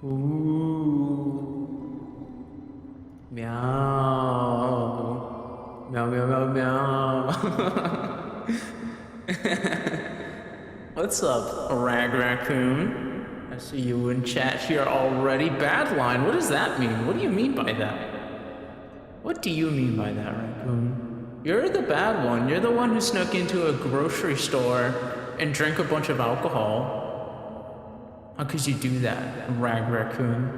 Ooh. Meow. Meow, meow, meow, meow. What's up, Rag Raccoon? I see you in chat here already. Bad line, what does that mean? What do you mean by that? What do you mean by that, Raccoon? You're the bad one. You're the one who snuck into a grocery store and drank a bunch of alcohol. How could you do that, Rag Raccoon?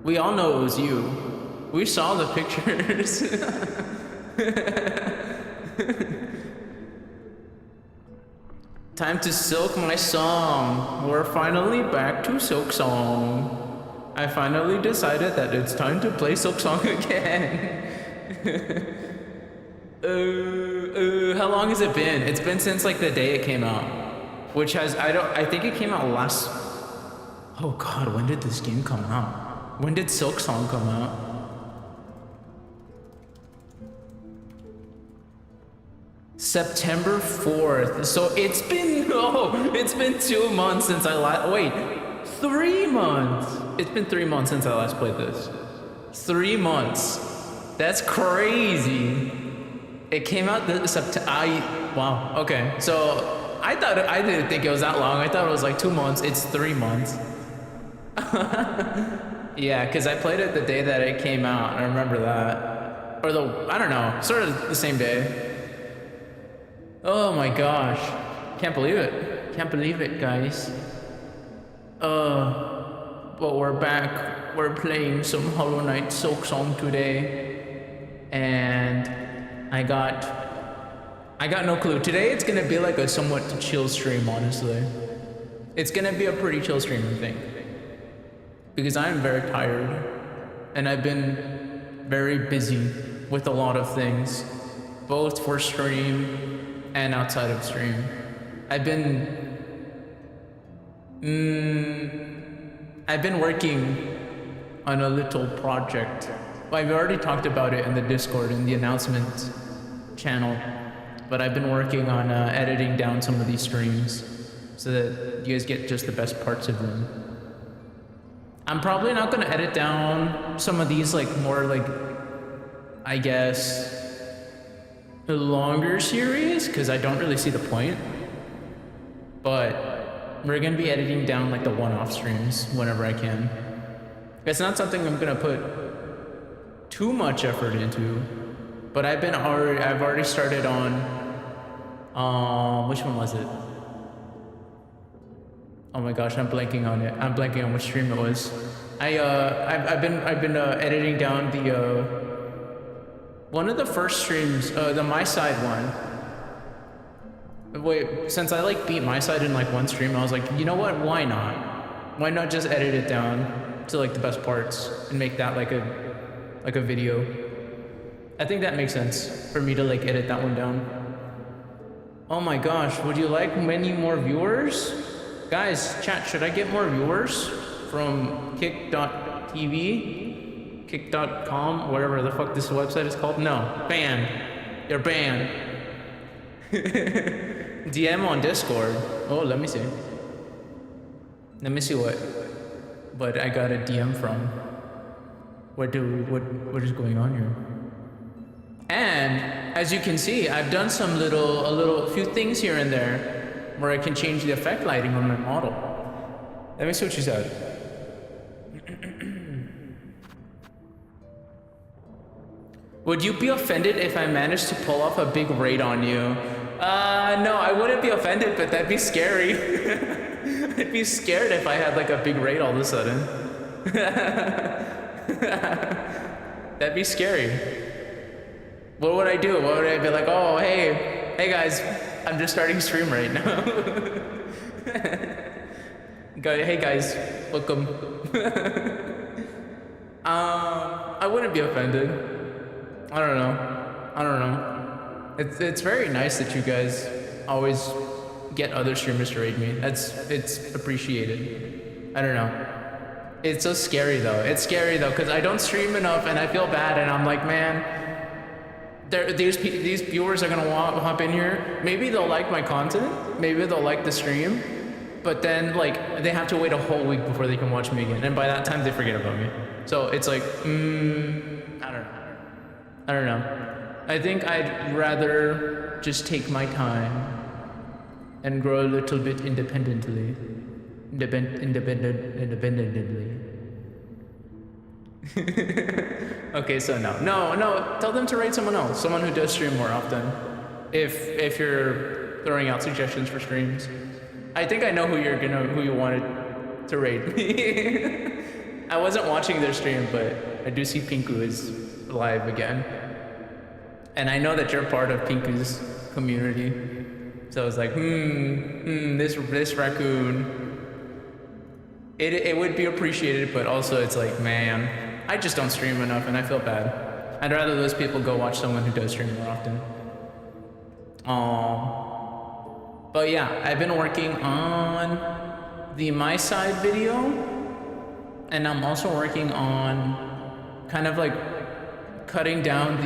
We all know it was you. We saw the pictures. Time to silk my song. We're finally back to Silk Song. I finally decided that it's time to play Silk Song again. How long has it been? It's been since like the day it came out. Which has, I think it came out last, oh god, when did this game come out? When did Silk Song come out? September 4th. So it's been 2 months since I last, wait, 3 months. It's been 3 months since I last played this. 3 months. That's crazy. It came out this September, wow, okay. So I didn't think it was that long. I thought it was like 2 months. It's 3 months. Yeah, because I played it the day that it came out. I remember that. Or I don't know, sort of the same day. Oh my gosh. Can't believe it. Can't believe it, guys. But we're back. We're playing some Hollow Knight Silk Song today. And I got no clue. Today it's gonna be like a somewhat chill stream, honestly. It's gonna be a pretty chill stream, I think. Because I am very tired. And I've been very busy with a lot of things. Both for stream and outside of stream. I've been working on a little project. I've already talked about it in the Discord in the announcement channel, but I've been working on editing down some of these streams so that you guys get just the best parts of them. I'm probably not gonna edit down some of these like more like, I guess, a longer series, because I don't really see the point. But we're gonna be editing down like the one-off streams whenever I can. It's not something I'm gonna put too much effort into, but I've already started on, which one was it? Oh my gosh, I'm blanking on it. I'm blanking on which stream it was. I've been editing down the one of the first streams, the My Side one. Wait, since I like beat My Side in like one stream, I was like, you know what? Why not? Why not just edit it down to like the best parts and make that like a video? I think that makes sense for me to like edit that one down. Oh my gosh, would you like many more viewers? Guys, chat, should I get more viewers from kick.tv? Kick.com, whatever the fuck this website is called? No, banned. You're banned. DM on Discord. Oh, let me see. Let me see what I got a DM from. What is going on here? And as you can see, I've done some a few things here and there where I can change the effect lighting on my model. Let me see what she said. Would you be offended if I managed to pull off a big raid on you? No, I wouldn't be offended, but that'd be scary. I'd be scared if I had like a big raid all of a sudden. That'd be scary. What would I do? What would I be like, oh, hey guys, I'm just starting stream right now. Hey guys, welcome. I wouldn't be offended. I don't know. It's very nice that you guys always get other streamers to raid me. It's appreciated. I don't know. It's so scary though. It's scary though, because I don't stream enough and I feel bad and I'm like, man, these viewers are gonna hop in here. Maybe they'll like my content. Maybe they'll like the stream. but then like they have to wait a whole week before they can watch me again, and by that time they forget about me. So it's like, I don't know. I think I'd rather just take my time and grow a little bit independently. Independently. Okay, so no. Tell them to rate someone else, someone who does stream more often. If you're throwing out suggestions for streams, I think I know who you wanted to rate me. I wasn't watching their stream, but I do see Pinku is live again, and I know that you're part of Pinku's community. So I was like, this raccoon. It would be appreciated, but also it's like, man, I just don't stream enough, and I feel bad. I'd rather those people go watch someone who does stream more often. But yeah, I've been working on the My Side video, and I'm also working on kind of like cutting down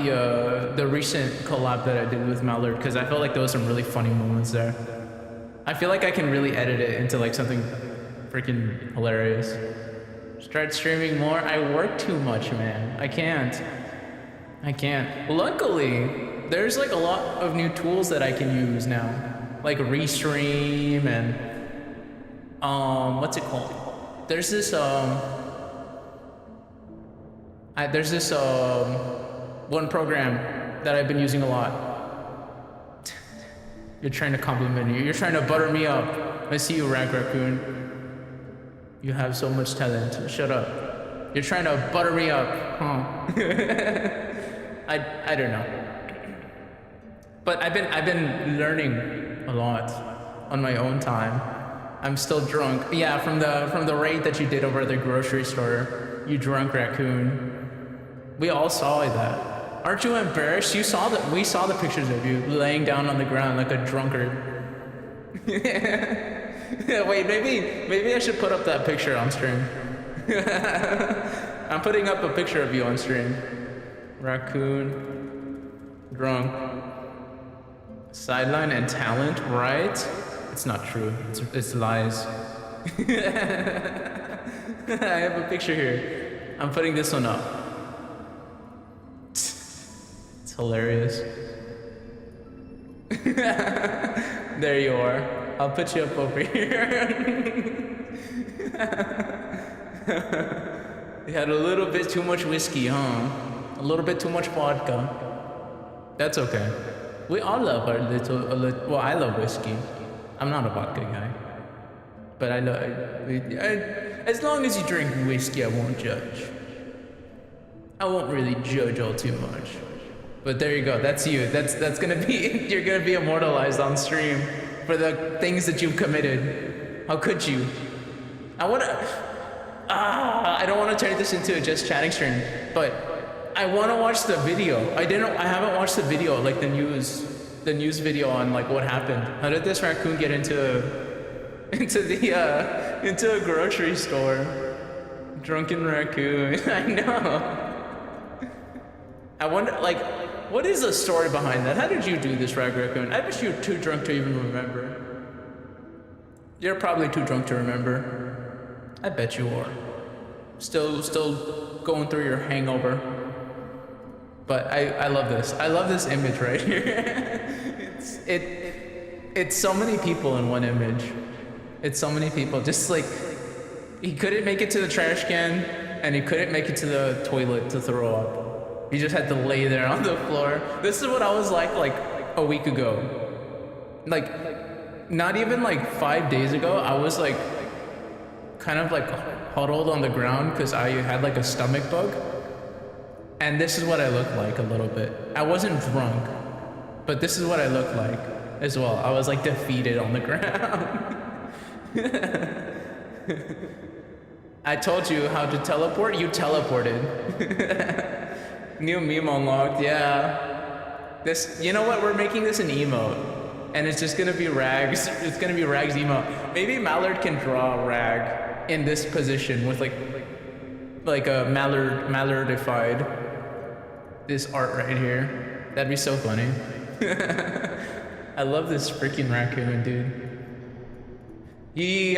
the recent collab that I did with Mallard, because I felt like there was some really funny moments there. I feel like I can really edit it into like something freaking hilarious. Start streaming more. I work too much, man. I can't. Luckily, there's like a lot of new tools that I can use now, like Restream and what's it called? There's this one program that I've been using a lot. You're trying to compliment me. You're trying to butter me up. I see you, Raccoon. You have so much talent. Shut up. You're trying to butter me up, huh? I don't know. But I've been learning a lot on my own time. I'm still drunk. Yeah, from the raid that you did over at the grocery store. You drunk raccoon. We all saw that. Aren't you embarrassed? We saw the pictures of you laying down on the ground like a drunkard. Wait, maybe I should put up that picture on stream. I'm putting up a picture of you on stream. Raccoon, drunk, sideline and talent, right? It's not true. It's lies. I have a picture here. I'm putting this one up. It's hilarious. There you are. I'll put you up over here. You had a little bit too much whiskey, huh? A little bit too much vodka. That's okay. We all love a little. Well, I love whiskey. I'm not a vodka guy, but I love. As long as you drink whiskey, I won't judge. I won't really judge all too much. But there you go. That's you. That's gonna be. You're gonna be immortalized on stream for the things that you've committed. How could you? I don't want to turn this into a just chatting stream, but I want to watch the video. I haven't watched the video, like the news video on like what happened. How did this raccoon get into a grocery store? Drunken raccoon. I know. I wonder, like, what is the story behind that? How did you do this, raccoon? I bet you're too drunk to even remember. You're probably too drunk to remember. I bet you are. Still going through your hangover. But I love this. I love this image right here. It's so many people in one image. It's so many people. Just like, he couldn't make it to the trash can, and he couldn't make it to the toilet to throw up. He just had to lay there on the floor. This is what I was like a week ago. Like, not even like 5 days ago, I was like, kind of like huddled on the ground because I had like a stomach bug. And this is what I looked like a little bit. I wasn't drunk, but this is what I looked like as well. I was like defeated on the ground. I told you how to teleport, you teleported. New meme unlocked, yeah. This, you know what, we're making this an emote. And it's just gonna be Rags, it's gonna be Rags emote. Maybe Mallard can draw Rag in this position with like a Mallardified this art right here. That'd be so funny. I love this freaking raccoon, dude. He's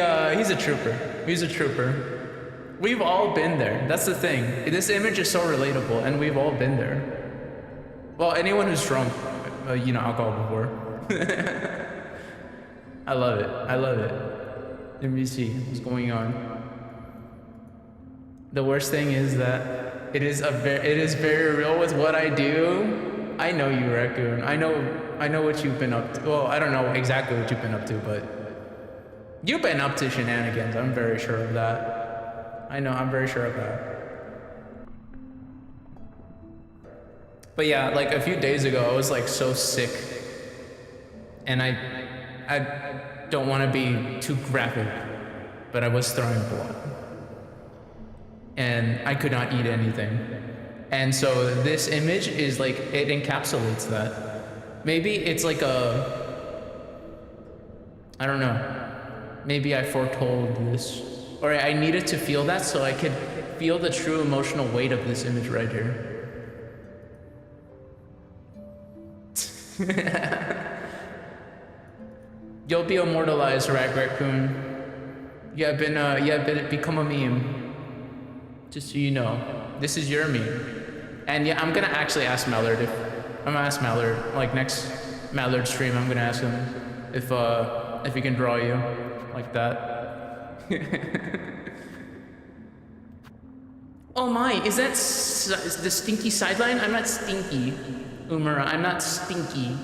a trooper. He's a trooper. We've all been there. That's the thing. This image is so relatable, and we've all been there. Well, anyone who's drunk, alcohol before. I love it. I love it. Let me see what's going on. The worst thing is that it is very real with what I do. I know you, Raccoon. I know what you've been up to. Well, I don't know exactly what you've been up to, but you've been up to shenanigans. I'm very sure of that. I know. I'm very sure of that. But yeah, like a few days ago, I was like so sick, and I don't want to be too graphic, but I was throwing blood, and I could not eat anything. And so this image is like, it encapsulates that. Maybe it's like I don't know. Maybe I foretold this, or I needed to feel that so I could feel the true emotional weight of this image right here. You'll be immortalized, Raccoon. You have become a meme. Just so you know, this is your meme. And yeah, I'm gonna actually ask Mallard like next Mallard stream. I'm gonna ask him if he can draw you like that. Oh my, is that the stinky sideline? I'm not stinky, Umara. I'm not stinky.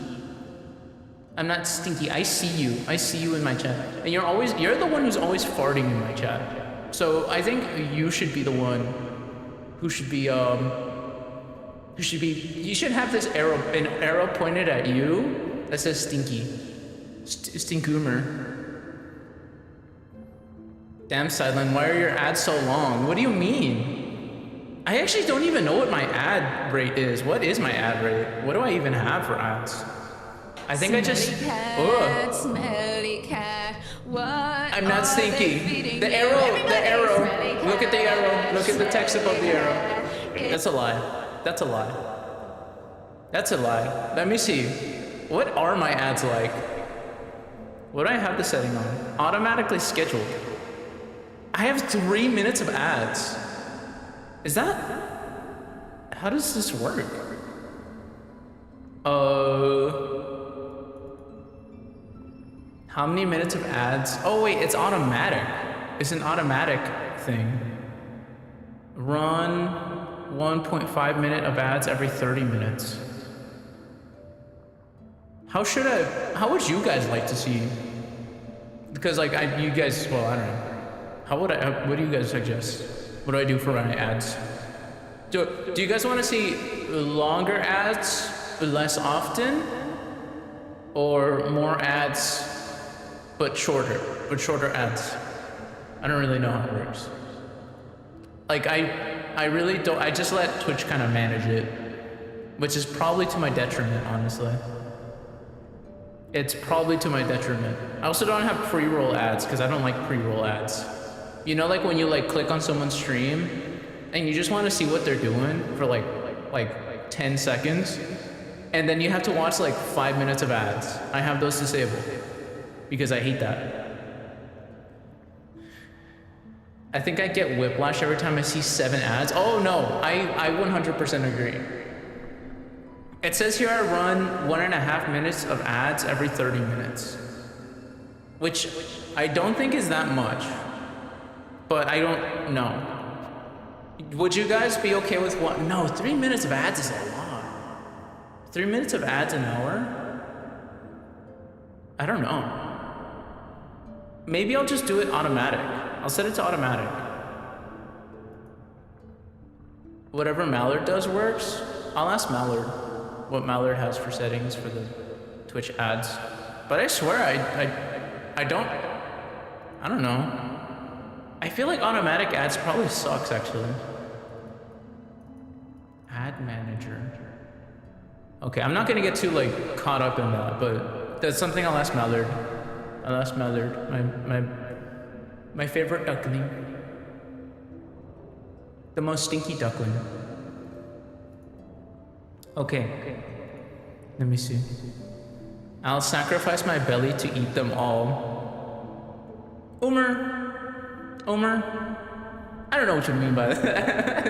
I'm not stinky. I see you. I see you in my chat. And you're the one who's always farting in my chat. So I think you should be the one who should be you should have an arrow pointed at you that says stinky. Stinkumer. Damn sideline, why are your ads so long? What do you mean? I actually don't even know what my ad rate is. What is my ad rate? What do I even have for ads? I think I just. I'm not stinky. The arrow. Look at the arrow. Look at the text above the arrow. That's a lie. That's a lie. That's a lie. Let me see. What are my ads like? What do I have the setting on? Automatically scheduled. I have 3 minutes of ads. Is that? How does this work? How many minutes of ads? Oh wait, it's automatic. It's an automatic thing. Run 1.5 minute of ads every 30 minutes. How would you guys like to see? Because like you guys, well, I don't know. What do you guys suggest? What do I do for my ads? Do you guys want to see longer ads less often? Or more ads but shorter ads? I don't really know how it works. Like I really don't, I just let Twitch kind of manage it, which is probably to my detriment, honestly. It's probably to my detriment. I also don't have pre-roll ads because I don't like pre-roll ads. You know, like when you like click on someone's stream and you just want to see what they're doing for like 10 seconds, and then you have to watch like 5 minutes of ads. I have those disabled because I hate that. I think I get whiplash every time I see 7 ads. Oh no, I 100% agree. It says here I run 1.5 minutes of ads every 30 minutes, which I don't think is that much, but I don't know. Would you guys be okay with what? No, 3 minutes of ads is a lot. 3 minutes of ads an hour? I don't know. Maybe I'll just do it automatic. I'll set it to automatic. Whatever Mallard does works. I'll ask Mallard what Mallard has for settings for the Twitch ads. But I swear I don't know. I feel like automatic ads probably sucks actually. Ad manager. Okay, I'm not gonna get too like caught up in that, but that's something I'll ask Mallard. I'll ask Mallard, my favorite duckling. The most stinky duckling. Okay. Let me see. I'll sacrifice my belly to eat them all. Omer, I don't know what you mean by that.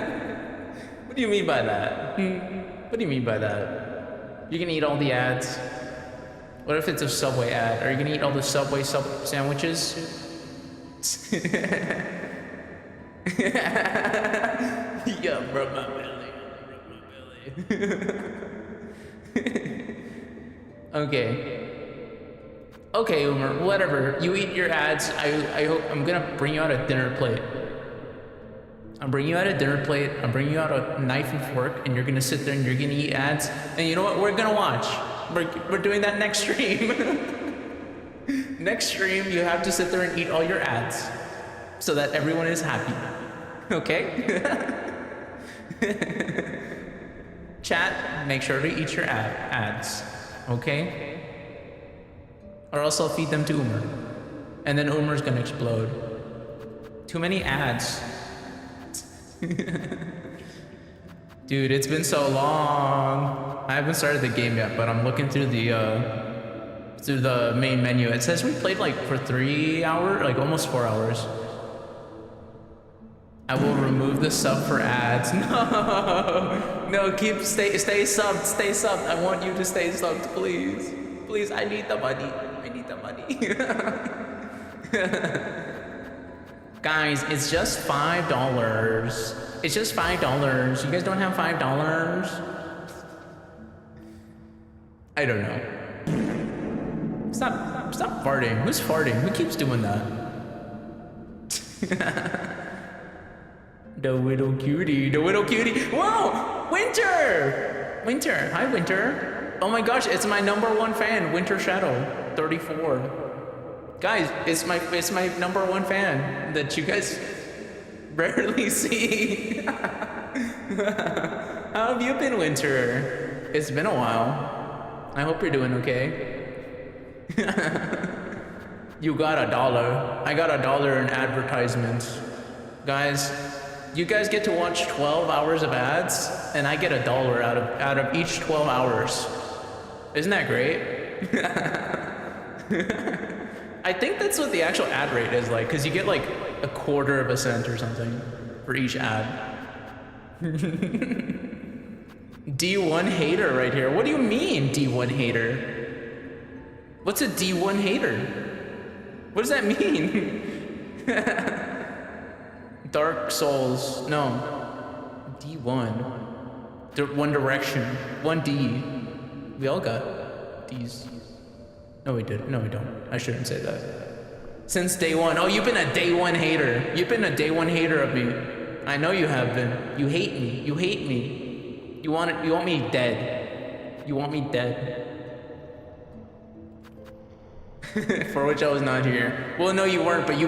What do you mean by that? What do you mean by that? You can eat all the ads. What if it's a Subway ad? Are you gonna eat all the Subway sandwiches? Yeah, rub my belly. Okay, Umer, whatever. You eat your ads. I hope I'm gonna bring you out a dinner plate. I'm bringing you out a dinner plate. I'm bringing you out a knife and fork, and you're gonna sit there and you're gonna eat ads. And you know what? We're gonna watch. We're doing that next stream. Next stream, you have to sit there and eat all your ads, so that everyone is happy. Okay? Chat, make sure to eat your ads. Okay? Or else I'll feed them to Umer. And then Umer's gonna explode. Too many ads. Dude, it's been so long. I haven't started the game yet, but I'm looking through the main menu. It says we played like for 3 hours, like almost 4 hours. I will remove the sub for ads. No, stay subbed. I want you to stay subbed, please. Please, I need the money. Guys, it's just $5. It's just $5. You guys don't have $5? I don't know. Stop farting. Who's farting? Who keeps doing that? The little cutie. Whoa! Winter! Hi, Winter. Oh my gosh, it's my #1 fan, Winter Shadow 34. Guys, it's my #1 fan that you guys rarely see. How have you been, Winter? It's been a while. I hope you're doing okay. You got $1. I got $1 in advertisements. Guys, you guys get to watch 12 hours of ads, and I get $1 out of each 12 hours. Isn't that great? I think that's what the actual ad rate is like, because you get like 1/4 cent or something for each ad. D1 hater right here. What do you mean, D1 hater? What's a D1 hater? What does that mean? Dark Souls. No. D1. One Direction. 1D. We all got D's. No, we didn't. No, we don't. I shouldn't say that. Since day one. Oh, you've been a day one hater. You've been a day one hater of me. I know you have been. You hate me. You hate me. You want me dead. You want me dead. For which I was not here. Well, no, you weren't, but you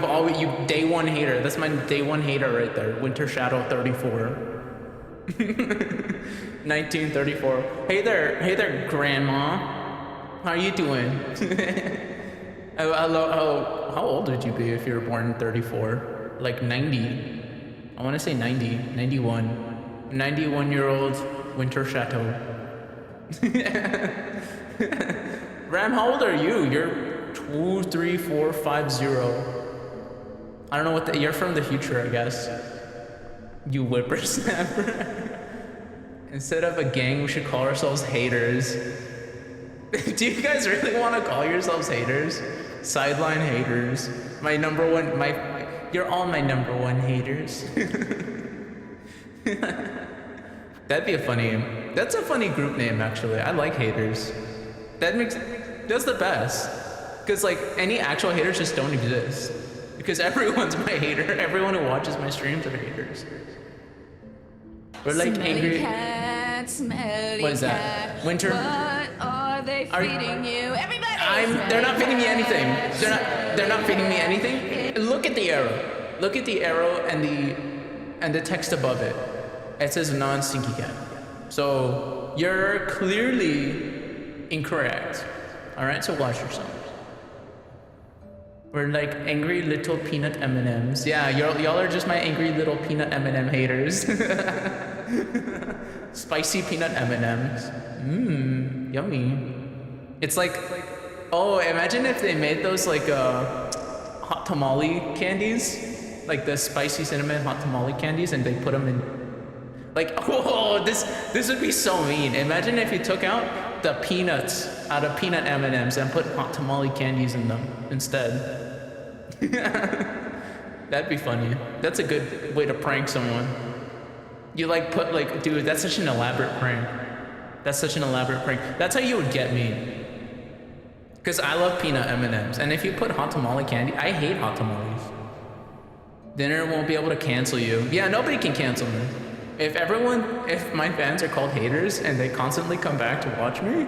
day one hater. That's my day one hater right there. Winter Shadow 34. 1934. Hey there, Grandma. How are you doing? How old would you be if you were born in 34? Like 90. I want to say 90. 91. 91-year-old Winter Chateau. Ram, how old are you? You're 23450. I don't know what you're from the future, I guess. You whippersnapper. Instead of a gang, we should call ourselves haters. Do you guys really want to call yourselves haters? Sideline haters. You're all my #1 haters. That's a funny group name, actually. I like haters. That's the best. Because like any actual haters just don't exist. Because everyone's my hater. Everyone who watches my streams are haters. We're like angry. Cat, smelly What is that? cat. Winter? What are they feeding you? Everybody! They're not feeding me anything. They're not feeding me anything. Look at the arrow. Look at the arrow and the text above it. It says non-stinky cat. So you're clearly incorrect. Alright, so watch yourself. We're like angry little peanut M&Ms. Yeah, y'all are just my angry little peanut M&M haters. Spicy peanut M&Ms. Mmm, yummy. It's like, oh, imagine if they made those like, hot tamale candies, like the spicy cinnamon hot tamale candies, and they put them in. Like, oh, this would be so mean. Imagine if you took out the peanuts out of peanut M&Ms and put hot tamale candies in them instead. That'd be funny. That's a good way to prank someone. You like put like, dude, that's such an elaborate prank. That's such an elaborate prank. That's how you would get me. Because I love peanut M&Ms. And if you put hot tamale candy, I hate hot tamales. Dinner won't be able to cancel you. Yeah, nobody can cancel me. If my fans are called haters and they constantly come back to watch me,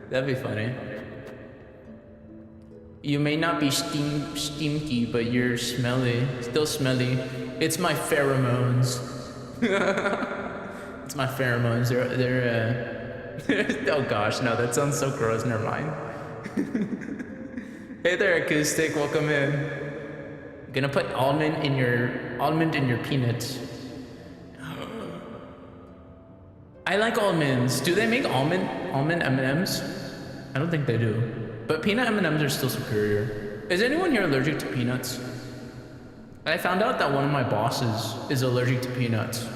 that'd be funny. You may not be stinky, but you're smelly. Still smelly. It's my pheromones. It's my pheromones. They're oh gosh, no, that sounds so gross. Never mind. Hey there, Acoustic. Welcome in. Gonna put almond in your peanuts. I like almonds. Do they make almond M&Ms? I don't think they do. But peanut M&Ms are still superior. Is anyone here allergic to peanuts? I found out that one of my bosses is allergic to peanuts.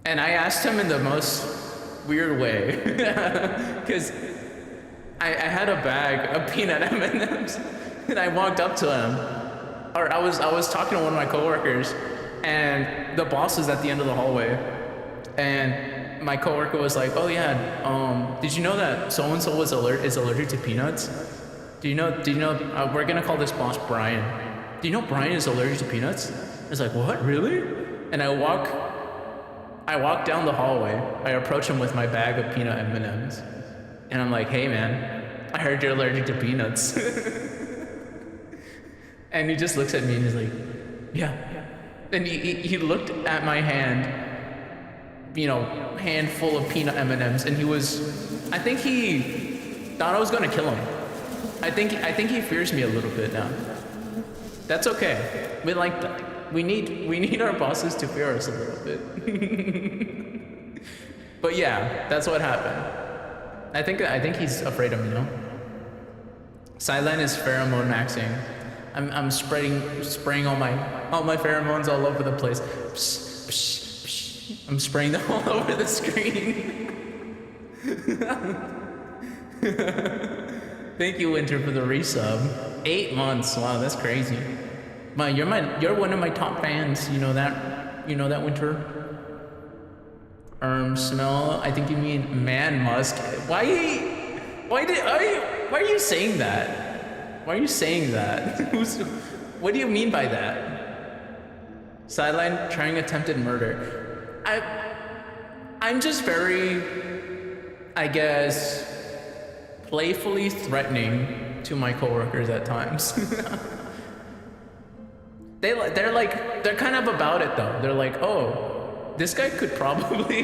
And I asked him in the most weird way. Because I had a bag of peanut M&Ms and I walked up to him. Or I was talking to one of my coworkers, and the boss was at the end of the hallway, and my coworker was like, "Oh yeah, did you know that so and so is allergic to peanuts? Do you know? We're gonna call this boss Brian. Do you know Brian is allergic to peanuts?" I was like, "What? Really?" And I walk down the hallway. I approach him with my bag of peanut M&Ms, and I'm like, "Hey man, I heard you're allergic to peanuts." And he just looks at me and he's like, yeah. And he looked at my hand, hand full of peanut M&Ms, and I think he thought I was gonna kill him. I think he fears me a little bit now. That's okay. We like that. We need our bosses to fear us a little bit. But yeah, that's what happened. I think he's afraid of me, Silent is pheromone maxing. I'm spraying all my pheromones all over the place. Psh, psh, psh. I'm spraying them all over the screen. Thank you, Winter, for the resub. 8 months. Wow, that's crazy. You're one of my top fans. You know that, Winter. Smell. I think you mean man musk. Why are you saying that? Why are you saying that? What do you mean by that? Sideline trying attempted murder. I'm just very, I guess, playfully threatening to my coworkers at times. They're kind of about it though. They're like, oh, this guy could probably,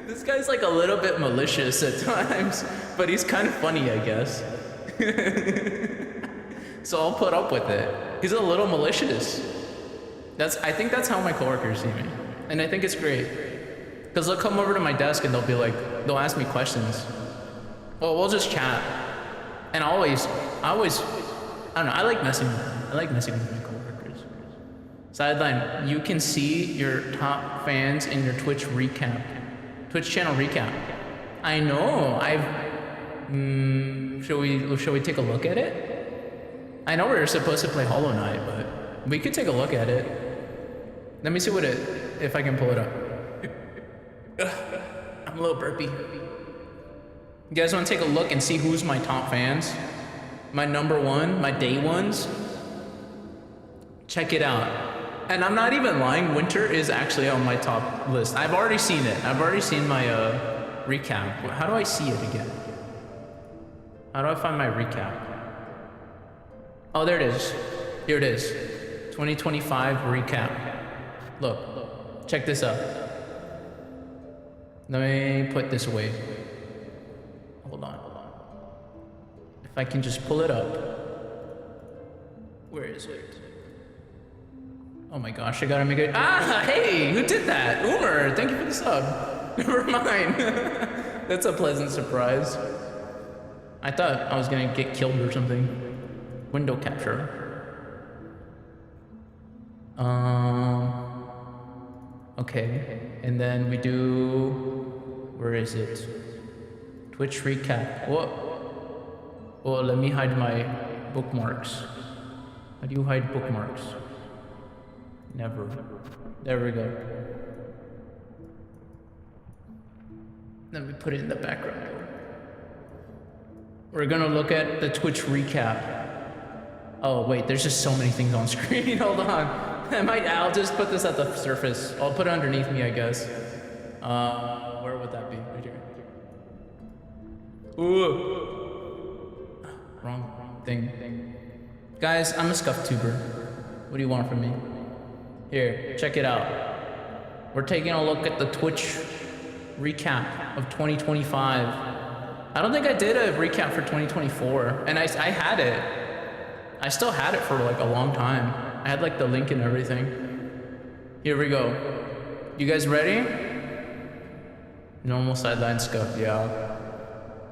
this guy's like a little bit malicious at times, but he's kind of funny, I guess. So I'll put up with it. He's a little malicious. I think that's how my coworkers see me. And I think it's great. Because they'll come over to my desk and they'll ask me questions. Well, we'll just chat. And I don't know, I like messing with them. I like messing with my coworkers. Sideline, you can see your top fans in your Twitch channel recap. I know, should we take a look at it? I know we're supposed to play Hollow Knight, but we could take a look at it. Let me see if I can pull it up. I'm a little burpy. You guys want to take a look and see who's my top fans? My number one, my day ones? Check it out. And I'm not even lying, Winter is actually on my top list. I've already seen it. I've already seen my recap. How do I see it again? How do I find my recap? Oh, there it is. Here it is. 2025 recap. Look, check this out. Let me put this away. Hold on. If I can just pull it up. Where is it? Oh my gosh, I gotta make it. Ah, hey, who did that? Umer, thank you for the sub. Never mind. That's a pleasant surprise. I thought I was gonna get killed or something. Window capture. Okay, and then we do, where is it? Twitch recap. What? Well, let me hide my bookmarks. How do you hide bookmarks? Never. There we go. Let me put it in the background. We're gonna look at the Twitch recap. Oh wait, there's just so many things on screen. Hold on. I'll just put this at the surface. I'll put it underneath me, I guess. Where would that be? Right here. Ooh. Wrong thing. Guys, I'm a scuff tuber. What do you want from me? Here, check it out. We're taking a look at the Twitch recap of 2025. I don't think I did a recap for 2024, and I had it. I still had it for like a long time. I had like the link and everything. Here we go. You guys ready? Normal sideline scuff, yeah.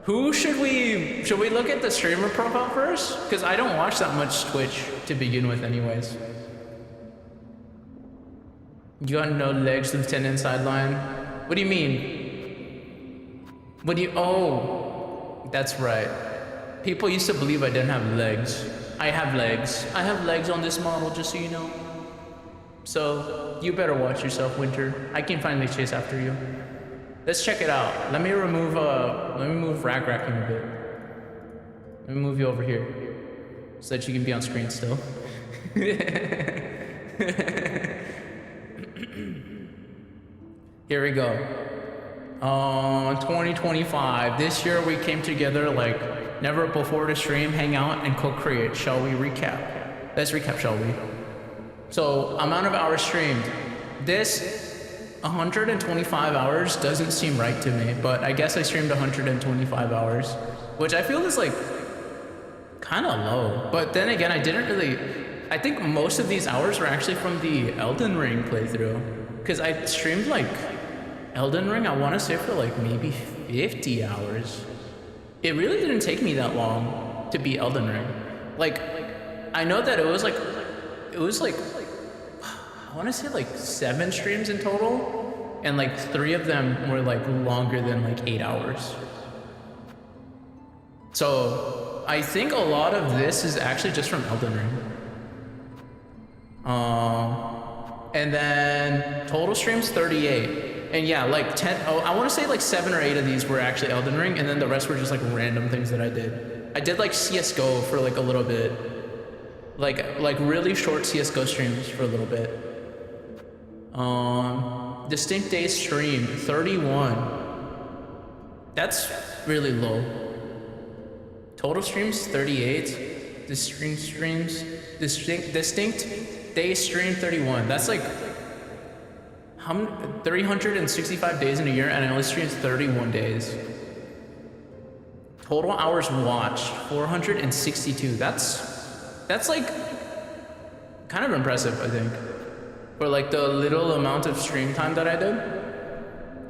Who should we look at the streamer profile first? Because I don't watch that much Twitch to begin with anyways. You got no legs, Lieutenant Sideline? What do you mean? Oh, that's right. People used to believe I didn't have legs. I have legs. I have legs on this model, just so you know. So, you better watch yourself, Winter. I can finally chase after you. Let's check it out. Let me move Rag Racking a bit. Let me move you over here, so that you can be on screen still. Here we go. 2025. This year we came together like never before to stream, hang out, and co-create. Shall we recap? Let's recap, shall we? So, amount of hours streamed. This 125 hours doesn't seem right to me, but I guess I streamed 125 hours, which I feel is like kind of low. But then again, I think most of these hours were actually from the Elden Ring playthrough, because I streamed like Elden Ring, I want to say for like maybe 50 hours. It really didn't take me that long to beat Elden Ring. Like, I know that it was like, I want to say like 7 streams in total, and like 3 of them were like longer than like 8 hours. So I think a lot of this is actually just from Elden Ring. And then total streams 38. And yeah, like I want to say like 7 or 8 of these were actually Elden Ring, and then the rest were just like random things that I did. I did like CSGO for like a little bit. Like really short CSGO streams for a little bit. Distinct days streamed, 31. That's really low. Total streams, 38. Distinct days streamed, 31. That's like 365 days in a year, and I only streamed 31 days. Total hours watched, 462. That's like kind of impressive, I think. For like the little amount of stream time that I did.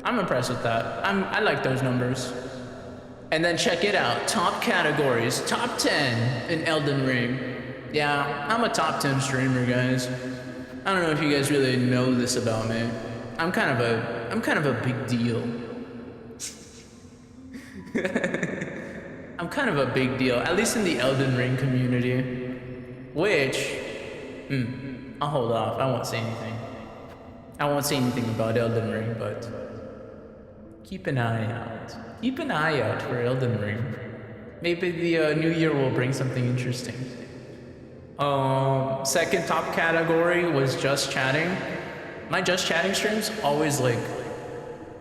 I'm impressed with that. I like those numbers. And then check it out, top categories, top 10 in Elden Ring. Yeah, I'm a top 10 streamer, guys. I don't know if you guys really know this about me. I'm kind of a big deal. I'm kind of a big deal, at least in the Elden Ring community. Which, I'll hold off. I won't say anything. I won't say anything about Elden Ring, but keep an eye out. Keep an eye out for Elden Ring. Maybe the new year will bring something interesting. Second top category was just chatting. My just chatting streams always like,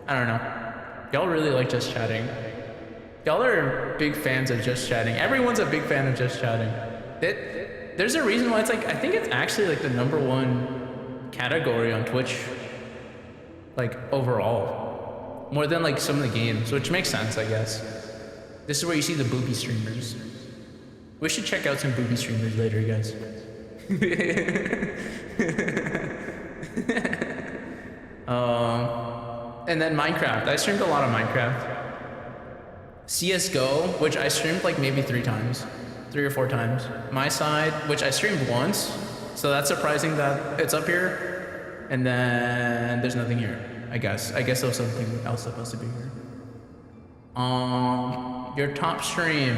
I don't know. Y'all really like just chatting. Y'all are big fans of just chatting. Everyone's a big fan of just chatting. There's a reason why it's like, I think it's actually like the #1 category on Twitch, like overall, more than like some of the games, which makes sense, I guess. This is where you see the booby streamers. We should check out some booby streamers later, guys. And then Minecraft. I streamed a lot of Minecraft. CSGO, which I streamed like maybe 3 or 4 times. My side, which I streamed once, so that's surprising that it's up here. And then there's nothing here, I guess. I guess there was something else supposed to be here. Your top stream.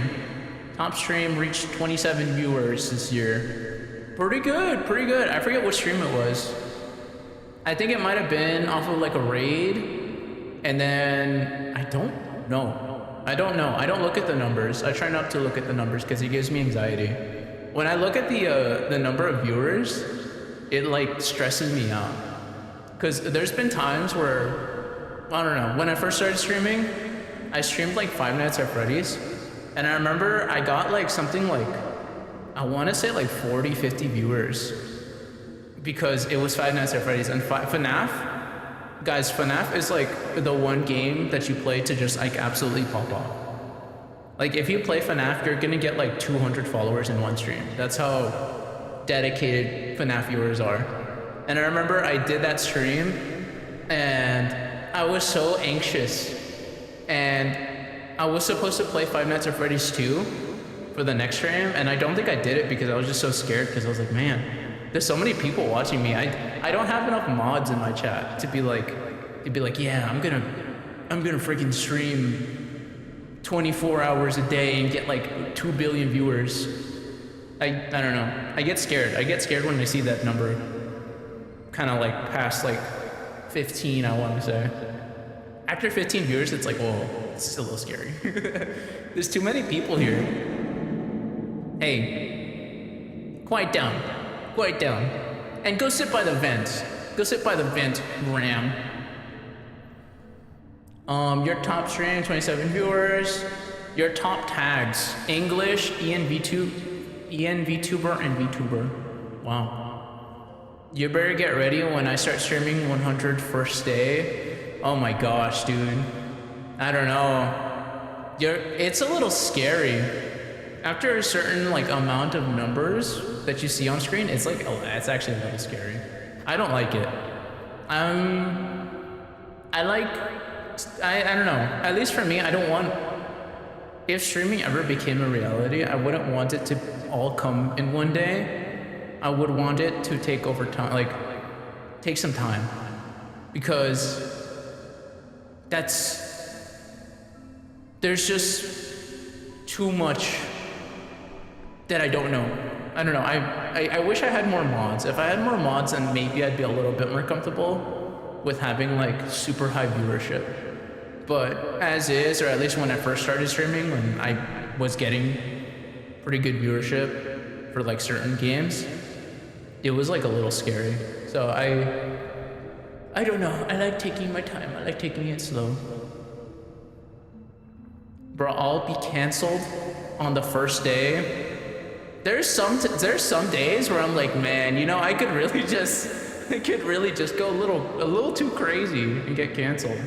Top stream reached 27 viewers this year. Pretty good, pretty good. I forget what stream it was. I think it might have been off of like a raid. And then, I don't know. I don't look at the numbers. I try not to look at the numbers because it gives me anxiety. When I look at the number of viewers, it like stresses me out. Because there's been times where, I don't know, when I first started streaming, I streamed like Five Nights at Freddy's. And I remember I got like something like, I want to say like 40, 50 viewers. Because it was Five Nights at Freddy's. And FNAF, guys, FNAF is like the one game that you play to just like absolutely pop off. Like if you play FNAF, you're gonna get like 200 followers in one stream. That's how dedicated FNAF viewers are. And I remember I did that stream and I was so anxious. And I was supposed to play Five Nights at Freddy's 2 for the next stream, and I don't think I did it because I was just so scared because I was like, man, there's so many people watching me. I don't have enough mods in my chat to be like, yeah, I'm gonna freaking stream 24 hours a day and get like 2 billion viewers. I don't know. I get scared. I get scared when I see that number kind of like past like 15, I want to say. After 15 viewers, it's like, whoa, it's a little scary. There's too many people here. Hey, quiet down. Quiet down. And go sit by the vent. Go sit by the vent, Ram. Your top stream, 27 viewers. Your top tags, English, ENVTuber, and VTuber. Wow. You better get ready when I start streaming 100 first day. Oh my gosh, dude. I don't know. It's a little scary. After a certain like amount of numbers that you see on screen, it's like, oh, it's actually a little scary. I don't like it. I don't know. At least for me, I don't want, if streaming ever became a reality, I wouldn't want it to all come in one day. I would want it to take over time, like take some time, because there's just too much that I don't know. I don't know. I wish I had more mods. If I had more mods, then maybe I'd be a little bit more comfortable with having like super high viewership. But as is, or at least when I first started streaming, when I was getting pretty good viewership for like certain games, it was like a little scary. So I don't know. I like taking my time. I like taking it slow. Bro, I'll be canceled on the first day. There's some days where I'm like, man, you know, I could really just go a little too crazy and get canceled.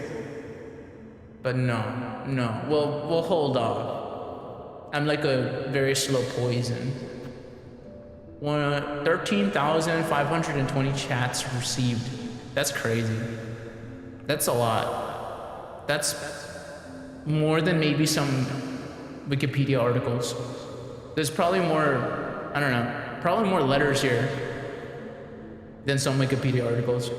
But no, we'll hold off. I'm like a very slow poison. 13,520 chats received. That's crazy. That's a lot. That's more than maybe some Wikipedia articles. There's probably more, I don't know, probably more letters here than some Wikipedia articles.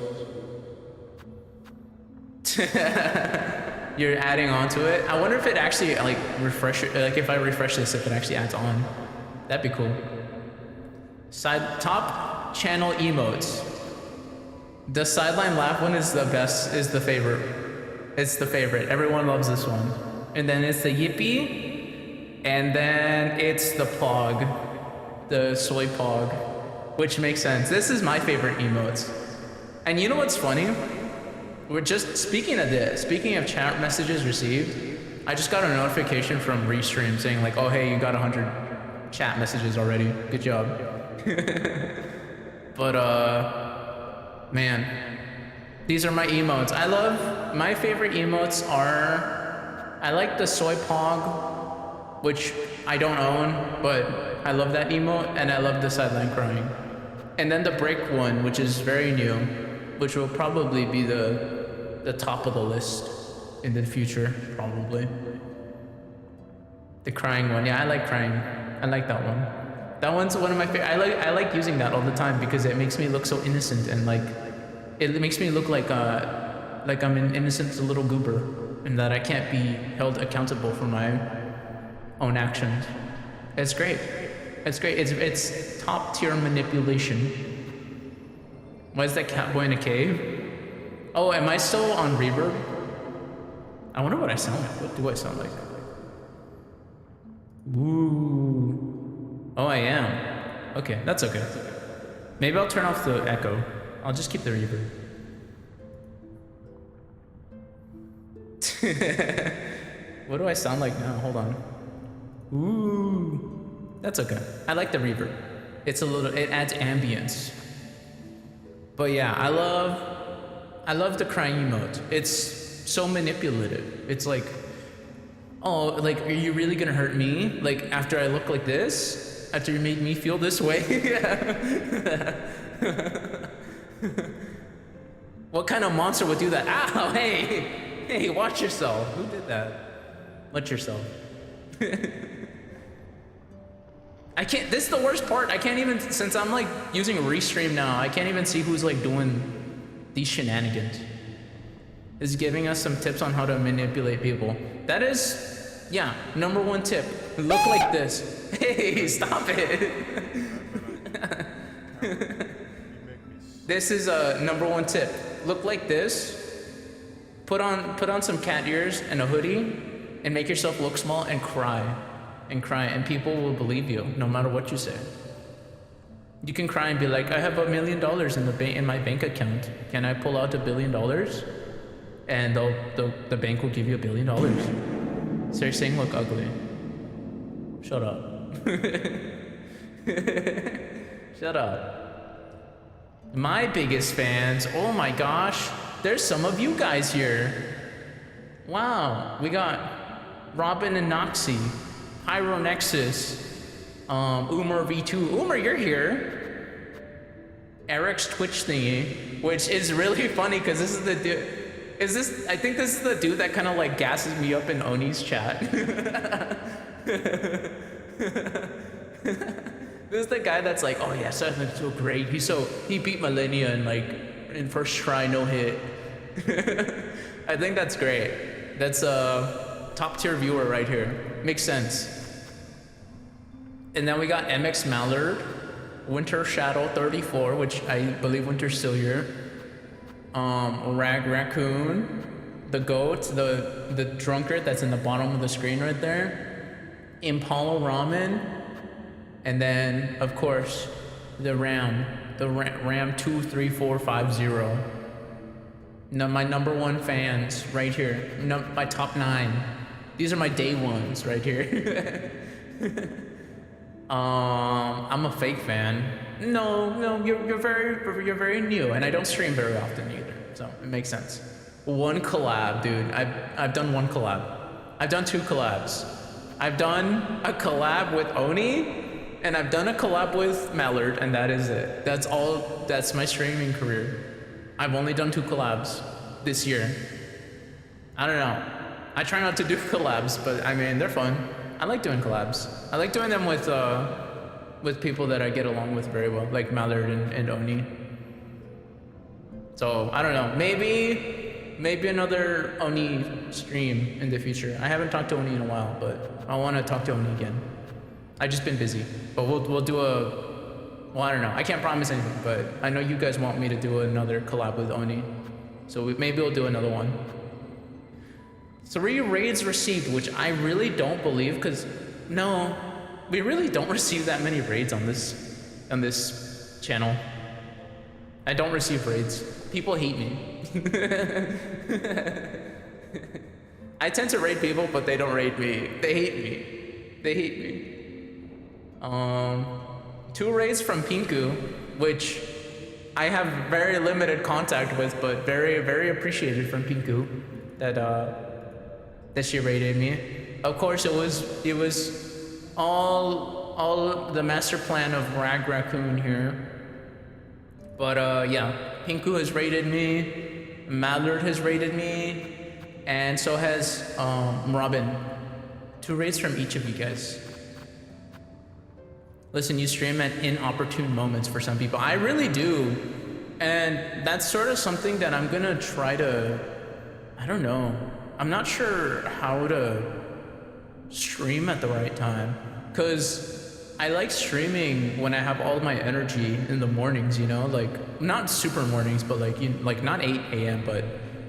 You're adding on to it? I wonder if it actually like if I refresh this, if it actually adds on. That'd be cool. Top channel emotes. The sideline laugh one is the best, is the favorite. It's the favorite. Everyone loves this one. And then it's the yippee. And then it's the pog. The soy pog. Which makes sense. This is my favorite emotes. And you know what's funny? We're just, speaking of chat messages received, I just got a notification from Restream saying like, oh hey, you got 100 chat messages already. Good job. But man, these are my emotes. My favorite emotes are, I like the soy pog, which I don't own, but I love that emote, and I love the sideline crying. And then the break one, which is very new, which will probably be the top of the list in the future, probably. The crying one. Yeah, I like crying. I like that one. That one's one of my favorite. I like using that all the time because it makes me look so innocent and like it makes me look like I'm an innocent little goober and that I can't be held accountable for my own actions. It's great. It's great. It's top tier manipulation. Why is that cat boy in a cave? Oh, am I still on reverb? I wonder what I sound like. What do I sound like? Ooh. Oh, I am. Okay, that's okay. Maybe I'll turn off the echo. I'll just keep the reverb. What do I sound like now? Hold on. Ooh. That's okay. I like the reverb. It's a little, it adds ambience. But yeah, I love the crying emote. It's so manipulative. It's like, oh, like, are you really gonna hurt me? Like, after I look like this? After you made me feel this way? What kind of monster would do that? Ow, hey, watch yourself. Who did that? Watch yourself. I can't, this is the worst part. I can't even, since I'm like using Restream now, I can't even see who's like doing these shenanigans. Is giving us some tips on how to manipulate people. That is, yeah, #1 tip. Look like this. Hey, stop it. This is a #1 tip. Look like this. Put on some cat ears and a hoodie and make yourself look small and cry. And people will believe you no matter what you say. You can cry and be like, I have $1 million in my bank account. Can I pull out $1 billion? And the bank will give you $1 billion. So you're saying look ugly. Shut up. Shut up. My biggest fans, oh my gosh, there's some of you guys here. Wow, we got Robin and Noxie, Pyro Nexus, Umar V2. Umar, you're here. Eric's Twitch thingy, which is really funny because this is the dude. I think this is the dude that kind of like gasses me up in Oni's chat. This is the guy that's like, oh yeah, Seth's so great. He beat Millennia in first try, no hit. I think that's great. That's a top tier viewer right here. Makes sense. And then we got MX Mallard, Winter Shadow 34, which I believe Winter's still here. Raccoon, the goat, the drunkard that's in the bottom of the screen right there, Impala Ramen, and then of course the Ram 23450. No, my #1 fans right here. My top 9. These are my day ones right here. I'm a fake fan. No, you're very new, and I don't stream very often either, so it makes sense. One collab, dude. I've done one collab. I've done 2 collabs. I've done a collab with Oni, and I've done a collab with Mallard, and that is it. That's all. That's my streaming career. I've only done 2 collabs this year. I don't know. I try not to do collabs, but I mean they're fun. I like doing collabs. I like doing them with people that I get along with very well, like Mallard and Oni. So I don't know. Maybe another Oni stream in the future. I haven't talked to Oni in a while, but I want to talk to Oni again. I've just been busy, but we'll do well, I don't know. I can't promise anything, but I know you guys want me to do another collab with Oni, so maybe we'll do another one. 3 raids received, which I really don't believe, because no, we really don't receive that many raids on this channel. I don't receive raids. People hate me. I tend to raid people, but they don't raid me. They hate me. They hate me. 2 raids from Pinku, which I have very limited contact with, but very, very appreciated from Pinku that she raided me. Of course, it was all the master plan of Raccoon here. But yeah, Pinku has raided me, Mallard has raided me, and so has Robin. 2 raids from each of you guys. Listen, you stream at inopportune moments for some people. I really do. And that's sort of something that I'm gonna try to, I don't know. I'm not sure how to stream at the right time. Cause I like streaming when I have all my energy in the mornings, you know? Like, not super mornings, but like, like not 8 a.m., but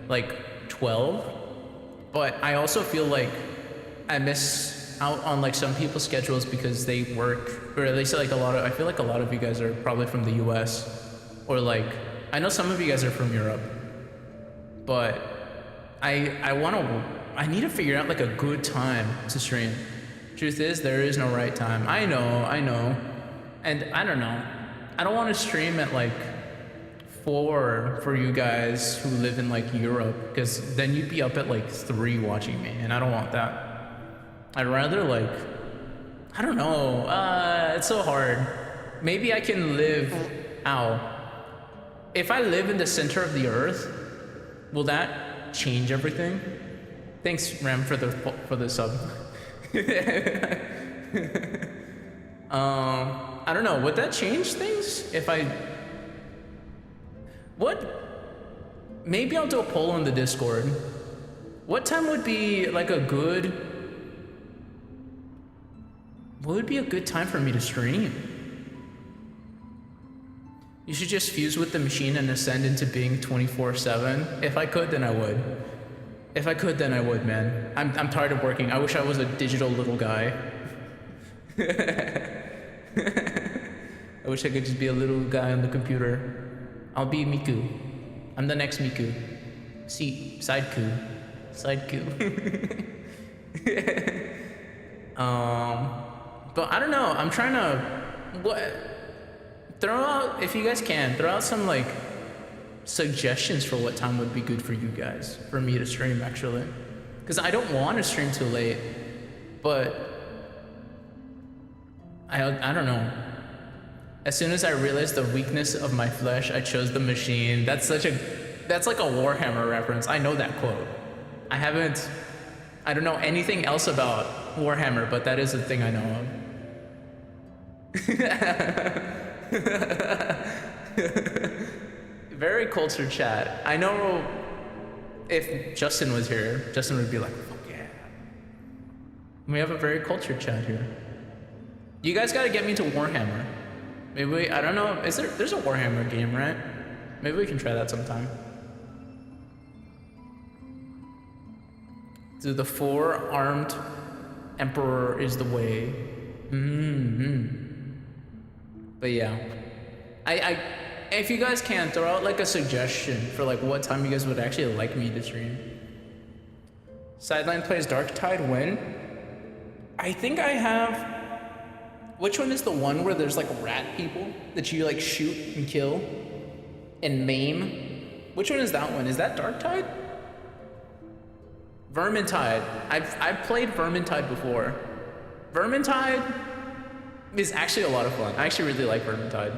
like 12. But I also feel like I miss out on like some people's schedules because they work, or at least like I feel like a lot of you guys are probably from the US, or like, I know some of you guys are from Europe, but I need to figure out like a good time to stream. Truth is, there is no right time. I know, and I don't know. I don't want to stream at like 4 for you guys who live in like Europe, because then you'd be up at like 3 watching me, and I don't want that. I'd rather like, I don't know, it's so hard. Maybe I can live, if I live in the center of the earth, will that change everything? Thanks, Ram, for the sub. I don't know, would that change things if maybe I'll do a poll on the Discord. What time would be like what would be a good time for me to stream? You should just fuse with the machine and ascend into being 24/7. If I could, then I would. If I could, then I would, man. I'm tired of working. I wish I was a digital little guy. I wish I could just be a little guy on the computer. I'll be Miku. I'm the next Miku. Side coup. But I don't know, I'm trying to, throw out, if you guys can, throw out some like suggestions for what time would be good for you guys, for me to stream actually. Because I don't want to stream too late, but I don't know. As soon as I realized the weakness of my flesh, I chose the machine. That's like a Warhammer reference. I know that quote. I don't know anything else about Warhammer, but that is a thing I know of. Very cultured chat. I know if Justin was here, Justin would be like, fuck yeah. We have a very cultured chat here. You guys gotta get me to Warhammer. Maybe I don't know, there's a Warhammer game, right? Maybe we can try that sometime. Dude, the 4-armed emperor is the way. But yeah, if you guys can, throw out like a suggestion for like what time you guys would actually like me to stream. Sideline plays Dark Tide when? I think I have, which one is the one where there's like rat people that you like shoot and kill and maim? Which one is that one? Is that Dark Tide? Vermintide. I've played Vermintide before. Vermintide is actually a lot of fun. I actually really like Vermintide.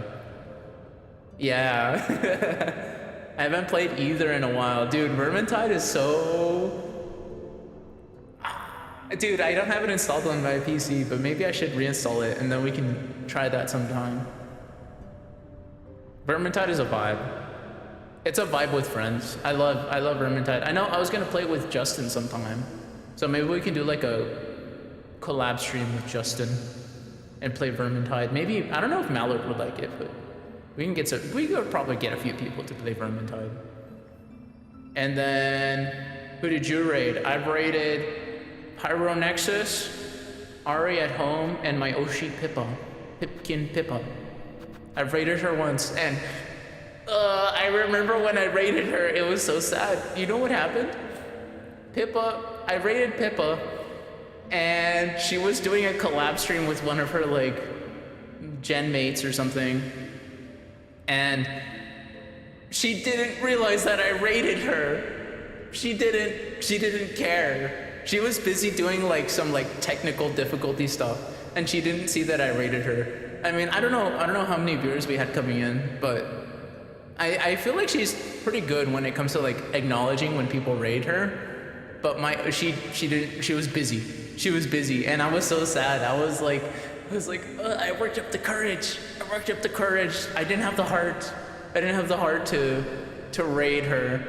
Yeah. I haven't played either in a while. Dude, Vermintide is so... Dude, I don't have it installed on my PC, but maybe I should reinstall it and then we can try that sometime. Vermintide is a vibe. It's a vibe with friends. I love Vermintide. I know I was gonna play it with Justin sometime. So maybe we can do like a collab stream with Justin and play Vermintide. Maybe, I don't know if Mallard would like it, but we could probably get a few people to play Vermintide. And then, who did you raid? I've raided Pyro Nexus, Ari at home, and my Oshi Pipkin Pippa. I've raided her once, and I remember when I raided her, it was so sad. You know what happened? I raided Pippa, and she was doing a collab stream with one of her like gen mates or something, and she didn't realize that I raided her. She didn't care. She was busy doing like some like technical difficulty stuff, and she didn't see that I raided her. I mean, I don't know how many viewers we had coming in, but I feel like she's pretty good when it comes to like acknowledging when people raid her. But she was busy. she was busy, and I was so sad. I was like, I worked up the courage. I didn't have the heart. To raid her,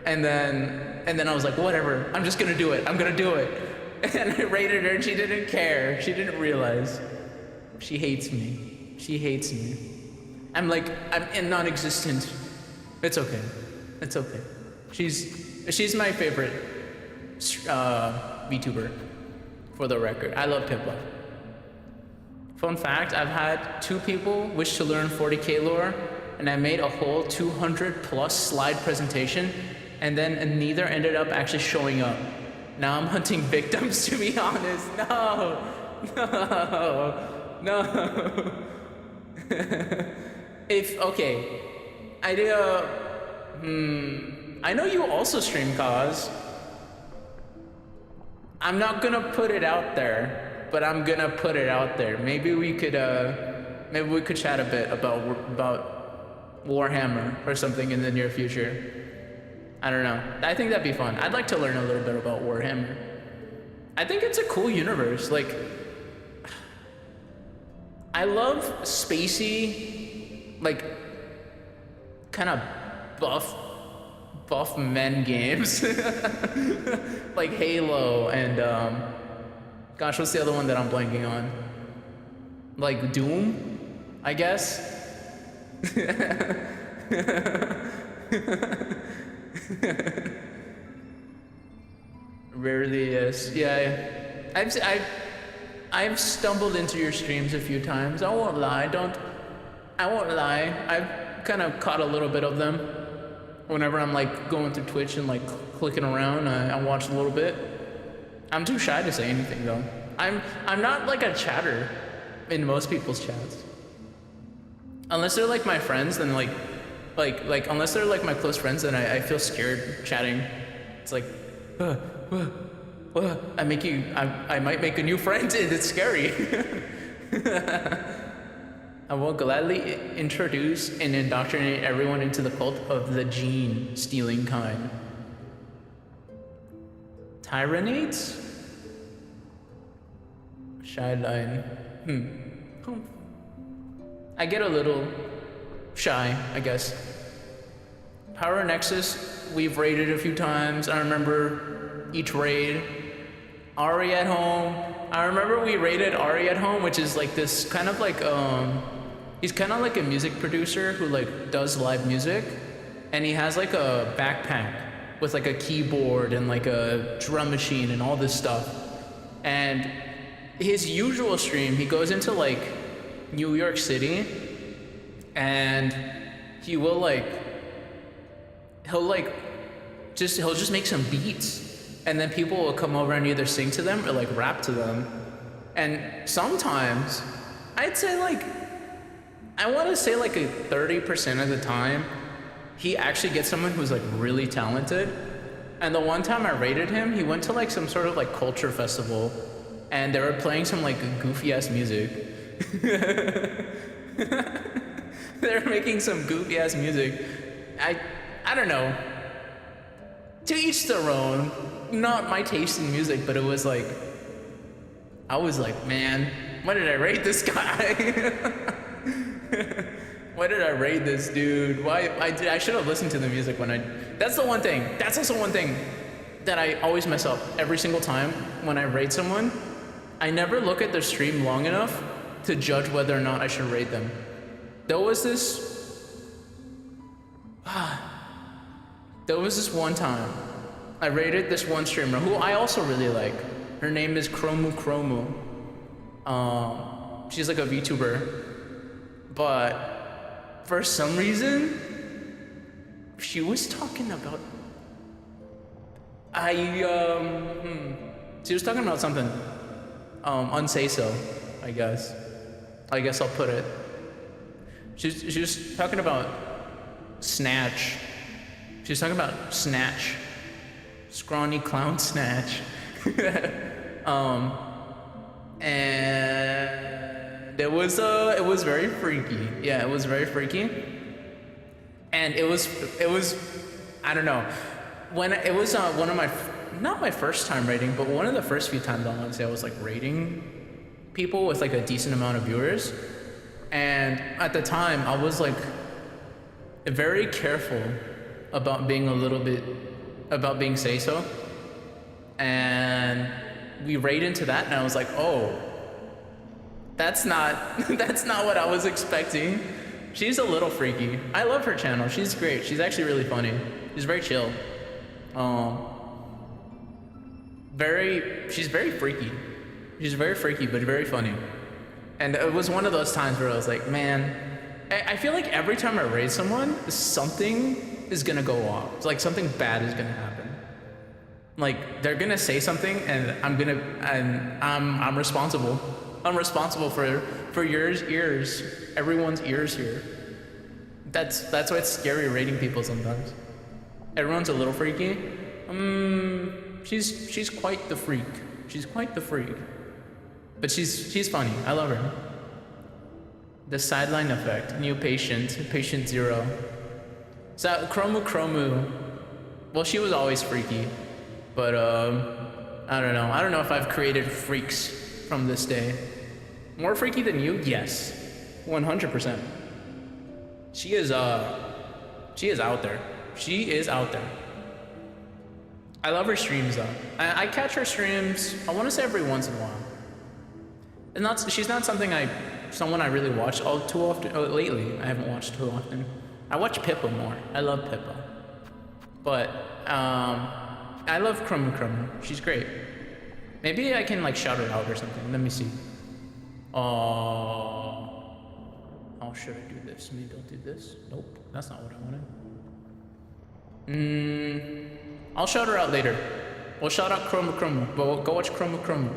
and then I was like, whatever. I'm just gonna do it. And I raided her, and she didn't care. She didn't realize. She hates me. I'm non-existent. It's okay. She's my favorite VTuber, for the record. I love Piplup. Fun fact, I've had 2 people wish to learn 40k lore, and I made a whole 200 plus slide presentation, and then neither ended up actually showing up. Now I'm hunting victims, to be honest. No. I know you also stream cause. I'm not gonna put it out there, but I'm gonna put it out there. Maybe we could chat a bit about Warhammer or something in the near future. I don't know. I think that'd be fun. I'd like to learn a little bit about Warhammer. I think it's a cool universe. Like, I love spacey, like, kind of buff men games. Like Halo and, gosh, what's the other one that I'm blanking on? Like Doom, I guess? Rarely is. Yeah. I've stumbled into your streams a few times. I won't lie. I've kind of caught a little bit of them. Whenever I'm like going through Twitch and like clicking around, I watch a little bit. I'm too shy to say anything though. I'm not like a chatter in most people's chats. Unless they're like my friends, then like unless they're like my close friends, then I feel scared chatting. It's like, I might make a new friend, and it's scary. I will gladly introduce and indoctrinate everyone into the cult of the gene-stealing kind. Tyranates? Shy line. I get a little shy, I guess. Power Nexus, we've raided a few times. I remember each raid. Ari at Home. I remember we raided Ari at Home, which is like this kind of like, he's kind of like a music producer who like does live music. And he has like a backpack with like a keyboard and like a drum machine and all this stuff. And his usual stream, he goes into like New York City and he'll just make some beats. And then people will come over and either sing to them or like rap to them. And sometimes, I'd say like, I want to say like a 30% of the time, he actually gets someone who's like really talented. And the one time I raided him, he went to like some sort of like culture festival and they were playing some like goofy ass music. They're making some goofy ass music. I don't know. To each their own. Not my taste in music, but it was like, I was like, man, why did I raid this guy? Why did I raid this dude? I should have listened to the music that's the one thing. That's also one thing that I always mess up every single time when I raid someone. I never look at their stream long enough to judge whether or not I should raid them. There was this one time I raided this one streamer who I also really like. Her name is Chromu. She's like a VTuber. But for some reason, she was talking about she was talking about something. Unsay so, I guess. I'll put it. She was talking about Snatch. She was talking about Snatch. Scrawny clown Snatch. And it was very freaky. Yeah, it was very freaky. And it was I don't know. When it was one of my not my first time rating, but one of the first few times I want to say I was like rating people with like a decent amount of viewers. And at the time I was like very careful about being say so. And we raid into that and I was like, oh, that's not what I was expecting. She's a little freaky. I love her channel. She's great. She's actually really funny. She's very chill. She's very freaky. She's very freaky, but very funny. And it was one of those times where I was like, man, I feel like every time I raid someone, something is gonna go off. It's like something bad is gonna happen. Like they're gonna say something, and I'm responsible. I'm responsible for your ears, everyone's ears here. That's why it's scary rating people sometimes. Everyone's a little freaky. She's quite the freak. She's quite the freak. But she's funny. I love her. The sideline effect. New patient 0. So Chromu. Well, she was always freaky, but I don't know. I don't know if I've created freaks from this day. More freaky than you? Yes, 100%. She is out there. She is out there. I love her streams though. I catch her streams, I want to say every once in a while. And she's not someone I really watch all too often. Oh, lately, I haven't watched too often. I watch Pippa more. I love Pippa. But I love Chromu. She's great. Maybe I can like shout her out or something. Let me see. How should I do this? Maybe I'll do this. Nope, that's not what I wanted. I'll shout her out later. We'll shout out Chromu, but go watch Chromu.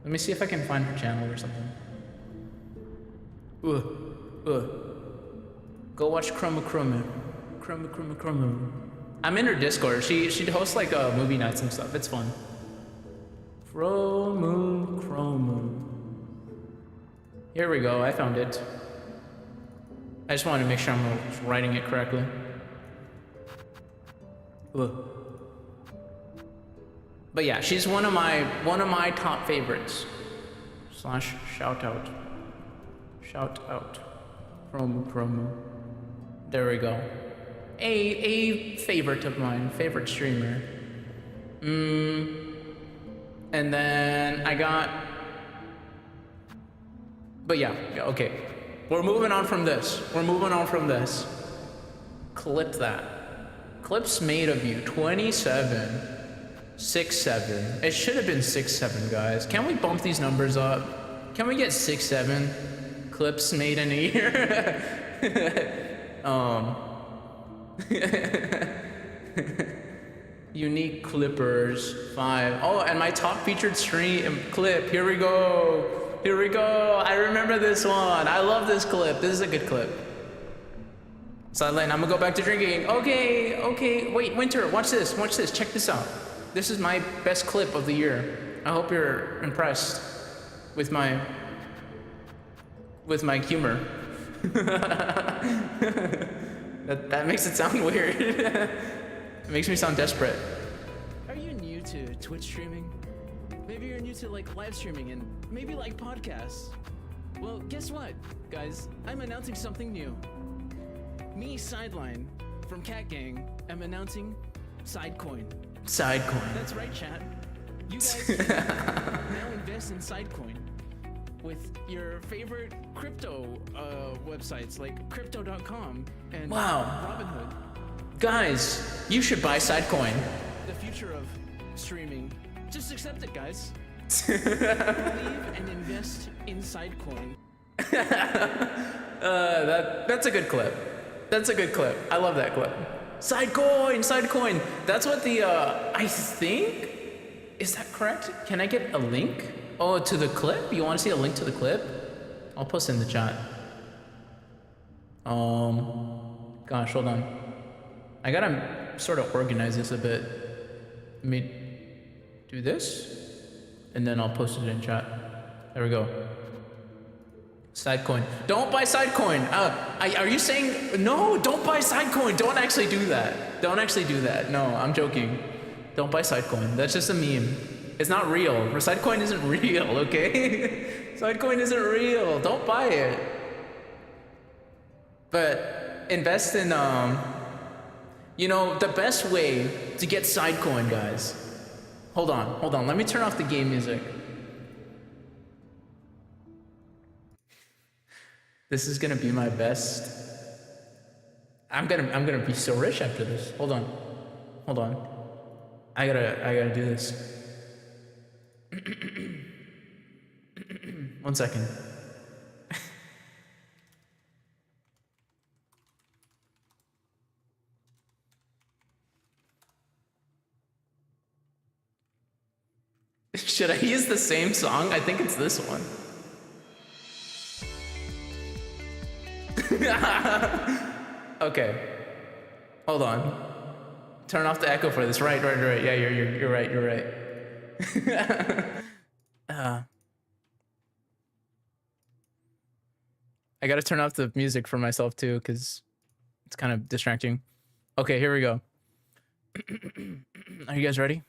Let me see if I can find her channel or something. Go watch Chromu. I'm in her Discord. She hosts like movie nights and stuff. It's fun. Chromu. Here we go. I found it. I just wanted to make sure I'm writing it correctly. But yeah, she's one of my top favorites. / shout out. Chromu. There we go. A favorite of mine, favorite streamer. And then I got. But yeah, okay. We're moving on from this. Clip that. Clips made of you, 27, 6'7". It should have been 6'7", guys. Can we bump these numbers up? Can we get 6'7" clips made in a year? Unique clippers, 5. Oh, and my top featured stream clip. Here we go. I remember this one. I love this clip. This is a good clip. Sideline, I'm gonna go back to drinking. Okay. Wait, Winter, watch this. Check this out. This is my best clip of the year. I hope you're impressed with my humor. that makes it sound weird. It makes me sound desperate. Are you new to Twitch streaming? Maybe you're new to like live streaming and maybe like podcasts. Well, guess what, guys? I'm announcing something new. Me, Sideline, from Cat Gang, am announcing Sidecoin. Sidecoin. That's right, chat. You guys can now invest in Sidecoin with your favorite crypto websites like crypto.com and Robinhood. Guys, you should buy Sidecoin. The future of streaming. Just accept it, guys. Believe and invest in Sidecoin. That's a good clip. I love that clip. Sidecoin. That's what the I think. Is that correct? Can I get a link? Oh, to the clip? You want to see a link to the clip? I'll post it in the chat. Gosh, hold on. I gotta sort of organize this a bit. Let me do this, and then I'll post it in chat. There we go. Sidecoin. Don't buy Sidecoin. Are you saying no? Don't buy Sidecoin. Don't actually do that. No, I'm joking. Don't buy Sidecoin. That's just a meme. It's not real. Sidecoin isn't real, okay? Sidecoin isn't real. Don't buy it. But invest in, you know, the best way to get Sidecoin, guys. Hold on. Let me turn off the game music. This is gonna be my best. I'm gonna be so rich after this. Hold on. I gotta do this. 1 second. Should I use the same song? I think it's this one. Okay. Hold on. Turn off the echo for this. Right. Yeah, you're right. I gotta turn off the music for myself too, because it's kind of distracting. Okay, here we go. Are you guys ready?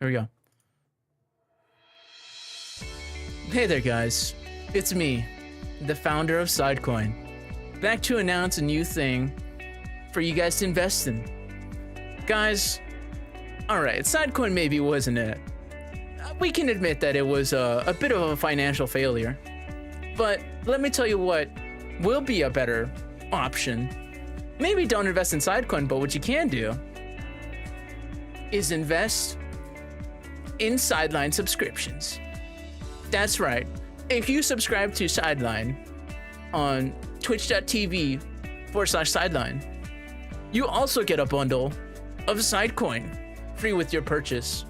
Here we go. Hey there, guys. It's me, the founder of Sidecoin, back to announce a new thing for you guys to invest in. Guys, alright, Sidecoin maybe wasn't it. We can admit that it was a bit of a financial failure. But let me tell you what will be a better option. Maybe don't invest in Sidecoin, but what you can do is invest in Sideline subscriptions. That's right. If you subscribe to Sideline on twitch.tv/Sideline, you also get a bundle of Sidecoin free with your purchase.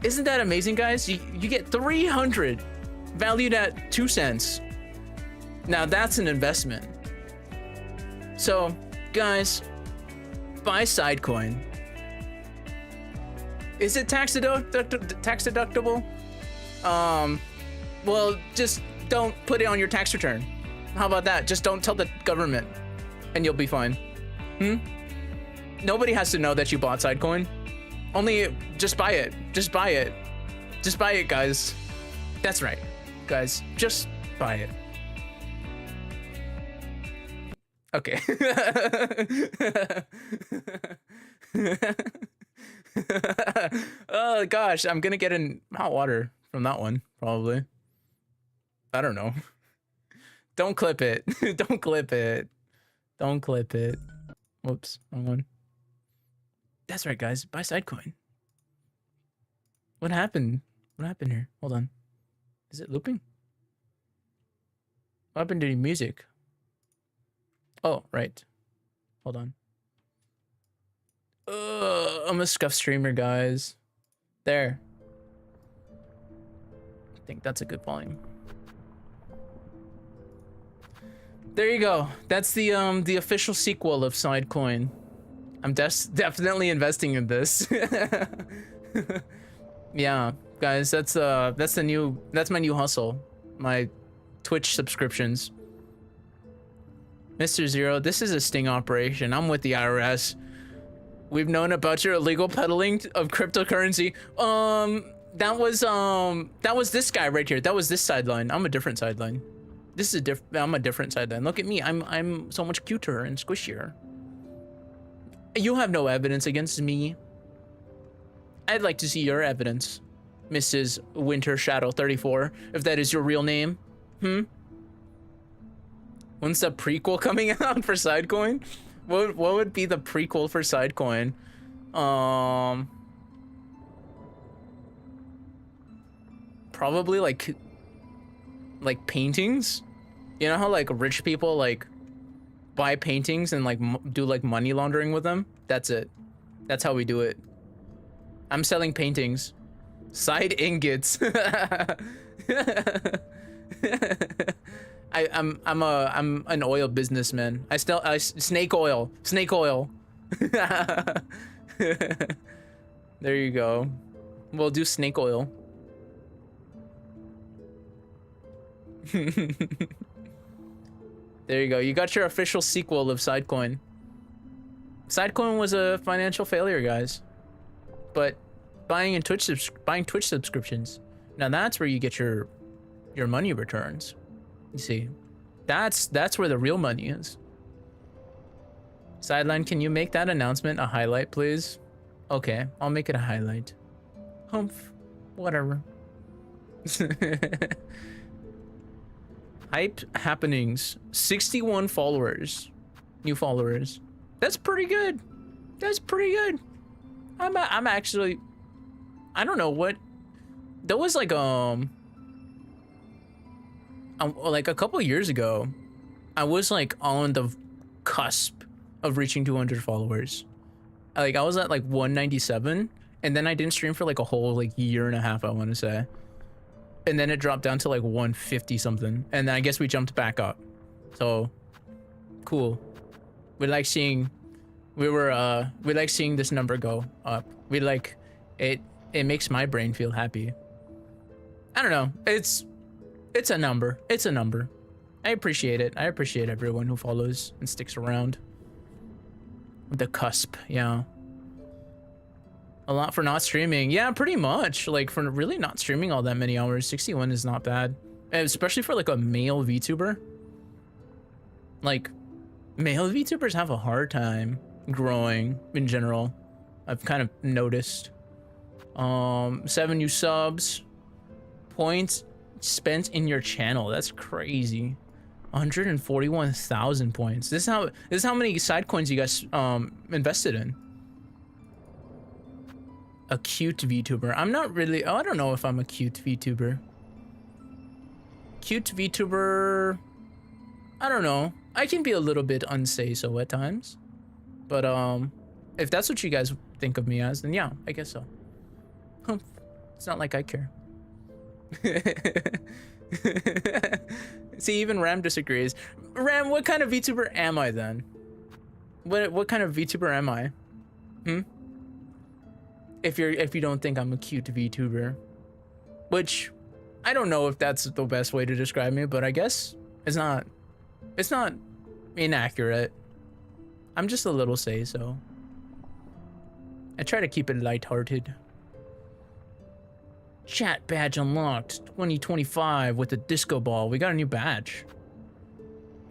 Isn't that amazing, guys? You get 300 valued at 2 cents. Now that's an investment. So, guys, buy Sidecoin. Is it tax deductible? Well, just don't put it on your tax return. How about that? Just don't tell the government and you'll be fine. Nobody has to know that you bought Sidecoin. Only just buy it. Just buy it. Just buy it, guys. That's right, guys. Just buy it. Okay. Oh gosh, I'm gonna get in hot water from that one, probably. I don't know. Don't clip it. Don't clip it. Don't clip it. Whoops, wrong one. That's right, guys. Buy Sidecoin. What happened? What happened here? Hold on. Is it looping? What happened to the music? Oh, right. Hold on. I'm a scuff streamer, guys. There. I think that's a good volume. There you go. That's the official sequel of Sidecoin. I'm definitely investing in this. Yeah, guys, that's my new hustle. My Twitch subscriptions. Mr. Zero, this is a sting operation. I'm with the IRS. We've known about your illegal peddling of cryptocurrency. That was this guy right here. That was this sideline. I'm a different sideline. This is I'm a different sideline. Look at me. I'm so much cuter and squishier. You have no evidence against me. I'd like to see your evidence, Mrs. Winter Shadow 34, if that is your real name. When's the prequel coming out for Sidecoin? What would be the prequel for Sidecoin? Probably like paintings. You know how like rich people like buy paintings and like do like money laundering with them? That's it. That's how we do it. I'm selling paintings. Side ingots. I'm an oil businessman. I snake oil. There you go. We'll do snake oil. There you go. You got your official sequel of Sidecoin. Sidecoin was a financial failure, guys. But buying Twitch subscriptions, now that's where you get your money returns. You see, that's where the real money is. Sideline, can you make that announcement a highlight, please? Okay, I'll make it a highlight. Humph, whatever. Hype happenings, 61 followers, new followers. That's pretty good. That's pretty good. I'm actually, I don't know what, there was like a couple of years ago, I was like on the cusp of reaching 200 followers. Like I was at like 197, and then I didn't stream for like a whole like year and a half, I want to say. And then it dropped down to like 150 something, and then I guess we jumped back up. So cool. We like seeing this number go up. We like it. It makes my brain feel happy. I don't know. It's a number. It's a number. I appreciate it. I appreciate everyone who follows and sticks around. The cusp, yeah. A lot for not streaming. Yeah, pretty much. Like for really not streaming all that many hours, 61 is not bad. Especially for like a male VTuber. Like male VTubers have a hard time growing in general. I've kind of noticed. 7 new subs. Points spent in your channel. That's crazy. 141,000 points. This is how many side coins you guys invested in. A cute VTuber. I'm not really, I don't know if I'm a cute VTuber. Cute VTuber, I don't know. I can be a little bit unsay-so at times. But if that's what you guys think of me as, then yeah, I guess so. It's not like I care. See, even Ram disagrees. Ram, what kind of VTuber am I then? What kind of VTuber am I? If you don't think I'm a cute VTuber, which I don't know if that's the best way to describe me, but I guess it's not inaccurate. I'm just a little say-so. I try to keep it lighthearted. Chat badge unlocked 2025 with the disco ball. We got a new badge.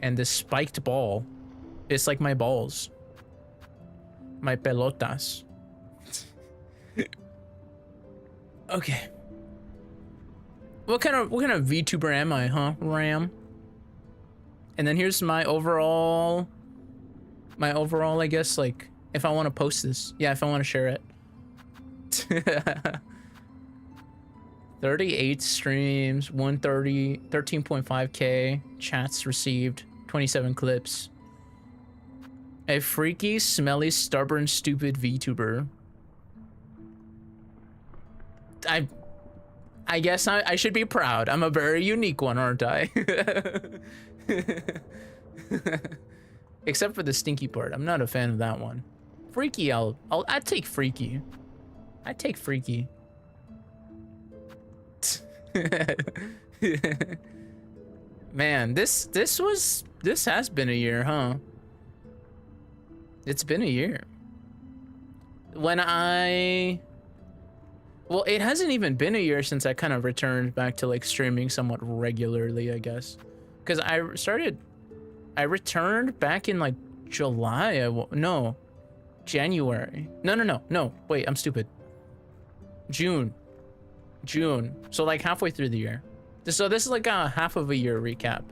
And this spiked ball. It's like my balls. My pelotas. Okay. What kind of VTuber am I, huh, Ram? And then here's my overall, I guess, like, if I want to post this. Yeah, if I want to share it. 38 streams, 13.5k chats received, 27 clips. A freaky, smelly, stubborn, stupid VTuber. I guess I should be proud. I'm a very unique one, aren't I? Except for the stinky part. I'm not a fan of that one. Freaky, I'd take freaky. I'd take freaky. Man, this has been a year, huh? It's been a year. Well, it hasn't even been a year since I kind of returned back to like streaming somewhat regularly, I guess. Because I returned back in like July. No, January. No. Wait, I'm stupid. June. So like halfway through the year. So this is like a half of a year recap.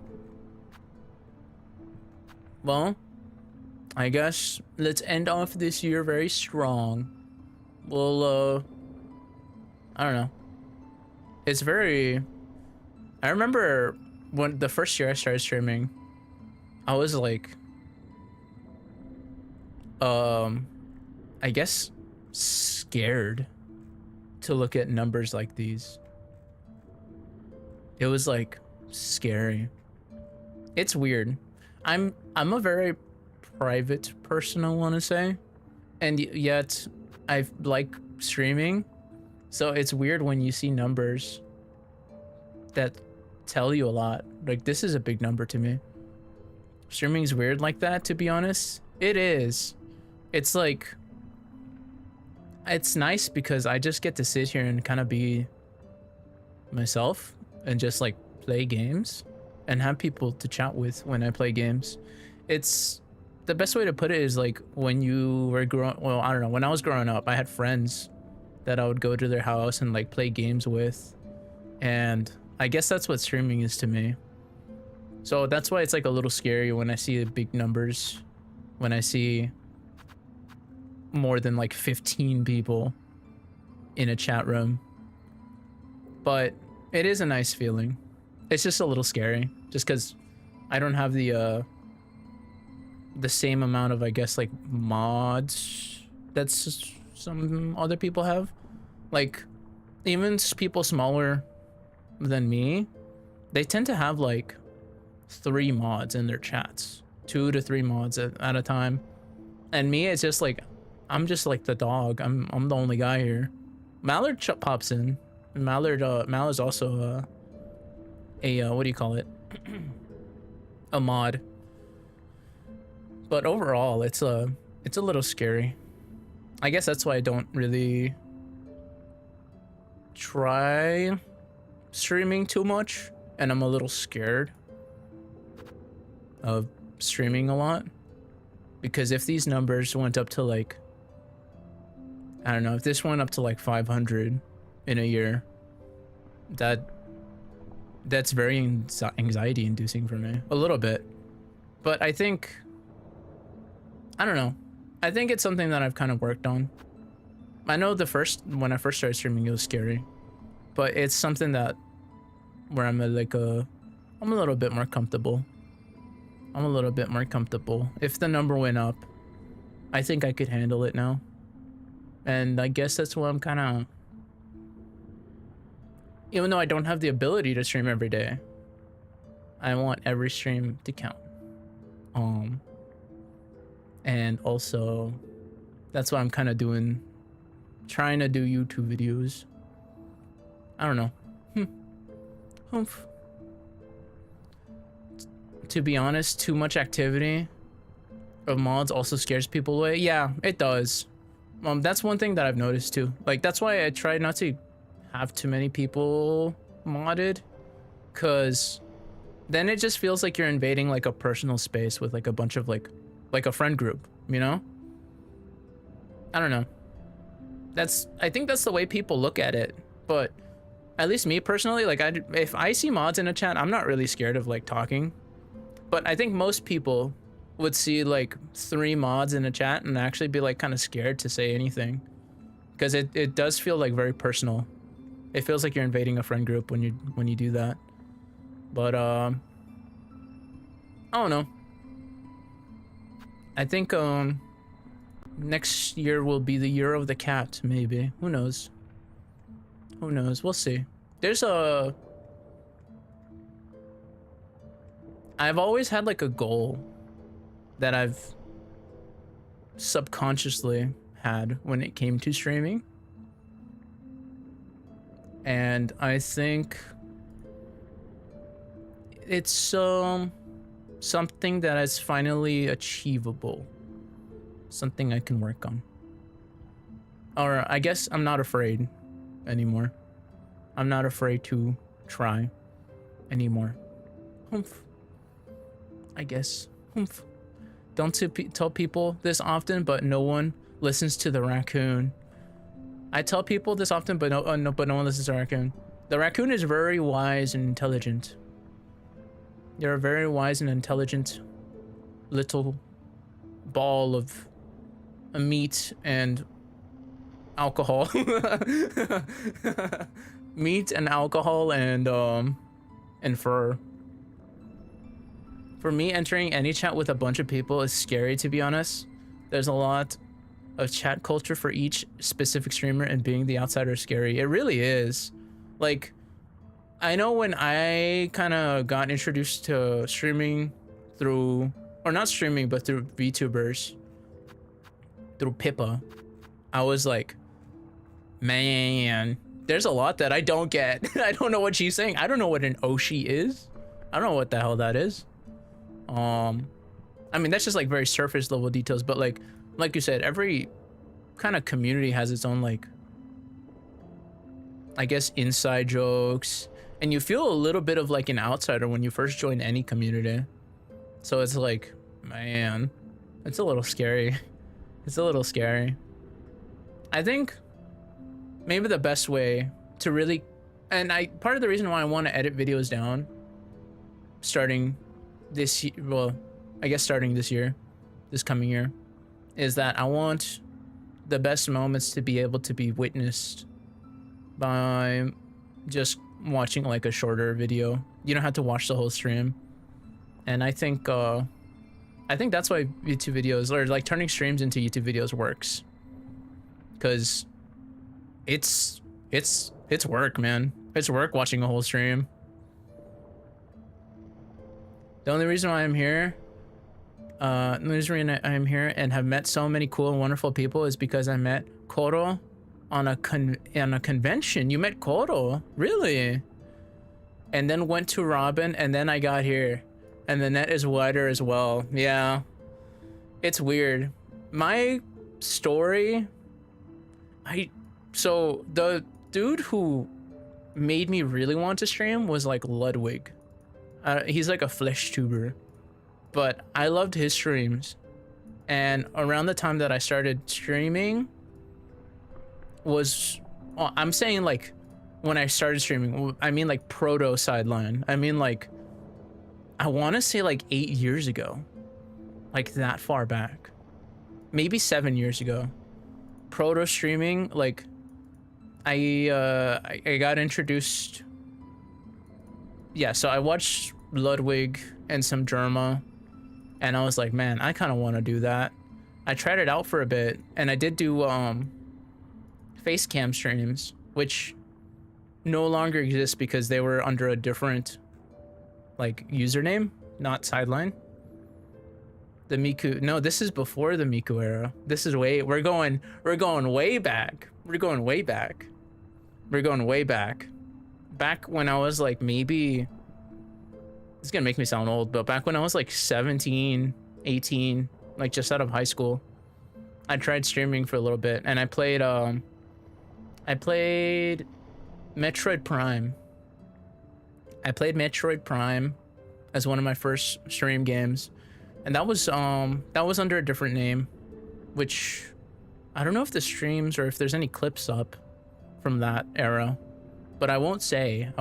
Well, I guess let's end off this year very strong. Well, I don't know. It's very, I remember when the first year I started streaming, I was like, I guess scared to look at numbers like these. It was like scary. It's weird. I'm a very private person, I want to say, and yet I like streaming. So it's weird when you see numbers that tell you a lot. Like this is a big number to me. Streaming's weird like that, to be honest. It is. It's like, it's nice because I just get to sit here and kind of be myself and just like play games and have people to chat with when I play games. It's the best way to put it is like when you were well, I don't know, when I was growing up, I had friends that I would go to their house and like play games with. And I guess that's what streaming is to me. So that's why it's like a little scary when I see the big numbers, when I see more than like 15 people in a chat room. But it is a nice feeling. It's just a little scary just because I don't have the same amount of, I guess, like mods that some other people have. Like even people smaller than me, they tend to have like 3 mods in their chats, 2 to 3 mods at a time. And me, it's just like I'm just like the dog. I'm the only guy here. Mallard pops in. And Mallard's also a what do you call it? A mod. But overall, it's a little scary. I guess that's why I don't really try streaming too much, and I'm a little scared of streaming a lot, because if these numbers went up to like, I don't know, if this went up to like 500 in a year, that's very anxiety inducing for me, a little bit. But I think, I don't know, I think it's something that I've kind of worked on. I know when I first started streaming, it was scary, but it's something that where I'm like I'm a little bit more comfortable. I'm a little bit more comfortable. If the number went up, I think I could handle it now. And I guess that's what I'm kind of, even though I don't have the ability to stream every day, I want every stream to count. And also, that's what I'm kind of doing, trying to do YouTube videos. I don't know. Humph. To be honest, too much activity of mods also scares people away. Yeah, it does. That's one thing that I've noticed too. Like, that's why I try not to have too many people modded, because then it just feels like you're invading like a personal space with like a bunch of like a friend group, you know? I don't know. I think that's the way people look at it. But at least me personally, like if I see mods in a chat, I'm not really scared of like talking. But I think most people would see like 3 mods in a chat and actually be like kind of scared to say anything, because it does feel like very personal. It feels like you're invading a friend group when you do that. But I don't know. I think next year will be the year of the cat, maybe. Who knows? Who knows? We'll see. I've always had like a goal that I've subconsciously had when it came to streaming. And I think it's something that is finally achievable. Something I can work on. Or I guess I'm not afraid anymore. I'm not afraid to try anymore. Humph. I guess. Humph. Don't tell people this often, but no one listens to the raccoon. I tell people this often, but no one listens to the raccoon. The raccoon is very wise and intelligent. You're a very wise and intelligent little ball of meat and alcohol. Meat and alcohol and fur. For me, entering any chat with a bunch of people is scary, to be honest. There's a lot of chat culture for each specific streamer, and being the outsider is scary. It really is. Like, I know when I kind of got introduced to streaming through, or not streaming, but through VTubers, through Pippa, I was like, man, there's a lot that I don't get. I don't know what she's saying. I don't know what an Oshi is. I don't know what the hell that is. I mean, that's just like very surface level details, but like you said, every kind of community has its own, like, I guess, inside jokes, and you feel a little bit of like an outsider when you first join any community. So it's like, man, it's a little scary. It's a little scary. I think maybe the best way to really, and part of the reason why I want to edit videos down starting this year, well, I guess starting this year, this coming year, is that I want the best moments to be able to be witnessed by just watching like a shorter video. You don't have to watch the whole stream. And I think that's why YouTube videos, or like turning streams into YouTube videos, works. Because it's work, man. It's work watching a whole stream. The only reason why I'm here, the reason I'm here and have met so many cool and wonderful people is because I met Koro on a convention. You met Koro? Really? And then went to Robin, and then I got here. And the net is wider as well. Yeah. It's weird. My story, so the dude who made me really want to stream was like Ludwig. He's like a flesh tuber, but I loved his streams. And around the time that I started streaming was, well, I'm saying like when I started streaming, I mean like proto sideline. I mean like, I want to say like 8 years ago, like that far back, maybe 7 years ago. Proto streaming, like I got introduced. Yeah, so I watched Ludwig and some Germa, and I was like, man, I kind of want to do that. I tried it out for a bit, and I did do face cam streams, which no longer exist because they were under a different like username, not sideline. The Miku, no, this is before the Miku era. This is we're going way back. We're going way back. We're going way back. Back when I was like maybe, it's gonna make me sound old, but back when I was like 17, 18, like just out of high school, I tried streaming for a little bit, and I played Metroid Prime. I played Metroid Prime as one of my first stream games, and that was under a different name, which I don't know if the streams or if there's any clips up from that era, but I won't say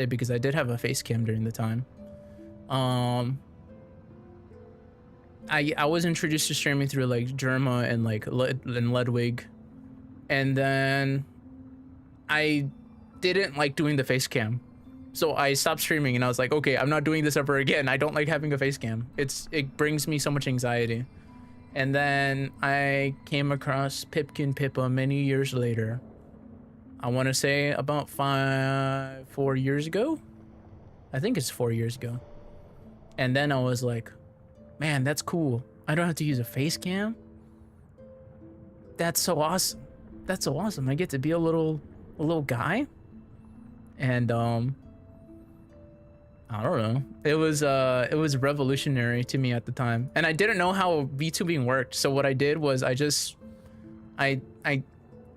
because I did have a face cam during the time. I was introduced to streaming through like Germa and like Ludwig, and then I didn't like doing the face cam. So I stopped streaming, and I was like, okay, I'm not doing this ever again. I don't like having a face cam. It brings me so much anxiety. And then I came across Pipkin Pippa many years later. I want to say about 4 years ago. I think it's 4 years ago. And then I was like, man, that's cool. I don't have to use a face cam. That's so awesome. That's so awesome. I get to be a little guy. And I don't know. It was revolutionary to me at the time, and I didn't know how VTubing worked. So what I did was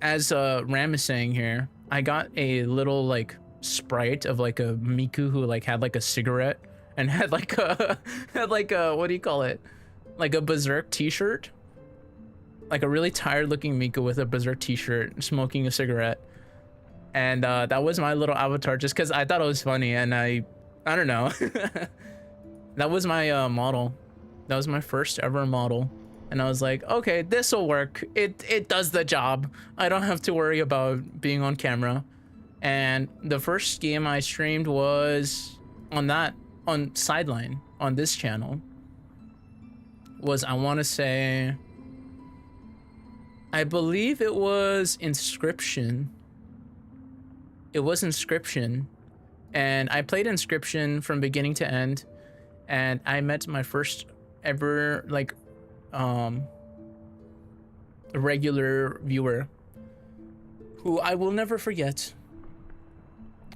as Ram is saying here, I got a little like sprite of like a Miku who like had like a cigarette and had like a what do you call it? Like a Berserk t-shirt, like a really tired looking Miku with a Berserk t-shirt smoking a cigarette, and that was my little avatar just because I thought it was funny, and I don't know. That was my model. That was my first ever model. And I was like, okay, this will work. It does the job. I don't have to worry about being on camera. And the first game I streamed was on Sideline, on this channel. Was, I want to say, I believe it was Inscription. It was Inscription. And I played Inscription from beginning to end, and I met my first ever like regular viewer who I will never forget.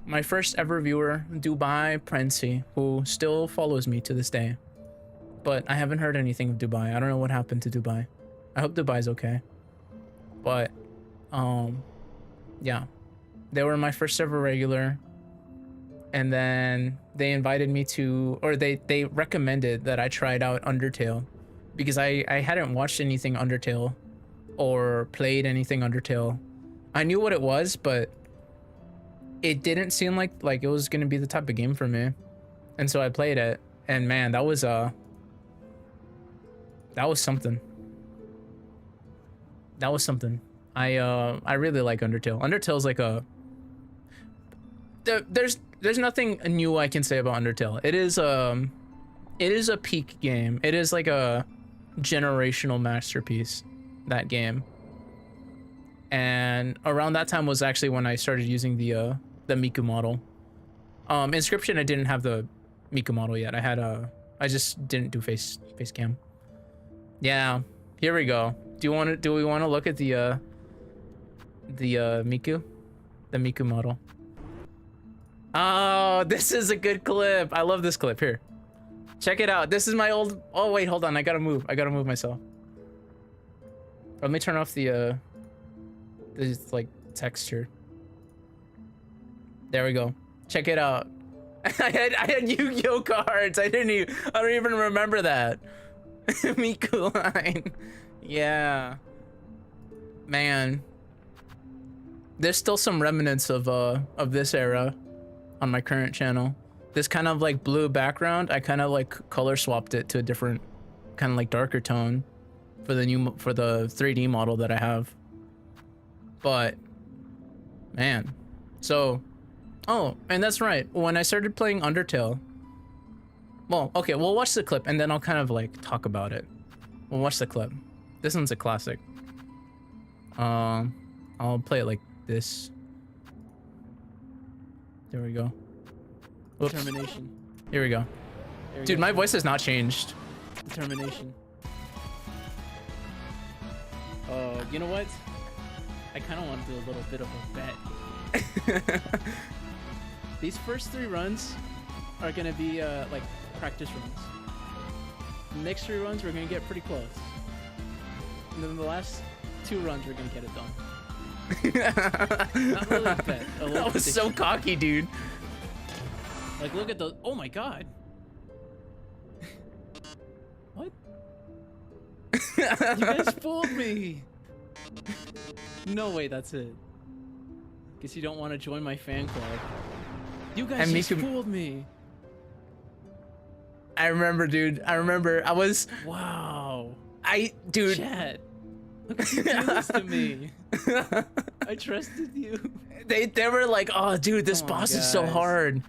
My first ever viewer, Dubai Prency, who still follows me to this day. But I haven't heard anything of Dubai. I don't know what happened to Dubai. I hope Dubai's okay. But yeah, they were my first ever regular. And then they invited me to, or they recommended that I tried out Undertale, because I hadn't watched anything Undertale or played anything Undertale. I knew what it was, but it didn't seem like it was gonna be the type of game for me. And so I played it, and man, that was something. That was something. I really like Undertale. Undertale's like a there's nothing new I can say about Undertale. It is a peak game. It is like a generational masterpiece, that game. And around that time was actually when I started using the Miku model. Inscription, I didn't have the Miku model yet. I just didn't do face cam. Yeah, here we go. Do we want to look at the Miku? The Miku model. Oh, this is a good clip. I love this clip. Here, check it out. This is my old, oh wait, hold on, I gotta move myself. Let me turn off the like texture. There we go. Check it out. I had Yu-Gi-Oh cards. I don't even remember that. Miku line. Yeah. Man. There's still some remnants of this era on my current channel. This kind of like blue background, I kind of like color swapped it to a different kind of like darker tone for the 3D model that I have. But man, so, oh, and that's right. When I started playing Undertale, well, okay, we'll watch the clip and then I'll kind of like talk about it. We'll watch the clip. This one's a classic. I'll play it like this. There we go. Oops. Determination. Here we go. Dude, my voice has not changed. Determination. Oh, you know what? I kind of want to do a little bit of a bet. These first 3 runs are gonna be like practice runs. The next 3 runs we're gonna get pretty close, and then the last 2 runs we're gonna get it done. Not really a bet. That was so cocky, dude. Like, look at those. Oh my god. What? You guys fooled me. No way, that's it. Guess you don't want to join my fan club. You guys just fooled me. I remember, dude. I remember. I was. Wow. Dude. Chat. Look at you do this to me. I trusted you. They were like, oh, dude, this boss is so hard.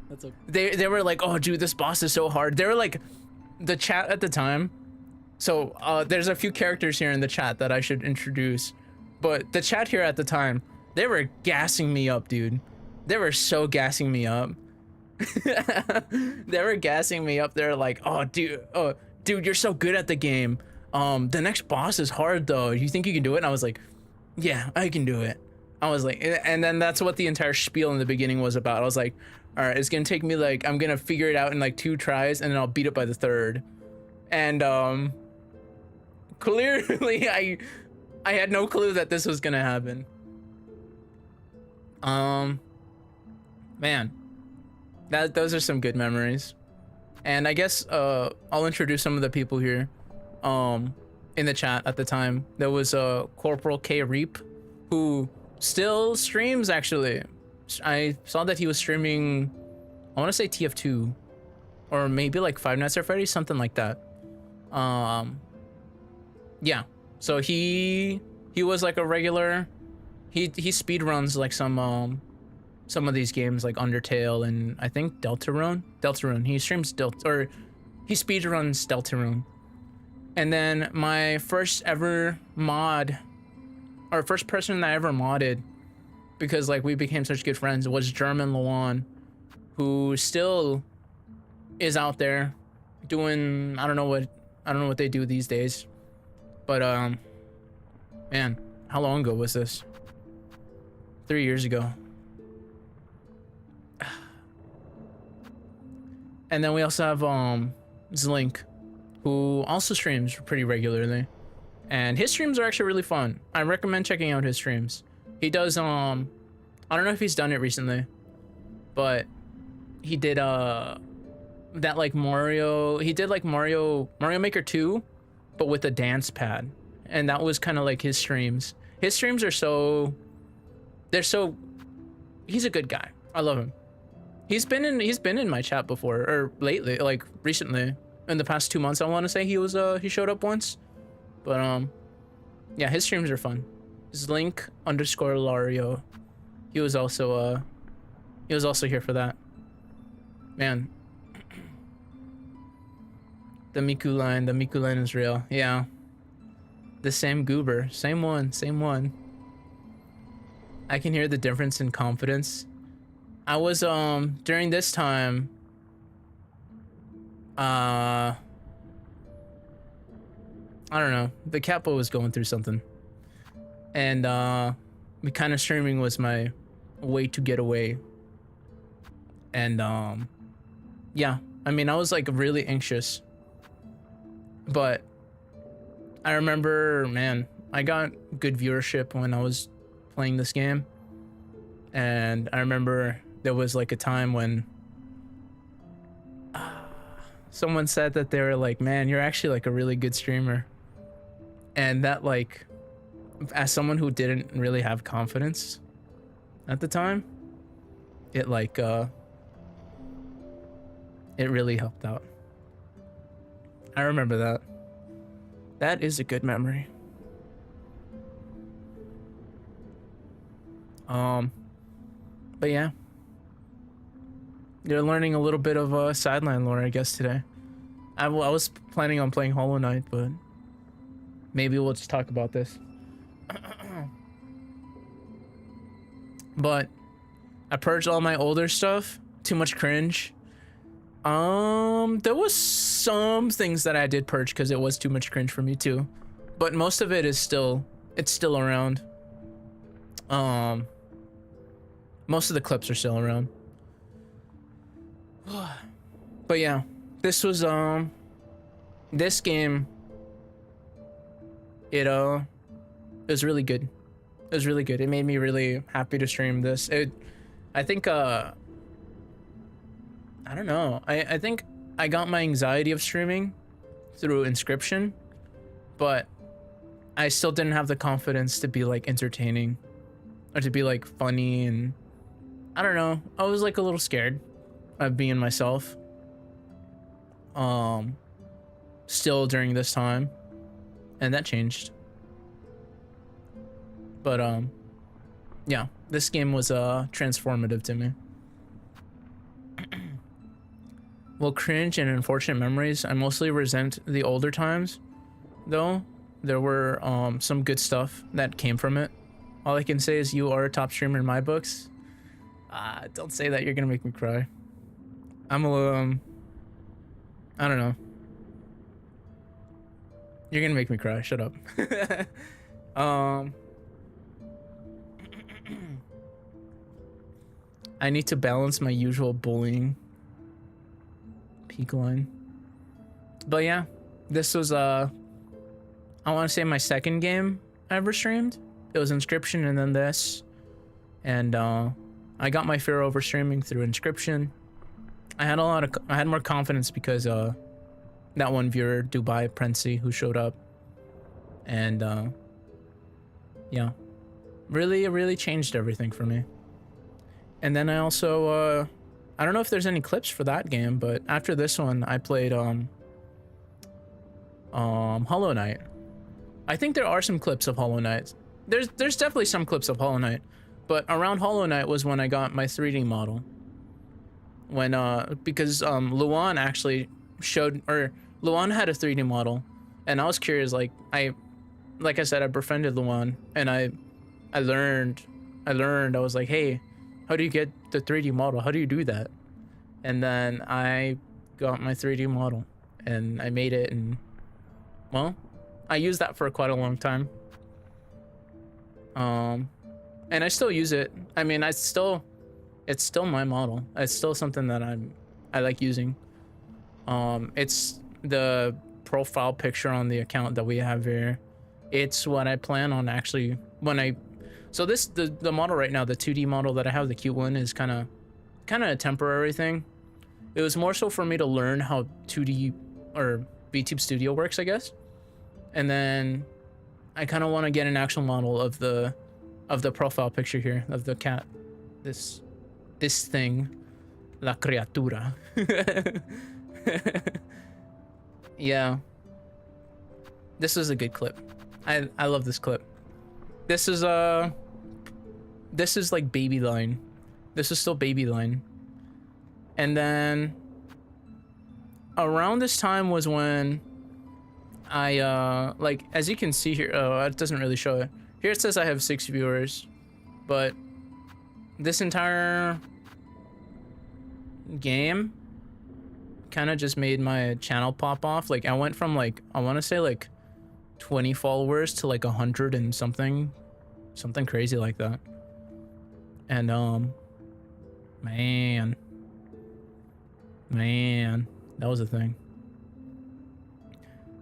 That's okay. They were like, oh, dude, this boss is so hard. They were like, the chat at the time. So there's a few characters here in the chat that I should introduce, but the chat here at the time, they were gassing me up, dude. They were so gassing me up. They were gassing me up. They're like, oh, dude, you're so good at the game. The next boss is hard though. You think you can do it? And I was like, yeah, I can do it. I was like, and then that's what the entire spiel in the beginning was about. I was like, all right, it's gonna take me like, I'm gonna figure it out in like 2 tries and then I'll beat it by the 3rd. And clearly I had no clue that this was gonna happen. Man, those are some good memories. And I guess I'll introduce some of the people here in the chat at the time. There was Corporal K Reap, who still streams actually. I saw that he was streaming, I want to say TF2 or maybe like Five Nights at Freddy's, something like that. Yeah, so he was like a regular. He speed runs like some of these games like Undertale and I think Deltarune. He streams he speed runs Deltarune. And then my first ever mod, or first person that I ever modded, because like we became such good friends, was German Lawan, who still is out there doing, I don't know what they do these days. But man, how long ago was this? 3 years ago. And then we also have Zlink, who also streams pretty regularly. and his streams are actually really fun. I recommend checking out his streams. He does I don't know if he's done it recently, but he did that like Mario, he did like Mario Maker 2, but with a dance pad, and that was kind of like his streams. His streams are so, he's a good guy. I love him. He's been in my chat before, or lately, like recently, in the past 2 months. I want to say he showed up once, but yeah, his streams are fun. Zlink_Lario, he was also here for that. Man, the Miku line is real. Yeah, the same goober, same one. I can hear the difference in confidence. I was during this time, I don't know, the capo was going through something, and the kind of streaming was my way to get away. And yeah, I mean, I was like really anxious, but I remember, man, I got good viewership when I was playing this game. And I remember there was like a time when someone said that they were like, man, you're actually like a really good streamer. And that, like, as someone who didn't really have confidence at the time, it like it really helped out. I remember that. That is a good memory. But yeah, you're learning a little bit of sideline lore, I guess, today. I was planning on playing Hollow Knight, but maybe we'll just talk about this. But I purged all my older stuff. Too much cringe. There was some things that I did purge because it was too much cringe for me too, but most of it is still around. Most of the clips are still around. But yeah, this was this game, it was really good. It was really good. It made me really happy to stream this. I think I don't know. I think I got my anxiety of streaming through Inscription, but I still didn't have the confidence to be like entertaining or to be like funny, and I don't know. I was like a little scared of being myself. Still during this time, and that changed. But yeah, this game was transformative to me. Well, cringe and unfortunate memories, I mostly resent the older times, though. There were some good stuff that came from it. All I can say is you are a top streamer in my books. Don't say that, you're gonna make me cry. I'm a little, I don't know. You're gonna make me cry, shut up. I need to balance my usual bullying peak line. But yeah, this was I want to say my second game I ever streamed. It was Inscription and then this, and I got my fear over streaming through Inscription. I had more confidence because that one viewer, Dubai Prency, who showed up, and yeah, really changed everything for me. And then I also I don't know if there's any clips for that game, but after this one I played Hollow Knight. I think there are some clips of Hollow Knight. There's definitely some clips of Hollow Knight, but around Hollow Knight was when I got my 3D model. When because Luan actually showed, or Luan had a 3D model, and I was curious. Like I said, I befriended Luan, and I learned. I was like, hey, how do you get the 3D model? How do you do that? And then I got my 3D model, and I made it, and well, I used that for quite a long time. And I still use it. I mean, it's still my model. It's still something that I like using. It's the profile picture on the account that we have here it's what I plan on actually when I. So the model right now, the 2D model that I have, the cute one, is kind of a temporary thing. It was more so for me to learn how 2D or VTube Studio works, I guess. And then I kind of want to get an actual model of the profile picture here of the cat. This thing, la criatura. Yeah. This is a good clip. I love this clip. This is like baby line. This is still baby line. And then around this time was when I like, as you can see here, oh, it doesn't really show it. Here it says I have 6 viewers, but this entire game kind of just made my channel pop off. Like I went from like, I want to say like 20 followers to like 100 and something crazy like that. And man, that was a thing.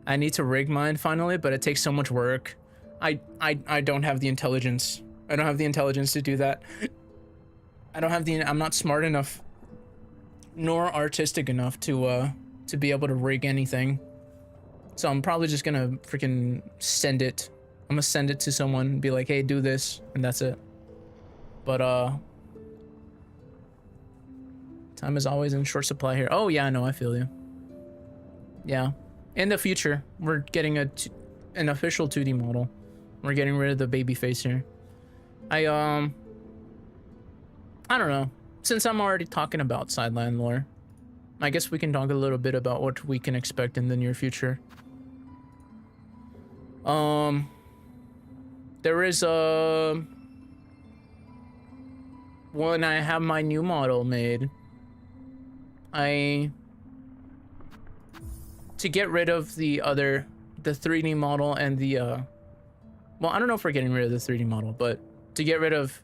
I need to rig mine finally, but it takes so much work. I don't have the intelligence. I don't have the intelligence to do that. I'm not smart enough nor artistic enough to be able to rig anything. So I'm probably just gonna freaking send it. I'm gonna send it to someone and be like, hey, do this, and that's it. But time is always in short supply here. Oh yeah, no, I feel you. Yeah, in the future, we're getting an official 2D model. We're getting rid of the baby face here. I don't know. Since I'm already talking about sideline lore, I guess we can talk a little bit about what we can expect in the near future. There is when I have my new model made, to get rid of the 3D model and the well, I don't know if we're getting rid of the 3D model, but to get rid of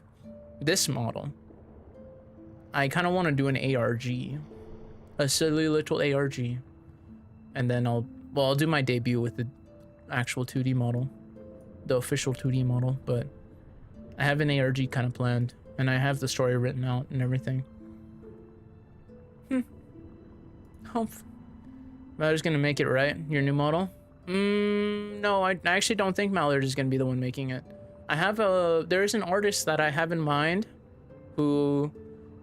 this model, I kind of want to do an ARG, a silly little ARG, and then I'll do my debut with the actual 2D model, the official 2D model. But I have an ARG kind of planned, and I have the story written out and everything. Hope Mallard's gonna make it, right? Your new model? No, I actually don't think Mallard is gonna be the one making it. There is an artist that I have in mind who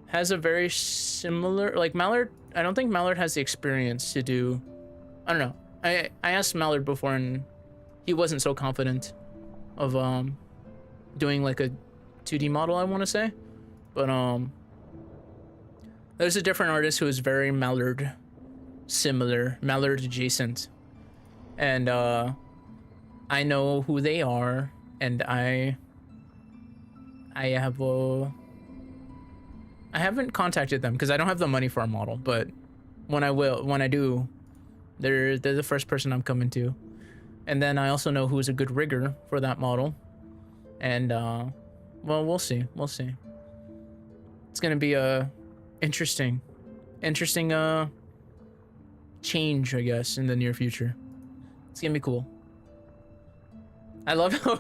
has a very similar, like Mallard. I don't think Mallard has the experience to do, I don't know. I asked Mallard before and he wasn't so confident of doing like a 2D model, I want to say. But there's a different artist who is very Mallard similar, Mallard adjacent. And I know who they are, and I haven't contacted them because I don't have the money for a model, but when I do, they're the first person I'm coming to. And then I also know who's a good rigger for that model. And well, we'll see. It's gonna be a interesting change, I guess, in the near future. It's gonna be cool. I love how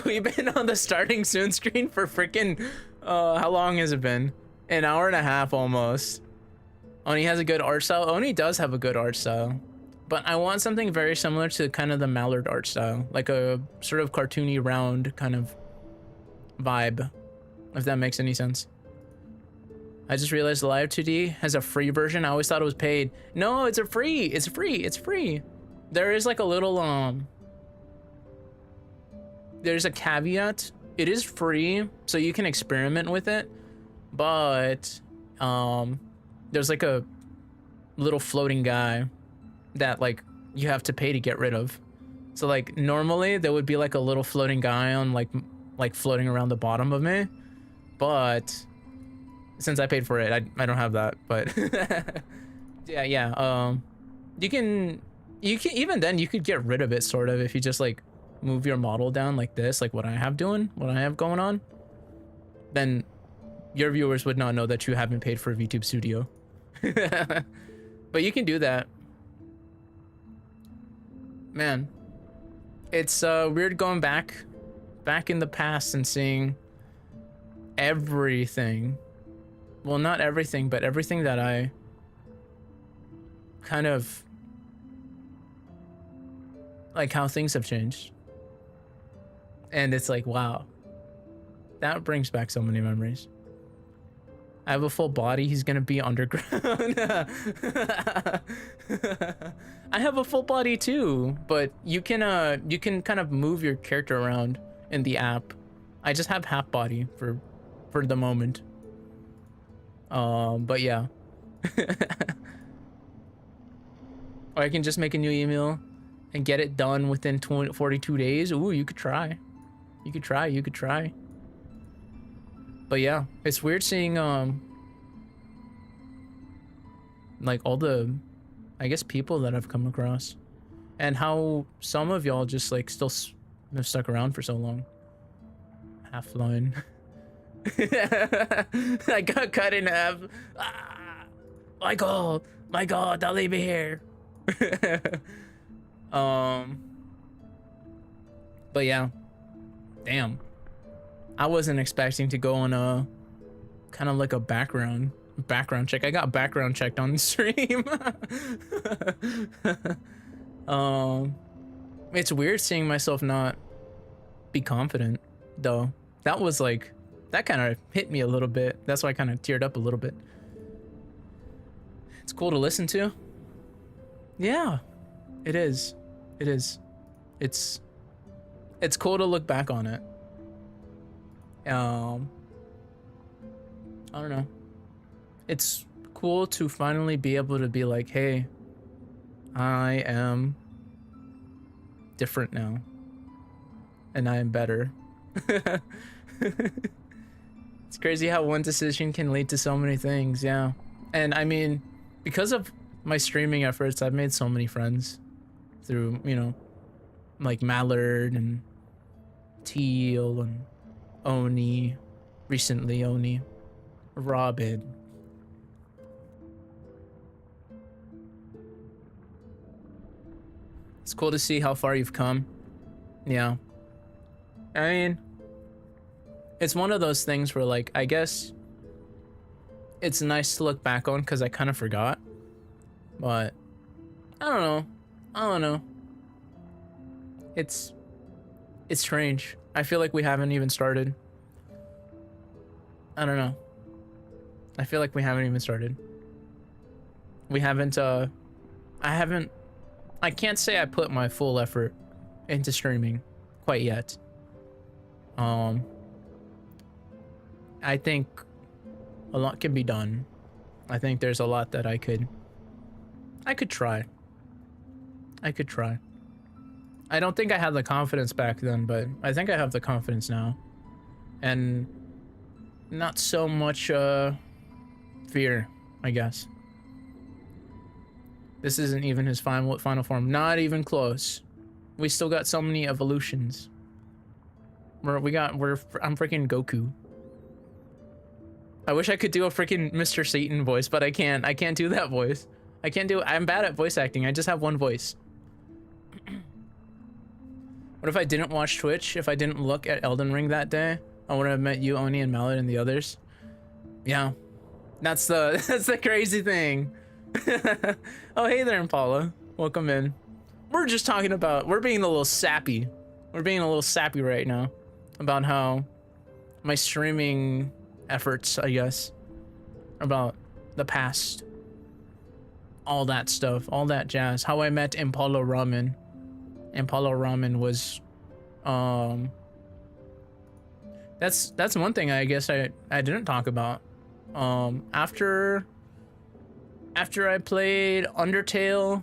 we've been on the starting soon screen for freaking how long has it been? An hour and a half almost. Oni has a good art style. Oni does have a good art style, but I want something very similar to kind of the Mallard art style, like a sort of cartoony round kind of vibe, if that makes any sense. I just realized Live 2D has a free version. I always thought it was paid. No, it's free. There is like a little there's a caveat. It is free, so you can experiment with it, but there's like a little floating guy that like you have to pay to get rid of. So like normally there would be like a little floating guy on like floating around the bottom of me, but since I paid for it, I don't have that. But yeah, you can even then you could get rid of it sort of if you just like move your model down like this, like what I have going on. Then your viewers would not know that you haven't paid for VTube Studio. But you can do that. Man, it's weird going back in the past and seeing everything. Well, not everything, but everything that I kind of like, how things have changed. And it's like, wow, that brings back so many memories. I have a full body. He's gonna be underground. I have a full body too, but you can kind of move your character around in the app. I just have half body for the moment. But yeah. Or I can just make a new email and get it done within 42 days. Ooh, you could try. You could try. But yeah, it's weird seeing like all the, I guess, people that I've come across, and how some of y'all just like still have stuck around for so long. Half line. I got cut in half. Ah, my god, don't leave me here. But yeah, damn, I wasn't expecting to go on a kind of like a background check. I got background checked on the stream. It's weird seeing myself not be confident though. That was like, that kind of hit me a little bit. That's why I kind of teared up a little bit. It's cool to listen to. Yeah, it is. It's cool to look back on it. I don't know. It's cool to finally be able to be like, hey, I am different now. And I am better. It's crazy how one decision can lead to so many things, yeah. And I mean, because of my streaming efforts, I've made so many friends through, you know, like Mallard and Teal and Oni, recently Oni, Robin. It's cool to see how far you've come. Yeah. I mean, it's one of those things where, like, I guess it's nice to look back on because I kind of forgot. But I don't know. It's strange. I feel like we haven't even started. I don't know. I feel like we haven't even started. We haven't, I can't say I put my full effort into streaming quite yet. I think a lot can be done. I think there's a lot that I could try. I don't think I had the confidence back then, but I think I have the confidence now. And not so much fear, I guess. This isn't even his final form. Not even close. We still got so many evolutions. I'm freaking Goku. I wish I could do a freaking Mr. Satan voice, but I can't. I can't do that voice. I'm bad at voice acting. I just have one voice. What if I didn't watch Twitch? If I didn't look at Elden Ring that day, I would have met you, Oni, and Mallet, and the others. Yeah, that's the crazy thing. Oh, hey there, Impala. Welcome in. We're just talking about, we're being a little sappy. We're being a little sappy right now about how my streaming efforts, I guess, about the past, all that stuff, all that jazz. How I met Impala Ramen. Impala Ramen was, that's one thing I guess I didn't talk about. After I played Undertale,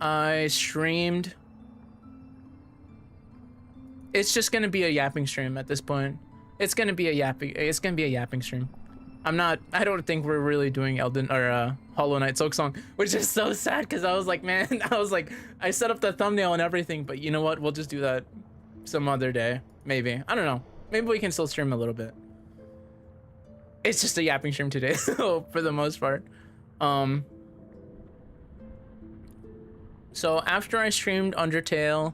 I streamed. It's just gonna be a yapping stream at this point. It's gonna be a yapping stream. I don't think we're really doing Elden or Hollow Knight Silk Song, which is so sad because I was like, man, I set up the thumbnail and everything, but you know what? We'll just do that some other day, maybe. I don't know. Maybe we can still stream a little bit. It's just a yapping stream today, for the most part. So after I streamed Undertale,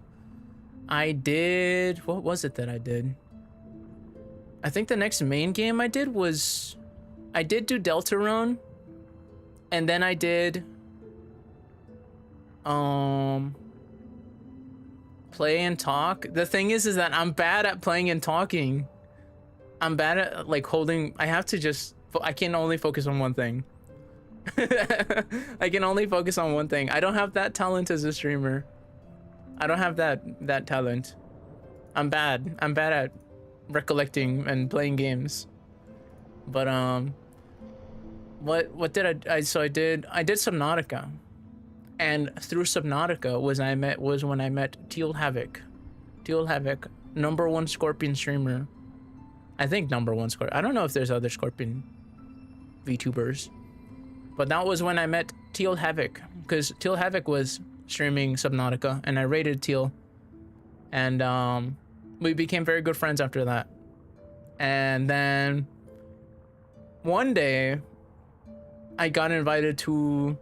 I did, what was it that I did? I think the next main game I did was, I did do Deltarune, and then I did, play and talk. The thing is that I'm bad at playing and talking. I'm bad at like holding, I can only focus on one thing. I can only focus on one thing. I don't have that talent as a streamer. I don't have that talent. I'm bad at recollecting and playing games. But what did I did Subnautica. And through Subnautica was when I met Teal Havoc. Teal Havoc, #1 Scorpion streamer. I think #1 Scorpion. I don't know if there's other Scorpion VTubers. But that was when I met Teal Havoc, because Teal Havoc was streaming Subnautica, and I raided Teal, and we became very good friends after that. And then one day, I got invited to,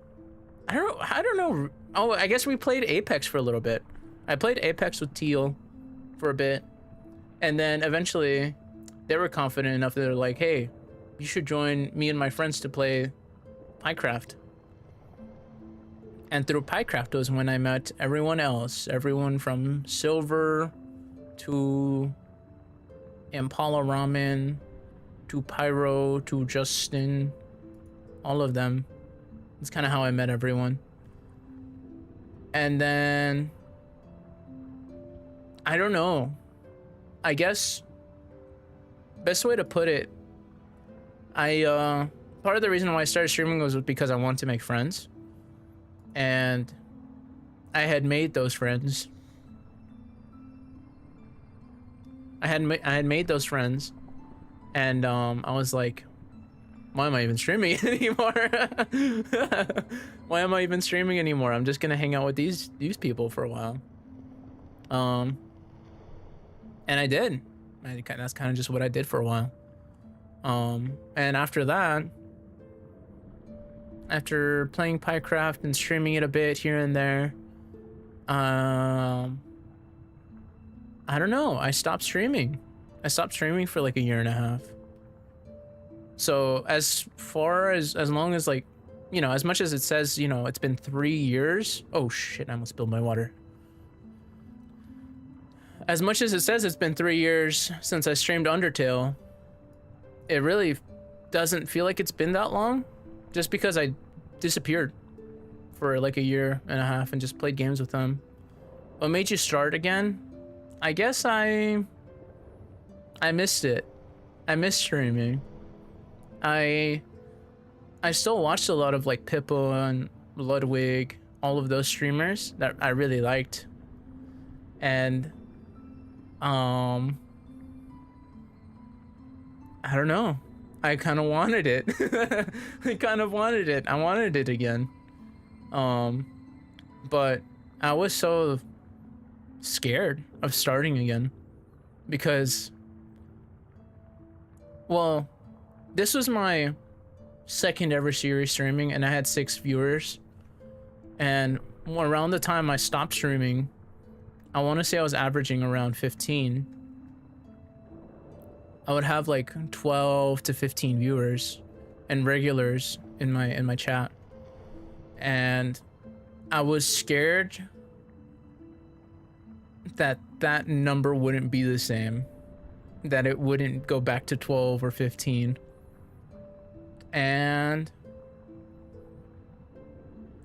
I don't know. Oh, I guess we played Apex for a little bit. I played Apex with Teal for a bit, and then eventually, they were confident enough that they're like, "Hey, you should join me and my friends to play Minecraft." And through Minecraft was when I met everyone else. Everyone from Silver to Impala Ramen to Pyro to Justin. All of them. That's kind of how I met everyone. And then, I don't know. I guess, best way to put it, part of the reason why I started streaming was because I wanted to make friends. And I had made those friends. I had made those friends. And I was like, why am I even streaming anymore? Why am I even streaming anymore? I'm just gonna hang out with these people for a while. And I did. That's kind of just what I did for a while. And after that, after playing Minecraft and streaming it a bit here and there, I don't know, I stopped streaming. I stopped streaming for like a year and a half. So as long as like, you know, as much as it says, you know, it's been 3 years. Oh shit, I almost spilled my water. As much as it says it's been 3 years since I streamed Undertale, it really doesn't feel like it's been that long, just because I disappeared for like a year and a half and just played games with them. What made you start again? I guess I missed it. I missed streaming. I still watched a lot of like Pippo and Ludwig, all of those streamers that I really liked. And I don't know. I kind of wanted it. I kind of wanted it. I wanted it again. But I was so scared of starting again because, well, this was my second ever series streaming and I had 6 viewers. And around the time I stopped streaming, I want to say I was averaging around 15. I would have like 12 to 15 viewers and regulars in my chat. And I was scared that that number wouldn't be the same, that it wouldn't go back to 12 or 15. And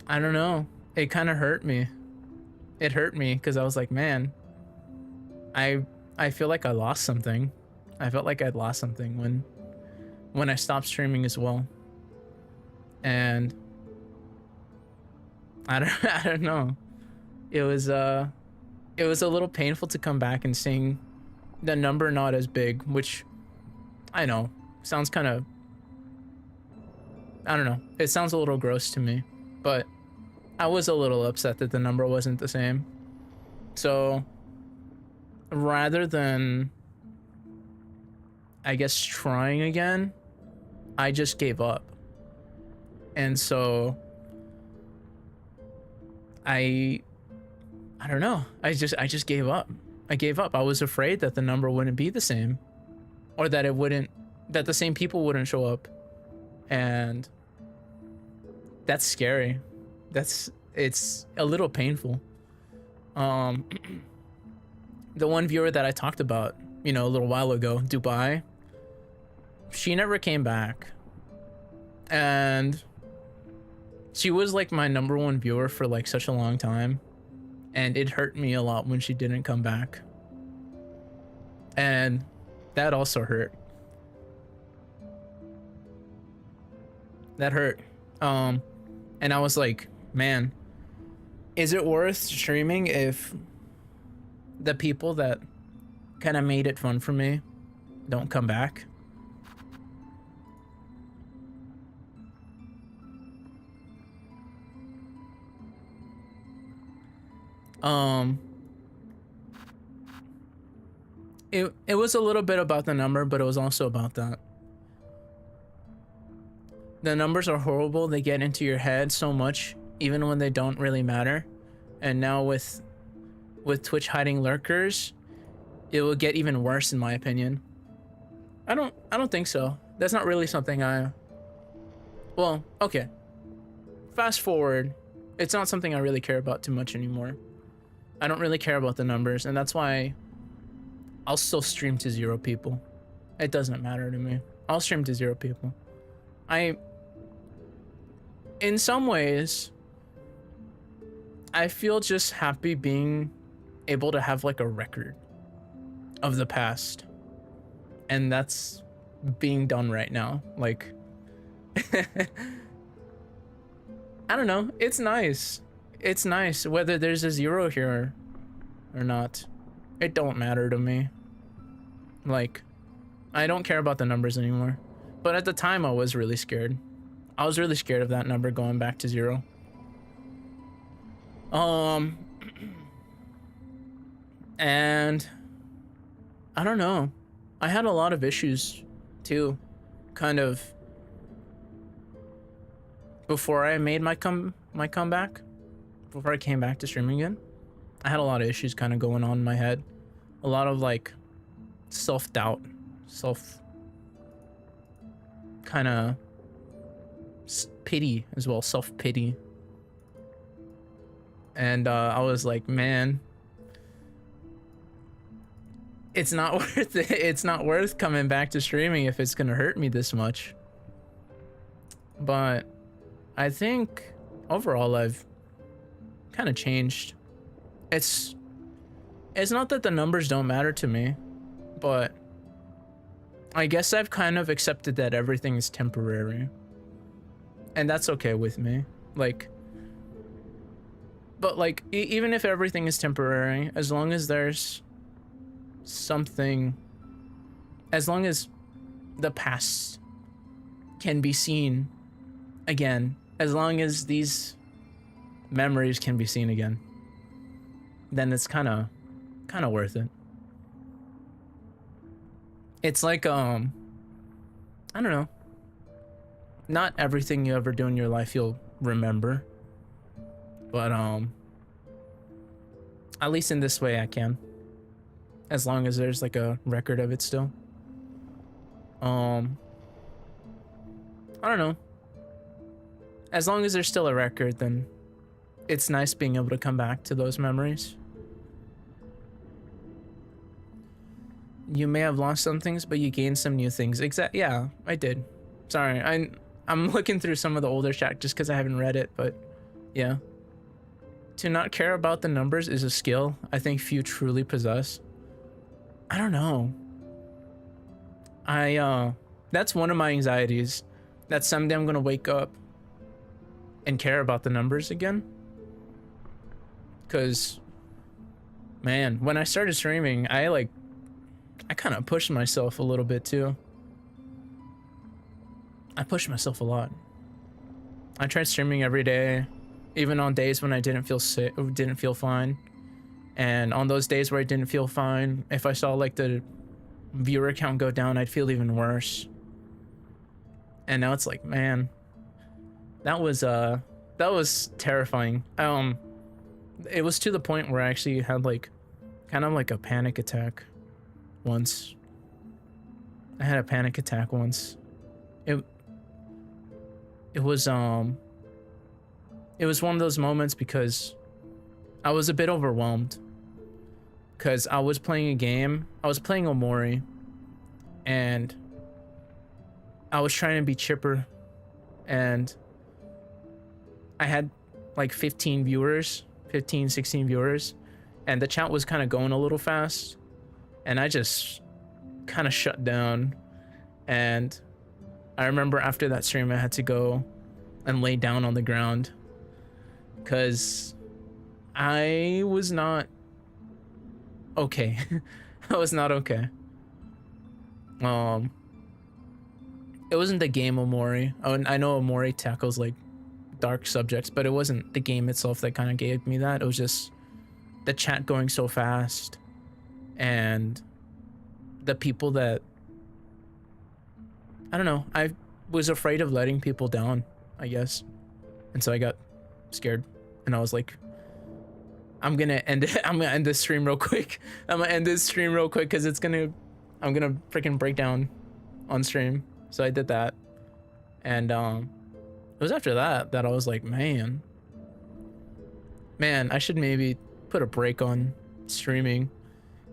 I don't know, it kind of hurt me. It hurt me because I was like, man, I feel like I lost something. I felt like I'd lost something when I stopped streaming as well. And I don't know. It was a little painful to come back and seeing the number not as big, which I know sounds kind of, I don't know. It sounds a little gross to me, but I was a little upset that the number wasn't the same. So rather than, I guess, trying again, I just gave up. And so I don't know. I just gave up. I gave up. I was afraid that the number wouldn't be the same, or that that the same people wouldn't show up. And that's scary. It's a little painful. The one viewer that I talked about, a little while ago, Dubai, she never came back. And she was like my number one viewer for like such a long time. And it hurt me a lot when she didn't come back. And that also hurt. That hurt. And I was like, man, is it worth streaming if the people that kind of made it fun for me don't come back? It was a little bit about the number, but it was also about that. The numbers are horrible. They get into your head so much, even when they don't really matter. And now with Twitch hiding lurkers, it will get even worse, in my opinion. I don't think so. That's not really something well, okay. Fast forward, it's not something I really care about too much anymore. I don't really care about the numbers, and that's why I'll still stream to 0 people. It doesn't matter to me. I'll stream to 0 people. In some ways, I feel just happy being able to have like a record of the past. And that's being done right now. Like, I don't know. It's nice. It's nice whether there's a 0 here or not. It don't matter to me. Like, I don't care about the numbers anymore. But at the time, I was really scared. I was really scared of that number going back to 0. And I don't know. I had a lot of issues too, kind of before I made my comeback, before I came back to streaming again. I had a lot of issues kind of going on in my head. A lot of like self-doubt, kind of pity as well, self-pity. And I was like, man, it's not worth it. It's not worth coming back to streaming if it's gonna hurt me this much. But I think overall I've kind of changed. It's not that the numbers don't matter to me, but I guess I've kind of accepted that everything is temporary. And that's okay with me. Like, but like, even if everything is temporary, as long as there's something, as long as the past can be seen again, as long as these memories can be seen again, then it's kind of worth it. It's like, I don't know. Not everything you ever do in your life you'll remember. But, at least in this way I can. As long as there's like a record of it still. I don't know. As long as there's still a record, then it's nice being able to come back to those memories. You may have lost some things, but you gained some new things. Yeah, I did. Sorry, I'm looking through some of the older chat just because I haven't read it, but yeah. To not care about the numbers is a skill I think few truly possess. I don't know. That's one of my anxieties. That someday I'm gonna wake up and care about the numbers again. Cause, man, when I started streaming, I kind of pushed myself a little bit too. I pushed myself a lot. I tried streaming every day, even on days when I didn't feel sick, didn't feel fine. And on those days where I didn't feel fine, if I saw like the viewer count go down, I'd feel even worse. And now it's like, man, that was terrifying. It was to the point where I actually had like kind of like a panic attack once. I had a panic attack once. It was one of those moments because I was a bit overwhelmed because I was playing a game. I was playing Omori and I was trying to be chipper, and I had like 16 viewers, and the chat was kind of going a little fast, and I just kind of shut down. And I remember after that stream I had to go and lay down on the ground because I was not okay. I was not okay. It wasn't the game Omori. I know Omori tackles like dark subjects, but it wasn't the game itself that kind of gave me that. It was just the chat going so fast and the people that, I don't know, I was afraid of letting people down, I guess. And so I got scared and I was like, I'm gonna end this stream real quick. I'm gonna end this stream real quick because I'm gonna freaking break down on stream. So I did that. And it was after that I was like, man, I should maybe put a break on streaming.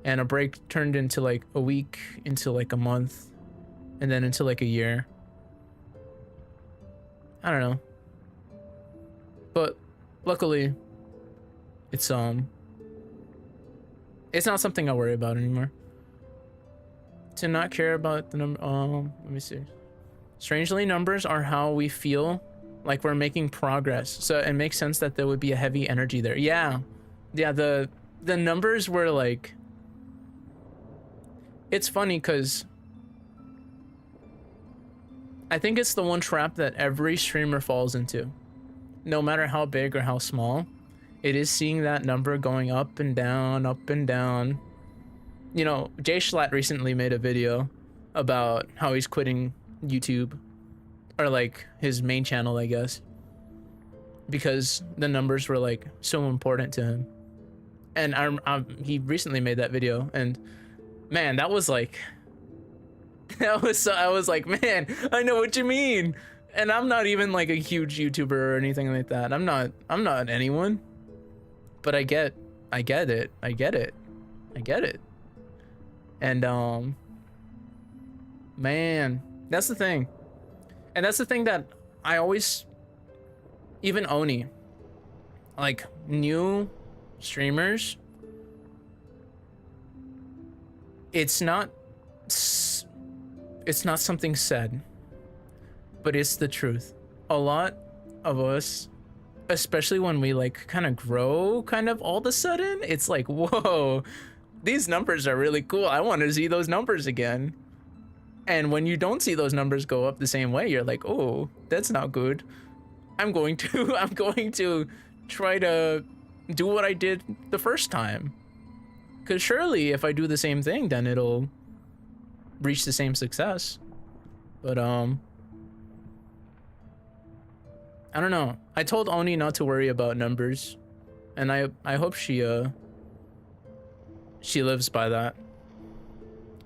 And a break turned into like a week, into like a month, and then into like a year. I don't know. But luckily, it's not something I worry about anymore. To not care about the number, let me see. Strangely, numbers are how we feel like we're making progress. So it makes sense that there would be a heavy energy there. Yeah, the numbers were like, it's funny because I think it's the one trap that every streamer falls into, no matter how big or how small. It is seeing that number going up and down, up and down. You know, Jay Schlatt recently made a video about how he's quitting YouTube, or like his main channel, I guess, because the numbers were like so important to him. And he recently made that video, and man, that was like, I was like, man, I know what you mean. And I'm not even like a huge YouTuber or anything like that. I'm not anyone, but I get it. And man, that's the thing. And that's the thing that I always, even Oni, like new streamers, it's not something said, but it's the truth. A lot of us, especially when we like kind of grow, kind of all of a sudden, it's like, whoa, these numbers are really cool. I want to see those numbers again. And when you don't see those numbers go up the same way, you're like, oh, that's not good. I'm going to try to do what I did the first time. Because surely if I do the same thing, then it'll reach the same success. But I don't know. I told Oni not to worry about numbers, and I hope she lives by that.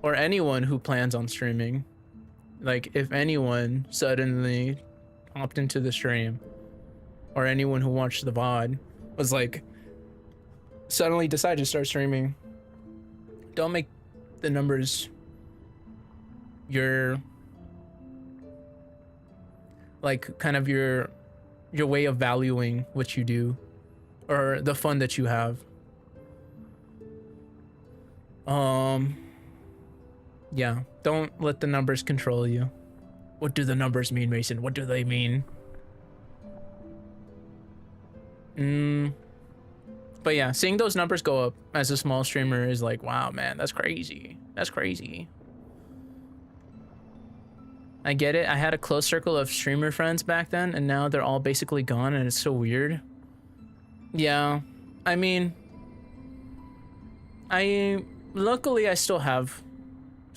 Or anyone who plans on streaming. Like if anyone suddenly hopped into the stream, or anyone who watched the VOD was like suddenly decided to start streaming, don't make the numbers your like kind of your way of valuing what you do or the fun that you have. Yeah, don't let the numbers control you. What do the numbers mean, Mason? What do they mean? But yeah, seeing those numbers go up as a small streamer is like, wow, man, that's crazy. That's crazy. I get it. I had a close circle of streamer friends back then, and now they're all basically gone, and it's so weird. Yeah, I mean, luckily I still have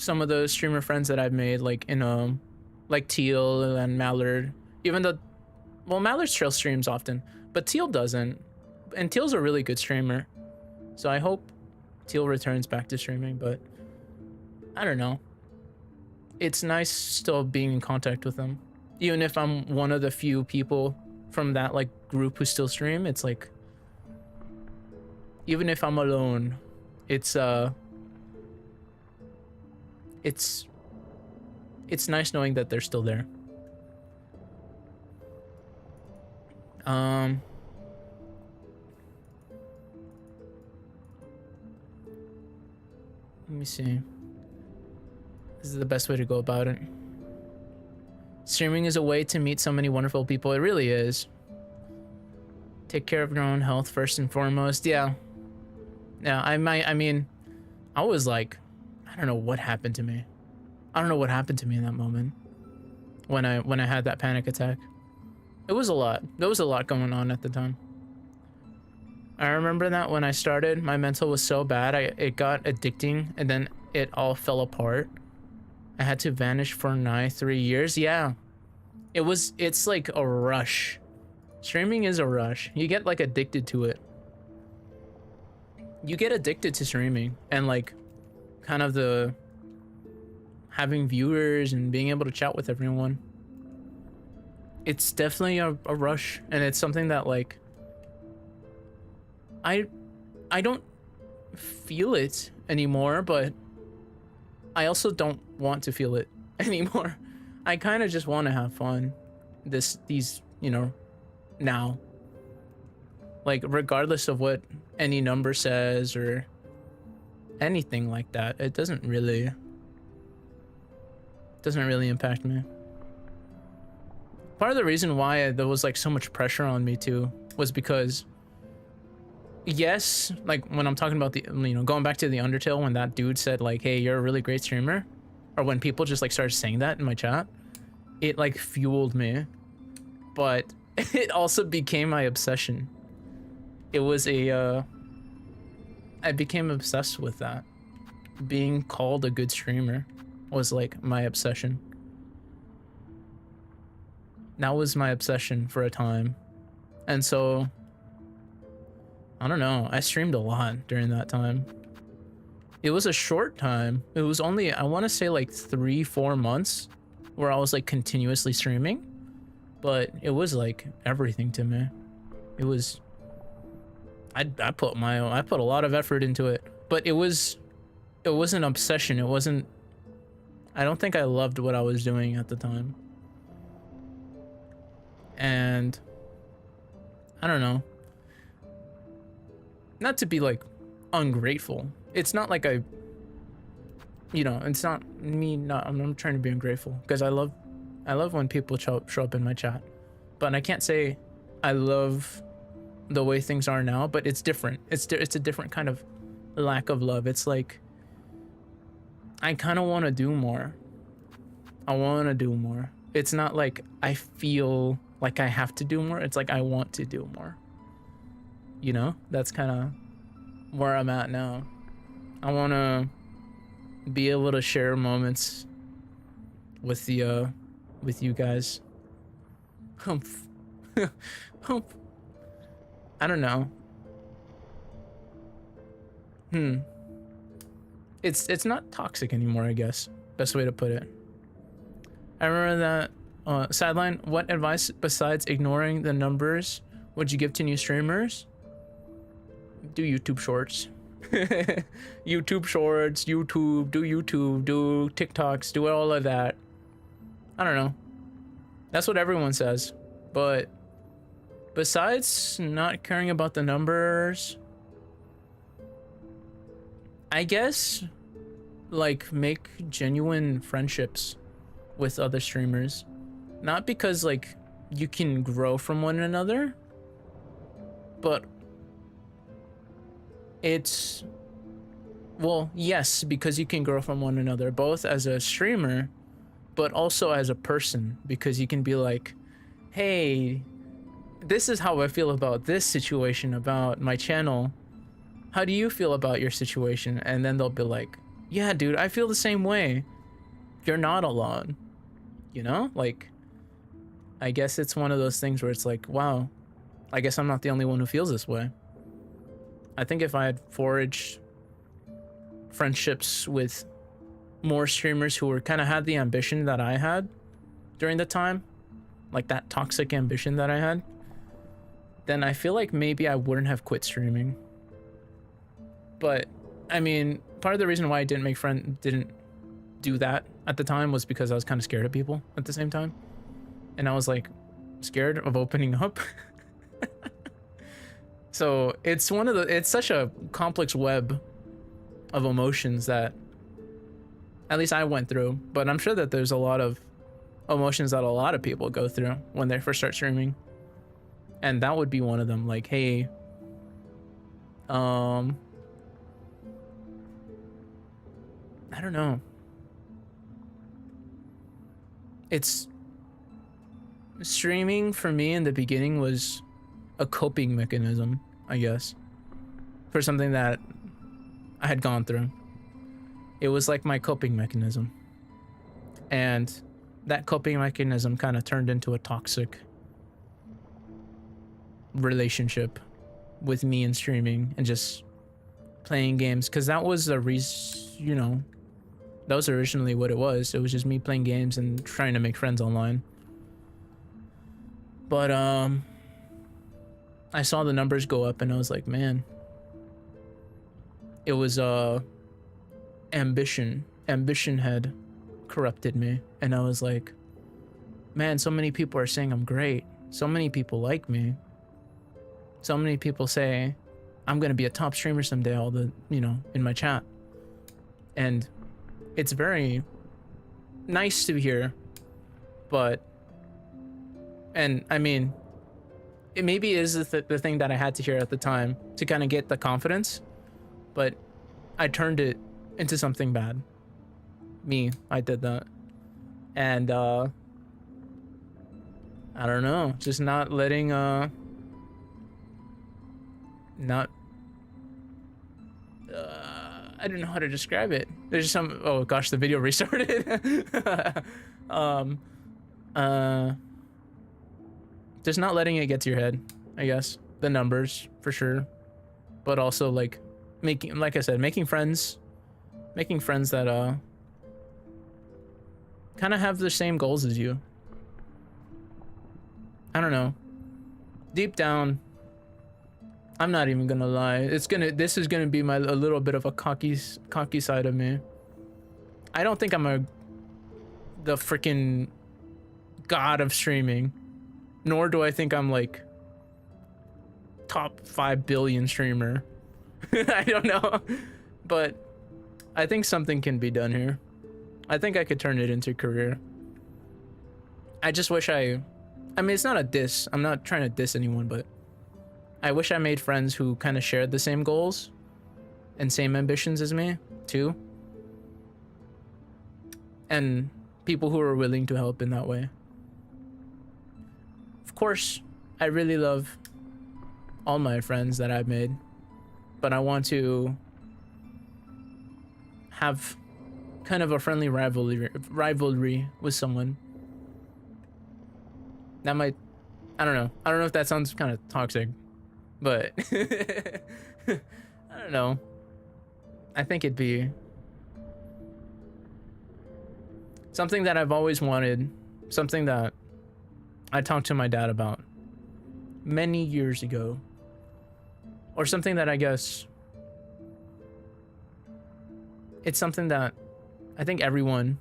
some of those streamer friends that I've made, like in like Teal and Mallard. Even though, well, Mallard still streams often, but Teal doesn't, and Teal's a really good streamer. So I hope Teal returns back to streaming, but I don't know. It's nice still being in contact with them. Even if I'm one of the few people from that like group who still stream, it's like, even if I'm alone, it's nice knowing that they're still there. Let me see. This is the best way to go about it. Streaming is a way to meet so many wonderful people. It really is. Take care of your own health first and foremost. Yeah. Yeah, I mean, I was like, I don't know what happened to me. I don't know what happened to me in that moment when I had that panic attack. It was a lot. There was a lot going on at the time. I remember that when I started, my mental was so bad, it got addicting, and then it all fell apart. I had to vanish for nigh 3 years. Yeah. It's like a rush. Streaming is a rush. You get like addicted to it. You get addicted to streaming and like kind of the having viewers and being able to chat with everyone. It's definitely a rush, and it's something that like I don't feel it anymore, but I also don't want to feel it anymore. I kind of just want to have fun these, you know, now. Like regardless of what any number says or anything like that, it doesn't really impact me. Part of the reason why there was like so much pressure on me too was because, yes, like when I'm talking about the, you know, going back to the Undertale, when that dude said like, hey, you're a really great streamer, or when people just like started saying that in my chat, it like fueled me, but it also became my obsession. It was I became obsessed with that. Being called a good streamer was like my obsession. That was my obsession for a time. And so, I don't know, I streamed a lot during that time. It was a short time. It was only, I want to say like 3-4 months where I was like continuously streaming, but it was like everything to me. It was, I put a lot of effort into it, but it was an obsession. It wasn't, I don't think I loved what I was doing at the time. And I don't know, not to be like ungrateful. It's not like I, you know, it's not me, I'm trying to be ungrateful, because I love when people show up in my chat, but I can't say I love the way things are now, but it's different. It's a different kind of lack of love. It's like, I kind of want to do more. I want to do more. It's not like I feel like I have to do more. It's like I want to do more. You know, that's kind of where I'm at now. I want to be able to share moments with the with you guys. Humph. Humph. I don't know. It's not toxic anymore, I guess. Best way to put it. I remember that sideline. What advice besides ignoring the numbers would you give to new streamers? Do YouTube shorts. YouTube shorts, do TikToks, do all of that. I don't know. That's what everyone says. But besides not caring about the numbers, I guess like make genuine friendships with other streamers. Not because like you can grow from one another, but it's, well, yes, because you can grow from one another, both as a streamer, but also as a person, because you can be like, hey, this is how I feel about this situation, about my channel. How do you feel about your situation? And then they'll be like, yeah, dude, I feel the same way. You're not alone. You know, like, I guess it's one of those things where it's like, wow, I guess I'm not the only one who feels this way. I think if I had forged friendships with more streamers who were kind of had the ambition that I had during the time, like that toxic ambition that I had, then I feel like maybe I wouldn't have quit streaming. But I mean, part of the reason why I didn't do that at the time was because I was kind of scared of people at the same time, and I was like scared of opening up. So it's such a complex web of emotions that at least I went through, but I'm sure that there's a lot of emotions that a lot of people go through when they first start streaming, and that would be one of them. Like, hey, I don't know, it's streaming for me in the beginning was a coping mechanism, I guess, for something that I had gone through. It was like my coping mechanism, and that coping mechanism kind of turned into a toxic relationship with me and streaming and just playing games, because that was the reason, you know, that was originally what it was. It was just me playing games and trying to make friends online. But I saw the numbers go up and I was like, man, it was ambition had corrupted me. And I was like, man, so many people are saying I'm great, so many people like me, so many people say I'm gonna be a top streamer someday, all the, you know, in my chat. And it's very nice to hear, but, and I mean, it maybe is the thing that I had to hear at the time to kind of get the confidence, but I turned it into something bad. I did that. And I don't know, just not letting I don't know how to describe it. There's some, oh gosh, the video restarted. Just not letting it get to your head, I guess. The numbers for sure, but also like making, like I said, making friends that kind of have the same goals as you. I don't know, deep down, I'm not even gonna lie, this is gonna be a little bit of a cocky side of me. I don't think I'm the freaking god of streaming, nor do I think I'm like top 5 billion streamer. I don't know, but I think something can be done here. I think I could turn it into a career. I just wish I mean, it's not a diss, I'm not trying to diss anyone, but I wish I made friends who kind of shared the same goals and same ambitions as me too, and people who are willing to help in that way. Of course, I really love all my friends that I've made, but I want to have kind of a friendly rivalry with someone. That might, I don't know if that sounds kind of toxic, but I don't know. I think it'd be something that I've always wanted, something that I talked to my dad about many years ago, or something that I guess it's something that I think everyone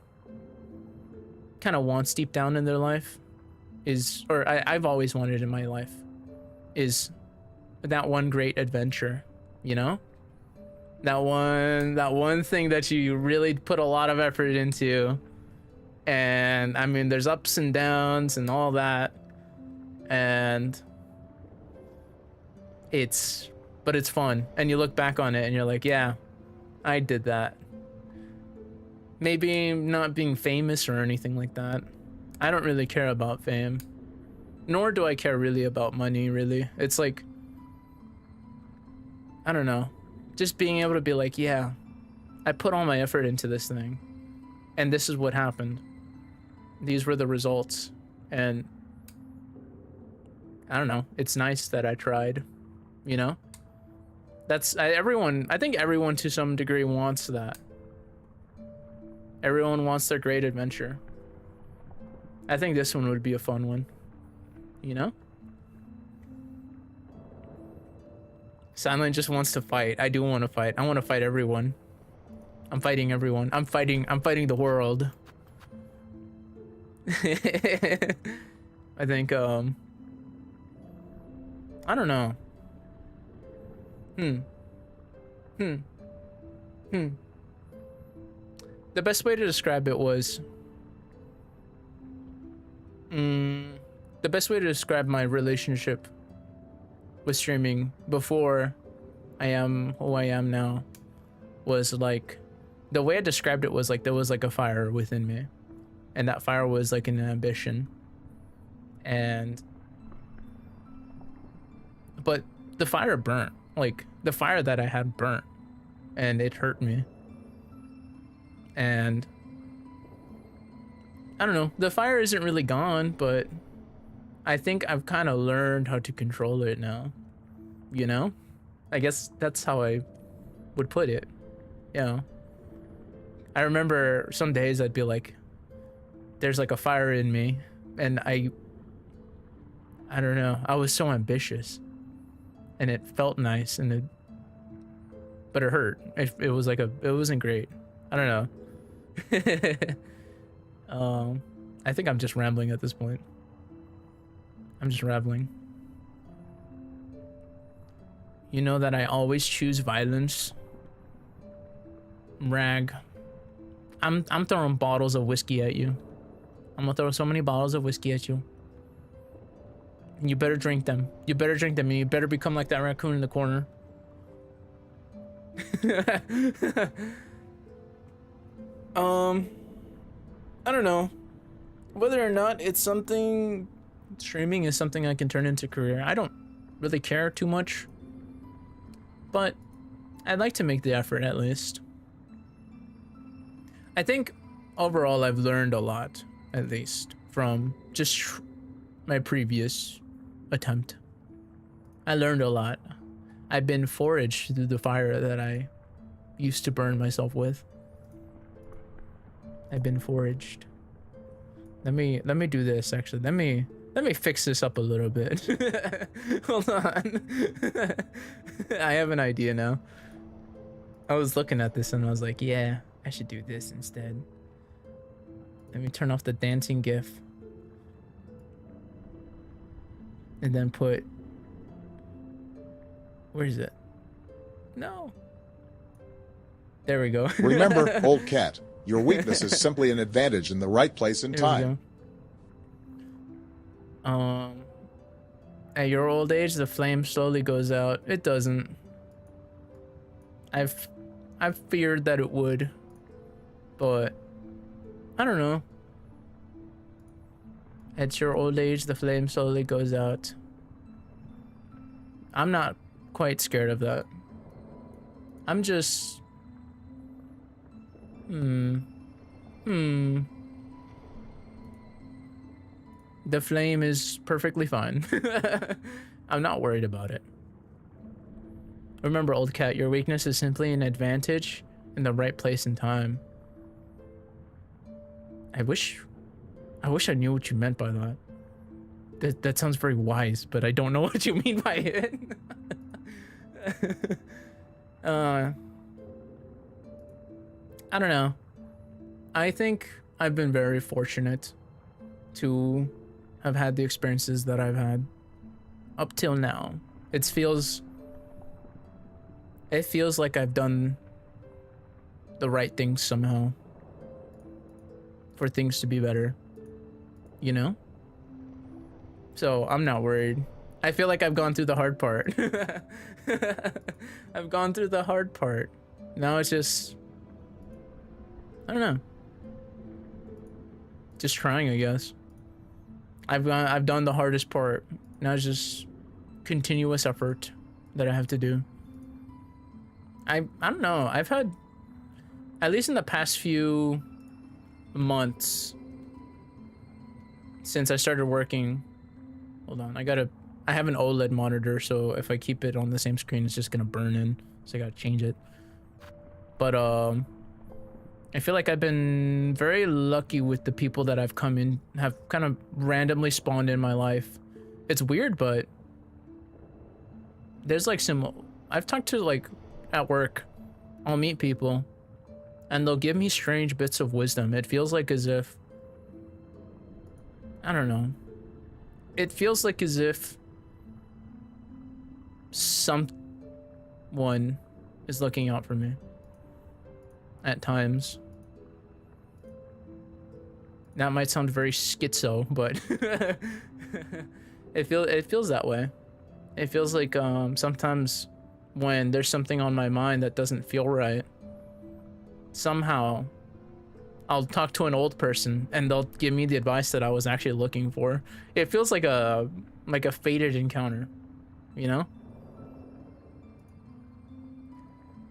kind of wants deep down in their life, is, or I've always wanted in my life, is that one great adventure, you know? That one thing that you really put a lot of effort into. And I mean, there's ups and downs and all that. And but it's fun. And you look back on it and you're like, yeah, I did that. Maybe not being famous or anything like that. I don't really care about fame. Nor do I care really about money, really. It's like, I don't know. Just being able to be like, yeah, I put all my effort into this thing. And this is what happened. These were the results. And I don't know. It's nice that I tried, you know? Everyone, I think everyone to some degree wants that. Everyone wants their great adventure. I think this one would be a fun one. You know? Silent just wants to fight. I do want to fight. I want to fight everyone. I'm fighting everyone. I'm fighting the world. I think, I don't know. The best way to describe it was, the best way to describe my relationship with streaming before I am who I am now was like, the way I described it was like there was like a fire within me, and that fire was like an ambition, but the fire burnt. Like the fire that I had burnt, and it hurt me. And I don't know, the fire isn't really gone, but I think I've kind of learned how to control it now, you know? I guess that's how I would put it, you know? I remember some days I'd be like, there's like a fire in me, and I don't know, I was so ambitious, and it felt nice, but it hurt. It was like it wasn't great. I don't know. I think I'm just rambling at this point. I'm just rambling. You know that I always choose violence. Rag. I'm throwing bottles of whiskey at you. I'm gonna throw so many bottles of whiskey at you. You better drink them. You better drink them, and you better become like that raccoon in the corner. I don't know whether or not it's something, streaming is something I can turn into a career. I don't really care too much, but I'd like to make the effort at least. I think overall I've learned a lot, at least from just my previous attempt. I learned a lot. I've been foraged through the fire that I used to burn myself with. I've been foraged. Let me do this actually. Let me fix this up a little bit. Hold on. I have an idea now. I was looking at this and I was like, yeah, I should do this instead. Let me turn off the dancing GIF. And then put, where is it? No. There we go. Remember, old cat, your weakness is simply an advantage in the right place and time. At your old age, the flame slowly goes out. It doesn't. I've feared that it would, but I don't know. At your old age, the flame slowly goes out. I'm not quite scared of that. I'm just... The flame is perfectly fine. I'm not worried about it. Remember, old cat, your weakness is simply an advantage in the right place and time. I wish I knew what you meant by that. That sounds very wise, but I don't know what you mean by it. I don't know. I think I've been very fortunate to have had the experiences that I've had up till now. It feels like I've done the right things somehow for things to be better, you know? So I'm not worried. I feel like I've gone through the hard part. I've gone through the hard part. Now it's just, I don't know. Just trying, I guess. I've done the hardest part. Now it's just continuous effort that I have to do. I don't know. I've had, at least in the past few months since I started working. Hold on, I gotta I have an OLED monitor, so if I keep it on the same screen, it's just gonna burn in. So I gotta change it. But I feel like I've been very lucky with the people that I've come in, have kind of randomly spawned in my life. It's weird, but there's like I've talked to like at work, I'll meet people and they'll give me strange bits of wisdom. It feels like as if, I don't know. It feels like as if someone is looking out for me at times. That might sound very schizo, but it feels that way. It feels like sometimes when there's something on my mind that doesn't feel right, somehow I'll talk to an old person and they'll give me the advice that I was actually looking for. It feels like a fated encounter, you know?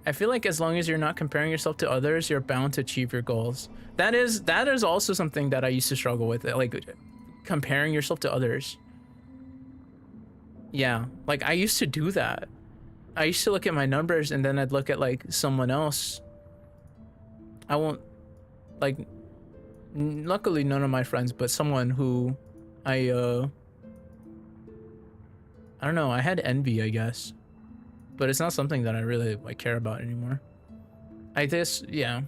I feel like as long as you're not comparing yourself to others, you're bound to achieve your goals. That is also something that I used to struggle with, like comparing yourself to others. Yeah, like I used to do that. I used to look at my numbers and then I'd look at like someone else. I won't, like, luckily none of my friends, but someone who I don't know, I had envy, I guess. But it's not something that I really like care about anymore. I guess, yeah.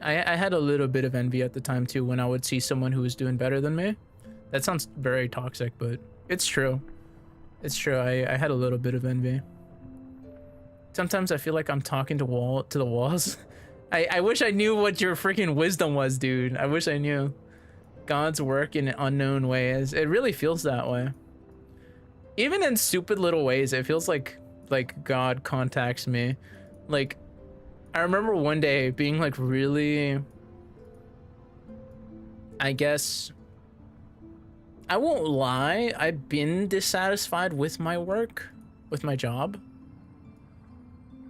I had a little bit of envy at the time too when I would see someone who was doing better than me. That sounds very toxic, but it's true. It's true. I had a little bit of envy. Sometimes I feel like I'm talking to the walls. I wish I knew what your freaking wisdom was, dude. I wish I knew. God's work in unknown ways. It really feels that way. Even in stupid little ways, it feels like God contacts me. Like, I remember one day being like really, I guess, I won't lie, I've been dissatisfied with my work, with my job.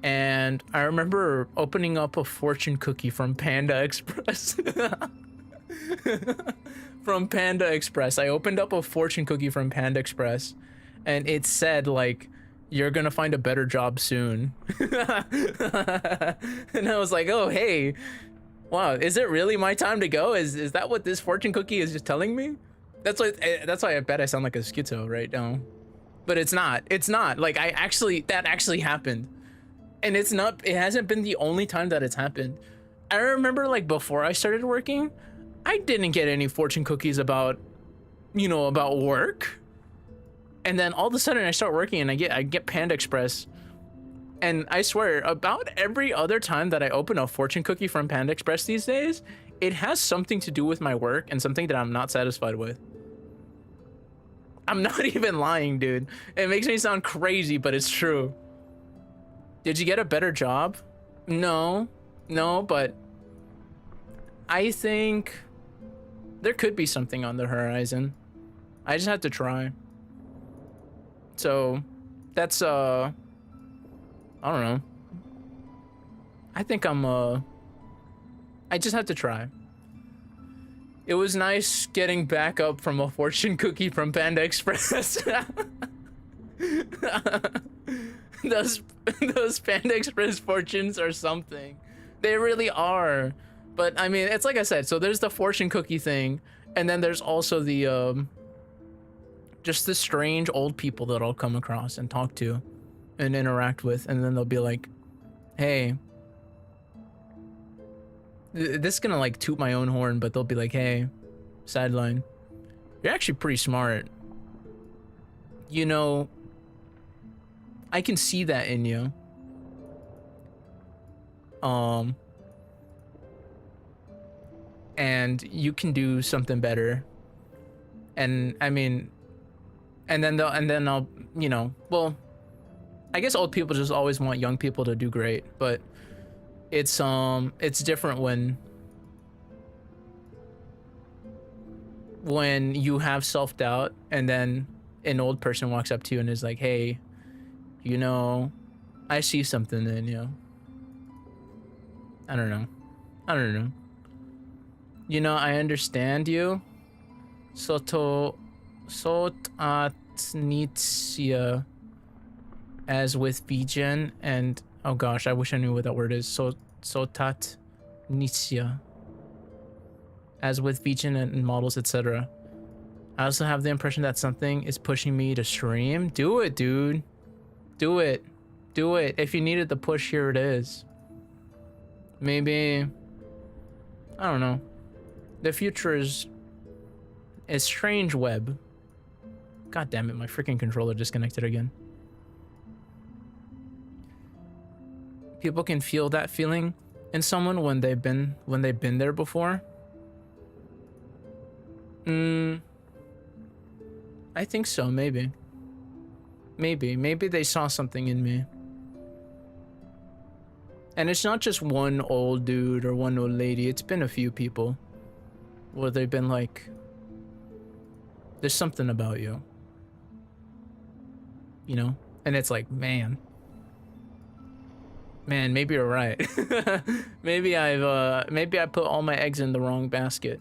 And I remember opening up a fortune cookie from Panda Express. From Panda Express. I opened up a fortune cookie from Panda Express and it said like, "You're gonna find a better job soon." And I was like, oh, hey, wow, is it really my time to go? Is that what this fortune cookie is just telling me? That's why I bet I sound like a schizo right now. But it's not. Like, that actually happened. And it hasn't been the only time that it's happened. I remember like before I started working, I didn't get any fortune cookies about work. And then all of a sudden I start working and I get Panda Express. And I swear, about every other time that I open a fortune cookie from Panda Express these days, it has something to do with my work and something that I'm not satisfied with. I'm not even lying, dude. It makes me sound crazy, but it's true. Did you get a better job? No, but I think there could be something on the horizon. I just have to try. So that's I don't know. I think I just have to try. It was nice getting back up from a fortune cookie from Panda Express. Those Panda Express fortunes are something. They really are. But I mean, it's like I said, so there's the fortune cookie thing, and then there's also the just the strange old people that I'll come across and talk to and interact with, and then they'll be like, hey, this is gonna like toot my own horn, but they'll be like, hey, sideline, you're actually pretty smart. You know, I can see that in you. And you can do something better. And I mean, and then I'll, well, I guess old people just always want young people to do great, but it's different when you have self-doubt and then an old person walks up to you and is like, hey, I see something in you. I don't know. I understand you. Sotatnitsia as with VGen and oh gosh, I wish I knew what that word is. Sotatnitsia as with VGen and models, etc. I also have the impression that something is pushing me to stream. Do it, dude. Do it. Do it. If you needed the push, here it is. Maybe, I don't know. The future is strange web. God damn it, my freaking controller disconnected again. People can feel that feeling in someone when they've been there before. I think so, maybe. Maybe they saw something in me. And it's not just one old dude or one old lady, it's been a few people where they've been like, there's something about you. You know? And it's like, man, maybe you're right. maybe I put all my eggs in the wrong basket.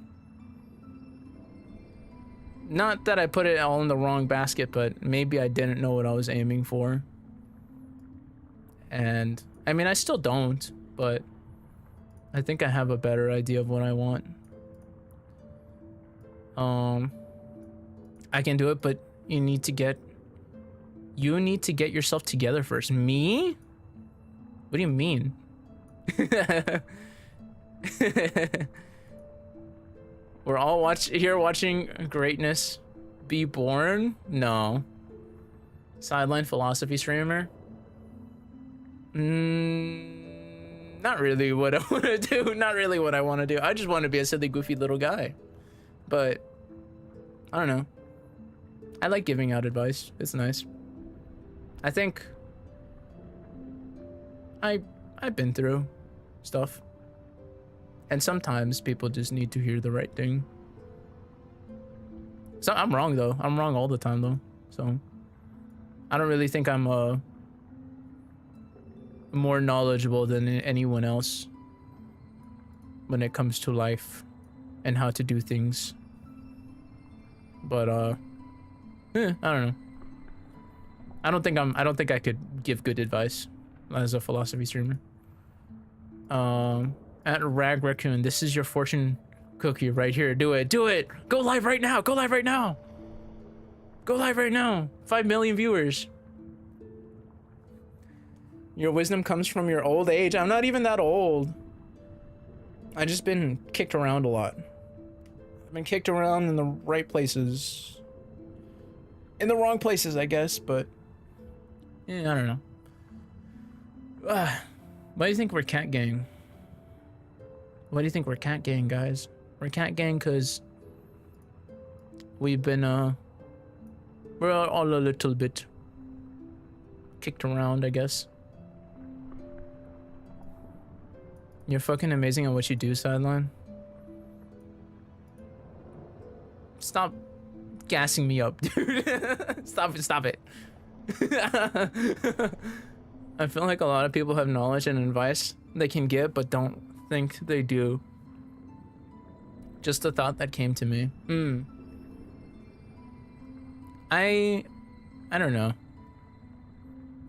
Not that I put it all in the wrong basket, but maybe I didn't know what I was aiming for. And I mean, I still don't, but I think I have a better idea of what I want. I can do it, but you need to get yourself together first. Me? What do you mean? We're all watching greatness be born? No. Sideline philosophy streamer? Not really what I want to do. Not really what I want to do. I just want to be a silly, goofy little guy. But I don't know. I like giving out advice. It's nice. I think I've been through stuff. And sometimes people just need to hear the right thing. So I'm wrong though. I'm wrong all the time though. So I don't really think I'm more knowledgeable than anyone else when it comes to life and how to do things. But I don't know. I don't think I could give good advice as a philosophy streamer. At Rag Raccoon, this is your fortune cookie right here. Do it. Do it. Go live right now. Go live right now. Go live right now. 5 million viewers. Your wisdom comes from your old age. I'm not even that old. I just been kicked around a lot. I've been kicked around in the right places. In the wrong places, I guess, but yeah, I don't know. Why do you think we're cat gang? Why do you think we're cat gang, guys? We're cat gang because we've been we're all a little bit kicked around, I guess. You're fucking amazing at what you do, Sideline. Stop gassing me up, dude. Stop it. I feel like a lot of people have knowledge and advice they can give, but don't think they do. Just a thought that came to me. I don't know.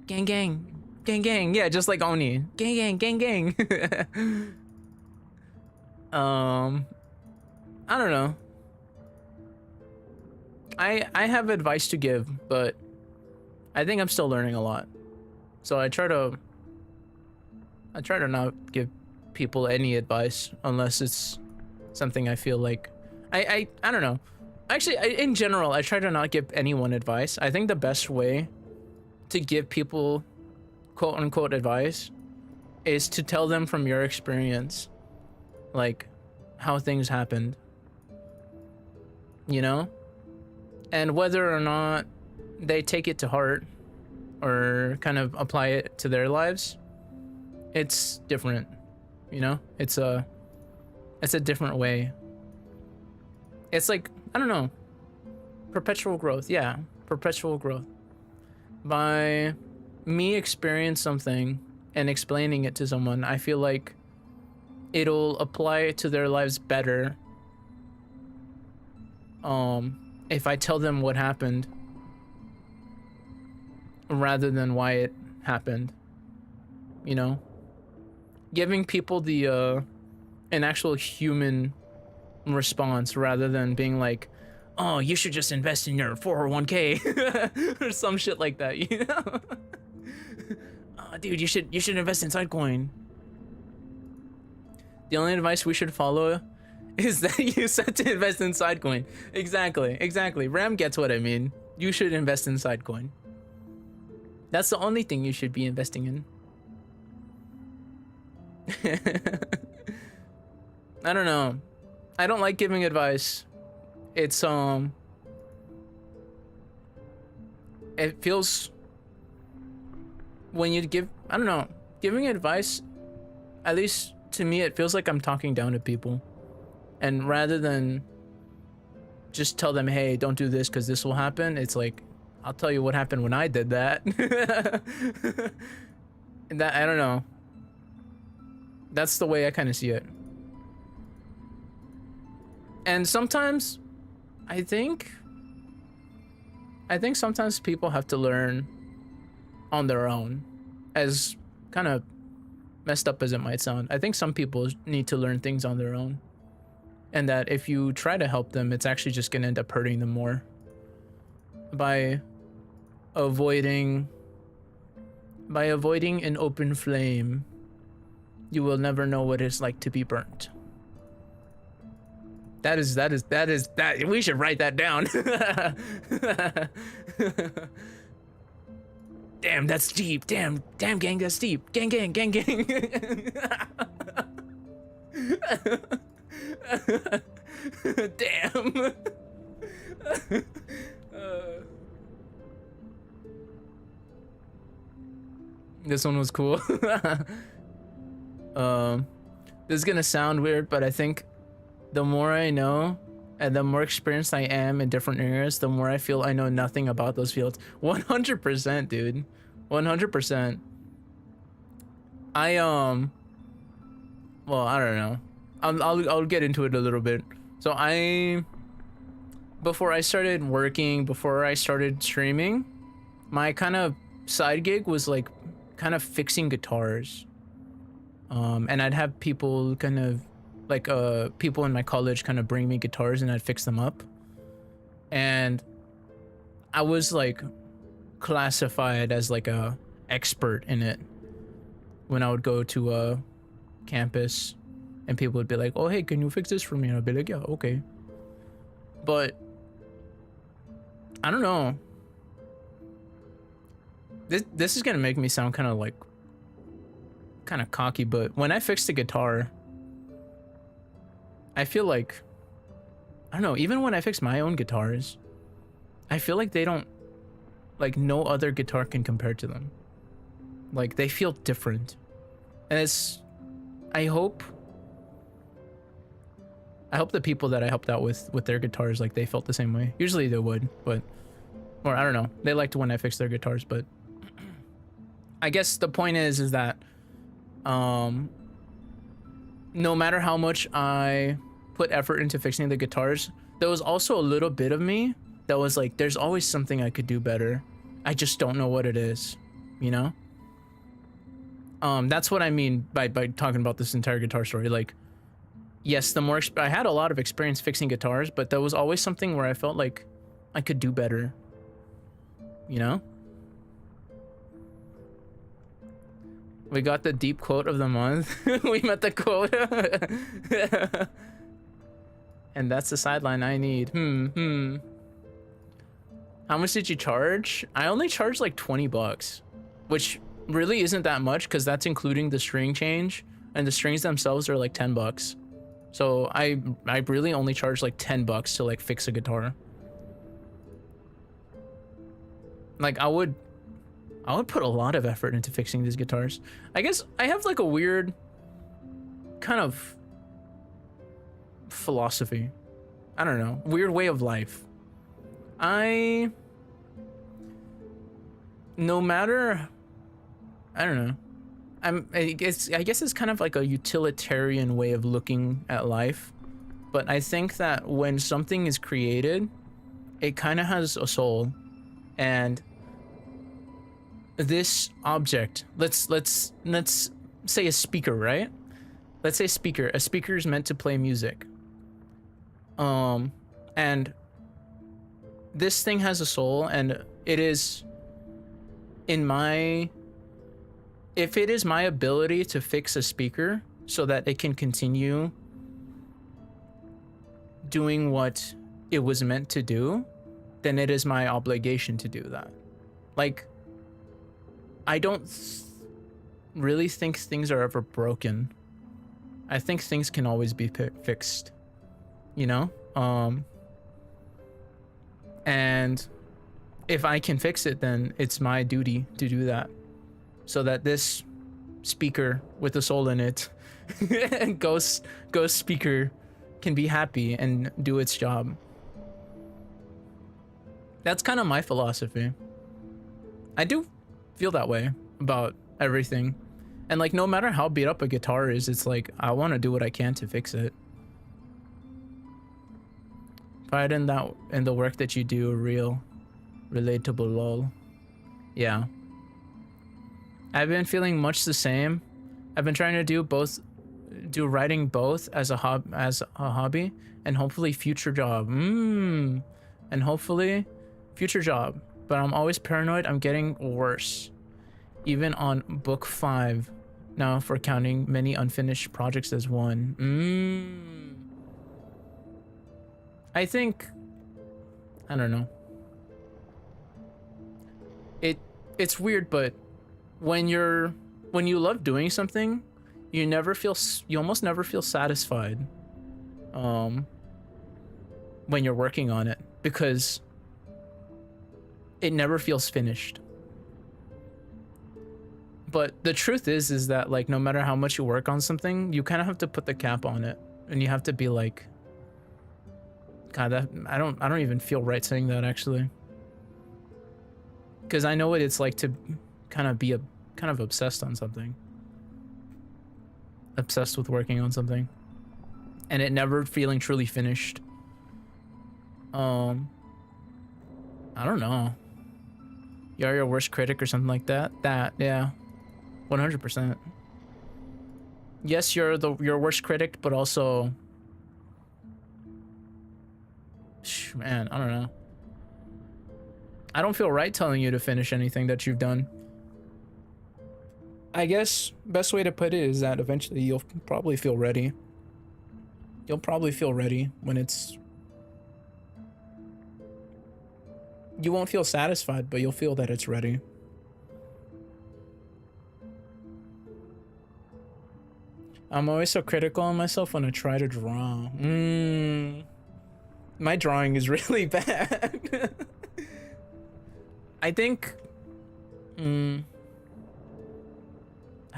Gang gang. Gang gang. Yeah, just like Oni. Gang gang, gang gang. I don't know. I have advice to give, but I think I'm still learning a lot. So I try to not give people any advice unless it's something I feel like I don't know. Actually, in general, I try to not give anyone advice. I think the best way to give people quote unquote advice is to tell them from your experience, like how things happened, you know? And whether or not they take it to heart or kind of apply it to their lives, it's different, you know? It's a different way. It's like, I don't know, perpetual growth. Yeah, perpetual growth. By me experiencing something and explaining it to someone, I feel like it'll apply to their lives better if I tell them what happened rather than why it happened, you know? Giving people the an actual human response rather than being like, oh, you should just invest in your 401k or some shit like that, you know? Oh, dude, you should invest in Sitecoin. The only advice we should follow is that you said to invest in Sitecoin. Exactly. Ram gets what I mean. You should invest in Sitecoin. That's the only thing you should be investing in. I don't know. I don't like giving advice. It's it feels, when you give, I don't know, giving advice, at least to me, it feels like I'm talking down to people. And rather than just tell them, hey, don't do this because this will happen, it's like, I'll tell you what happened when I did that. And that, I don't know. That's the way I kind of see it. And sometimes, I think sometimes people have to learn on their own, as kind of messed up as it might sound. I think some people need to learn things on their own, and that if you try to help them, it's actually just gonna end up hurting them more by avoiding an open flame. You will never know what it's like to be burnt. That is we should write that down. Damn, that's deep. Damn, gang, that's deep. Gang. Damn. This one was cool. This is gonna sound weird, but I think the more I know and the more experienced I am in different areas, the more I feel I know nothing about those fields. 100%, dude. 100%. Well, I don't know. I'll get into it a little bit. So before I started working, before I started streaming, my kind of side gig was like kind of fixing guitars. And I'd have people kind of like people in my college kind of bring me guitars and I'd fix them up. And I was like classified as like a expert in it when I would go to a campus and people would be like, oh, hey, can you fix this for me? And I'd be like, yeah, okay. But I don't know. This is gonna make me sound kind of cocky, but when I fixed the guitar, I feel like, I don't know, even when I fix my own guitars, I feel like they don't, like no other guitar can compare to them. Like they feel different. And it's, I hope the people that I helped out with their guitars, like they felt the same way. Usually they would, but, or I don't know, they liked when I fixed their guitars, but I guess the point is that, no matter how much I put effort into fixing the guitars, there was also a little bit of me that was like, there's always something I could do better. I just don't know what it is, you know? That's what I mean by talking about this entire guitar story. Like, yes, the more I had a lot of experience fixing guitars, but there was always something where I felt like I could do better, you know? We got the deep quote of the month. We met the quote. And that's the sideline I need. How much did you charge? I only charged like $20, which really isn't that much because that's including the string change, and the strings themselves are like $10. So I really only charged like $10 to like fix a guitar. Like I would put a lot of effort into fixing these guitars. I guess I have like a weird kind of philosophy. I don't know, weird way of life. No matter, I don't know. I guess it's kind of like a utilitarian way of looking at life. But I think that when something is created, it kind of has a soul. And this object, let's say a speaker, right? Let's say a speaker is meant to play music. And this thing has a soul, and it is if it is my ability to fix a speaker so that it can continue doing what it was meant to do, then it is my obligation to do that. Like, I don't really think things are ever broken. I think things can always be fixed, you know? And if I can fix it, then it's my duty to do that, so that this speaker with a soul in it, ghost speaker, can be happy and do its job. That's kind of my philosophy. I do feel that way about everything. And like, no matter how beat up a guitar is, it's like, I want to do what I can to fix it. Pride in the work that you do, real, relatable, lol. Yeah. I've been feeling much the same. I've been trying to do writing both as a hobby and hopefully future job. And hopefully future job. But I'm always paranoid I'm getting worse. Even on book 5 now, for counting many unfinished projects as one. I think, I don't know. It's weird, but when you love doing something, you almost never feel satisfied when you're working on it, because it never feels finished. But the truth is that, like, no matter how much you work on something, you kind of have to put the cap on it, and you have to be like, God, I don't even feel right saying that, actually, because I know what it's like to kind of be obsessed on something, obsessed with working on something, and it never feeling truly finished. I don't know. You're your worst critic or something like that. Yeah, 100%. Yes, you're your worst critic, but also, man, I don't know. I don't feel right telling you to finish anything that you've done. I guess best way to put it is that eventually you'll probably feel ready. You'll probably feel ready when it's... You won't feel satisfied, but you'll feel that it's ready. I'm always so critical on myself when I try to draw. My drawing is really bad. I think... I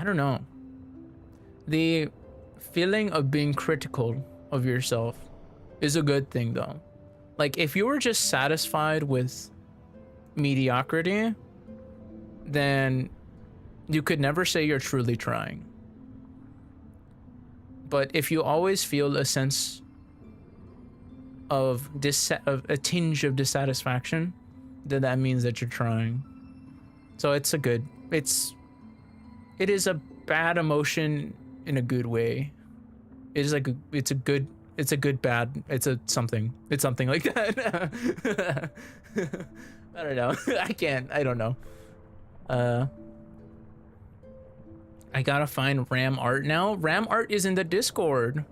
don't know. The feeling of being critical of yourself is a good thing, though. Like, if you were just satisfied with mediocrity, then you could never say you're truly trying. But if you always feel a sense of a tinge of dissatisfaction, then that means that you're trying. So it is a bad emotion in a good way. It's something like that. I don't know. I don't know. I gotta find Ram Art now. Ram Art is in the Discord.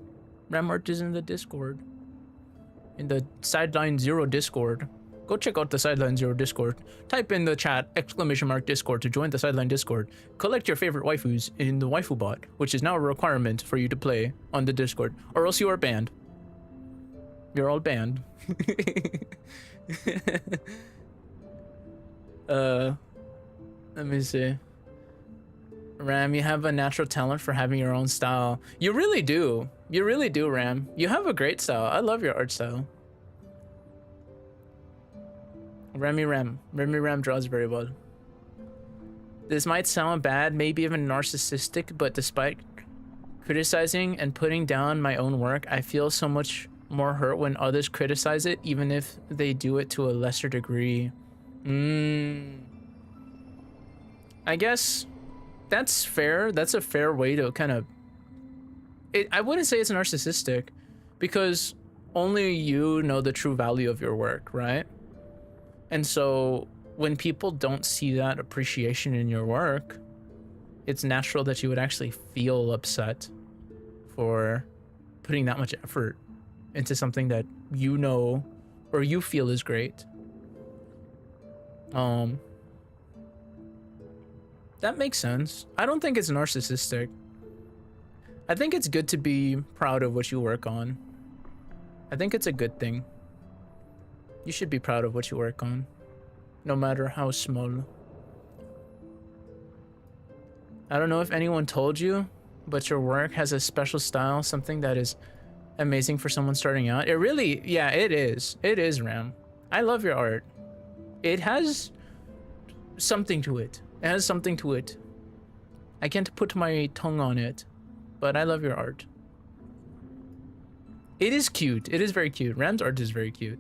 In the Sideline Zero Discord. Go check out the Sideline Zero Discord. Type in the chat !Discord to join the Sideline Discord. Collect your favorite waifus in the waifu bot, which is now a requirement for you to play on the Discord, or else you are banned. You're all banned. Let me see. Ram, you have a natural talent for having your own style. You really do. You really do, Ram. You have a great style. I love your art style. Remy Ram draws very well. This might sound bad, maybe even narcissistic, but despite criticizing and putting down my own work, I feel so much more hurt when others criticize it, even if they do it to a lesser degree. I guess that's fair. That's a fair way to kind of... I wouldn't say it's narcissistic, because only you know the true value of your work, right? And so when people don't see that appreciation in your work, it's natural that you would actually feel upset for putting that much effort into something that you know or you feel is great. That makes sense. I don't think it's narcissistic. I think it's good to be proud of what you work on. I think it's a good thing. You should be proud of what you work on, no matter how small. I don't know if anyone told you, but your work has a special style, something that is amazing for someone starting out. It really, yeah, it is. It is, Ram. I love your art. It has something to it. It has something to it. I can't put my tongue on it, but I love your art. It is cute. It is very cute. Ram's art is very cute.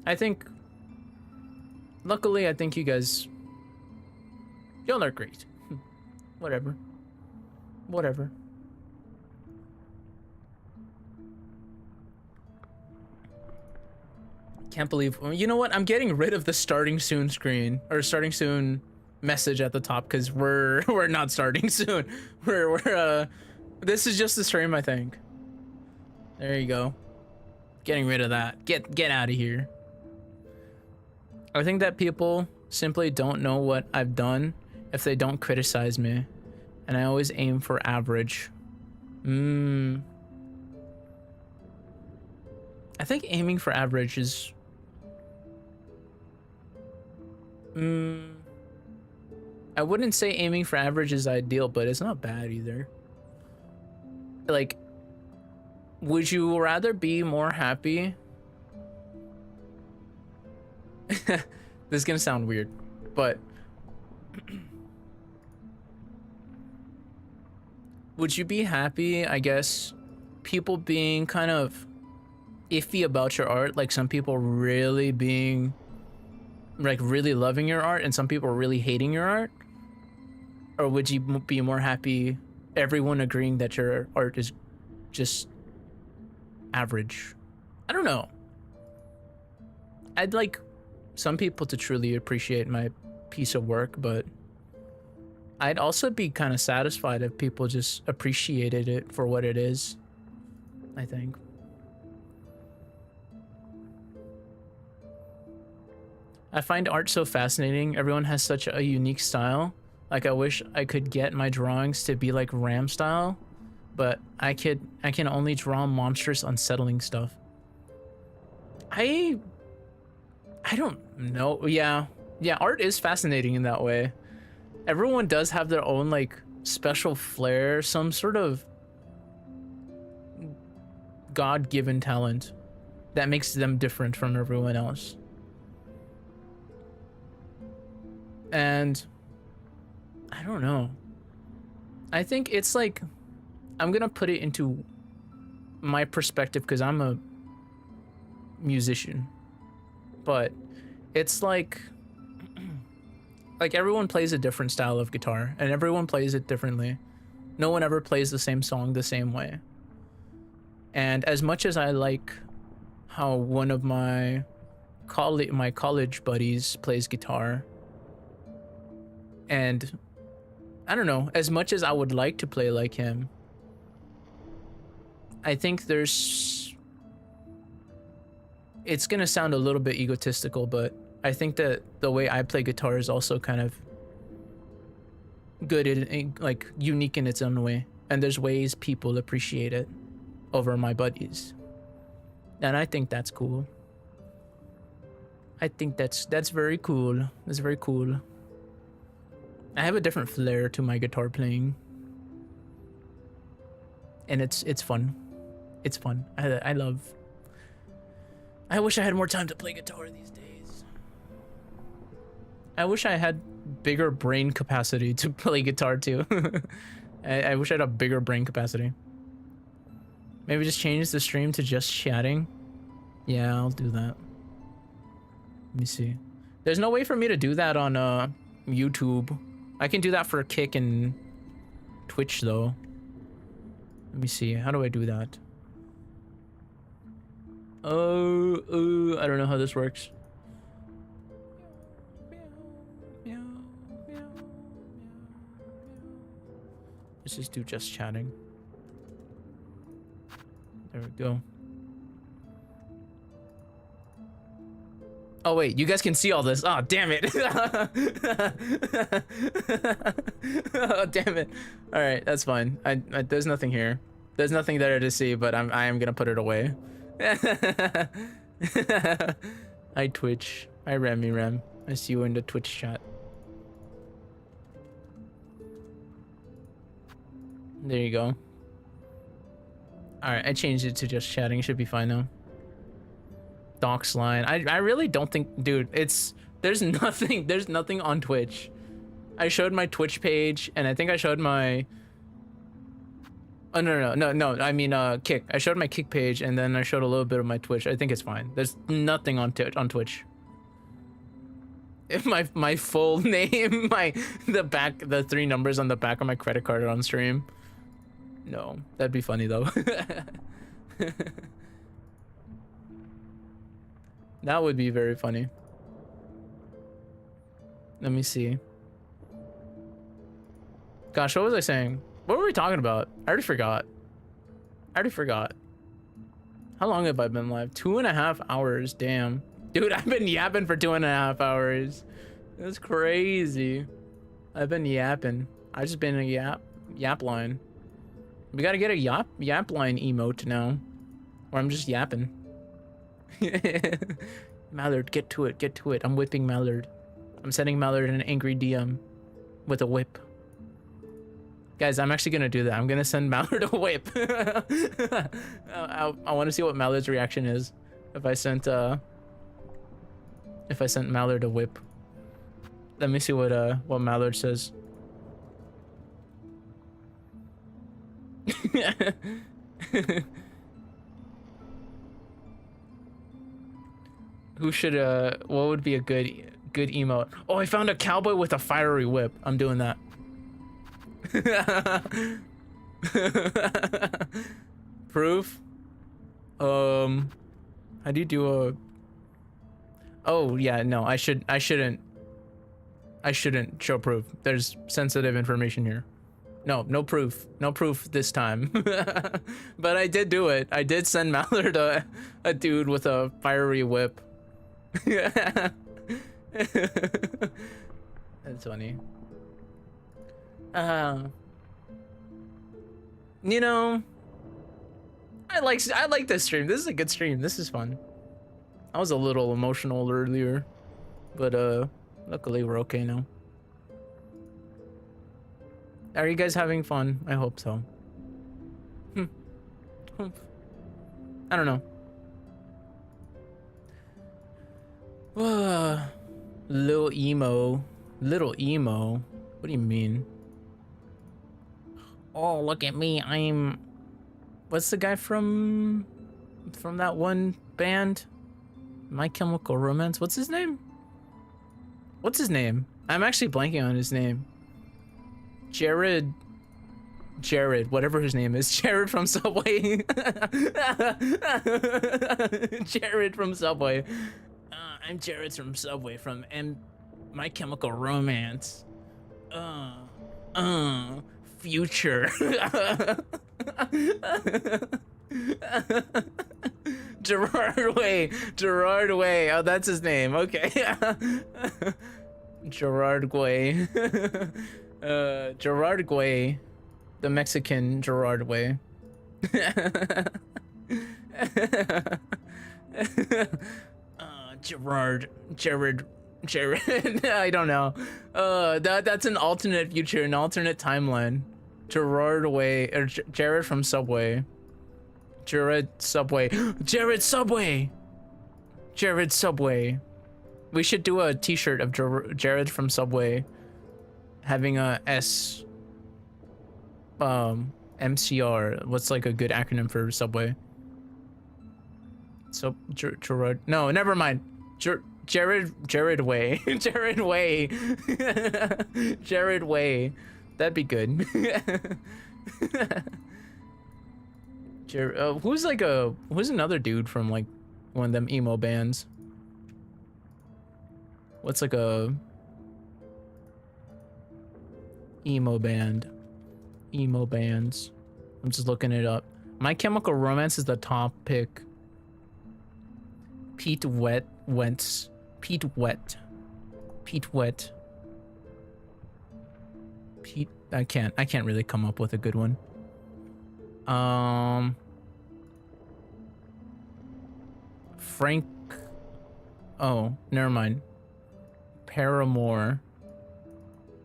I think, luckily, I think you guys, y'all are great. Whatever. Whatever. Can't believe, you know what? I'm getting rid of the starting soon screen, or starting soon message at the top, because we're not starting soon. We're this is just the stream, I think. There you go. Getting rid of that. Get out of here. I think that people simply don't know what I've done if they don't criticize me, and I always aim for average. I think aiming for average is I wouldn't say aiming for average is ideal, but it's not bad either. Like, would you rather be more happy? This is gonna sound weird, but would you be happy, I guess, people being kind of iffy about your art, like some people really being, like, really loving your art and some people really hating your art? Or would you be more happy everyone agreeing that your art is just average? I don't know. I'd like some people to truly appreciate my piece of work, but I'd also be kind of satisfied if people just appreciated it for what it is, I think. I find art so fascinating. Everyone has such a unique style. Like, I wish I could get my drawings to be like Ram style, but I can only draw monstrous, unsettling stuff. I don't know. Yeah, art is fascinating in that way. Everyone does have their own, like, special flair, some sort of God-given talent that makes them different from everyone else. And I don't know. I think it's like, I'm gonna put it into my perspective because I'm a musician, but it's like everyone plays a different style of guitar and everyone plays it differently. No one ever plays the same song the same way. And as much as I like how one of my college buddies plays guitar, and I don't know, as much as I would like to play like him, I think it's gonna sound a little bit egotistical, but I think that the way I play guitar is also kind of good, like unique in its own way. And there's ways people appreciate it over my buddies. And I think that's cool. I think that's very cool. That's very cool. I have a different flair to my guitar playing. And it's fun. It's fun. I wish I had more time to play guitar these days. I wish I had bigger brain capacity to play guitar too. I wish I had a bigger brain capacity. Maybe just change the stream to just chatting. Yeah, I'll do that. Let me see. There's no way for me to do that on YouTube. I can do that for Kick and Twitch though. Let me see. How do I do that? I don't know how this works. Let's just do just chatting. There we go. Oh wait, you guys can see all this. Oh damn it. Oh damn it. All right, that's fine. There's nothing here. There's nothing there to see, but I am gonna put it away. Hi Twitch. Hi Rem. I see you in the Twitch chat. There you go. All right, I changed it to just chatting. It should be fine now. Docs line. I really don't think, dude, there's nothing on Twitch. I showed my Twitch page and I think I showed my, oh no, I mean Kick. I showed my Kick page and then I showed a little bit of my Twitch. I think it's fine. There's nothing on Twitch. If my full name, the 3 numbers on the back of my credit card are on stream. No, that'd be funny though. That would be very funny. Let me see. Gosh, what was I saying? What were we talking about? I already forgot. How long have I been live? 2.5 hours, damn. Dude, I've been yapping for 2.5 hours. That's crazy. I've been yapping. I just been in a yap line. We gotta get a yap line emote now. Or I'm just yapping. Mallard, get to it. I'm whipping Mallard. I'm sending Mallard an angry DM with a whip. Guys, I'm actually gonna do that. I'm gonna send Mallard a whip. I want to see what Mallard's reaction is if I sent Mallard a whip. Let me see what Mallard says. Who should what would be a good emote? Oh, I found a cowboy with a fiery whip. I'm doing that. Proof? How do you do a? Oh yeah, no, I shouldn't show proof. There's sensitive information here. No proof this time. But I did do it. I did send Mallard a dude with a fiery whip. That's funny. You know, I like this stream. This is a good stream. This is fun. I was a little emotional earlier, but luckily we're okay now. Are you guys having fun? I hope so. I don't know. Little emo. What do you mean? Oh, look at me. I'm... What's the guy from that one band? My Chemical Romance? What's his name? I'm actually blanking on his name. Jared, whatever his name is. Jared from Subway. Jared from Subway. I'm Jared from Subway from My Chemical Romance. Future. Gerard Way. Oh, that's his name. Okay. Gerard Way. Gerard Way. The Mexican Gerard Way. Jared. I don't know. That's an alternate future, an alternate timeline. Gerard Way, or Jared from Subway. Jared Subway. We should do a t-shirt of Jared from Subway having a S MCR. What's like a good acronym for Subway? So Gerard. No, never mind. Jared Way. Jared Way. Jared Way. That'd be good. Who's another dude from like one of them emo bands? What's like a emo band? Emo bands. I'm just looking it up. My Chemical Romance is the top pick. Pete Wet. Pete. I can't really come up with a good one. Frank. Oh, never mind. Paramore.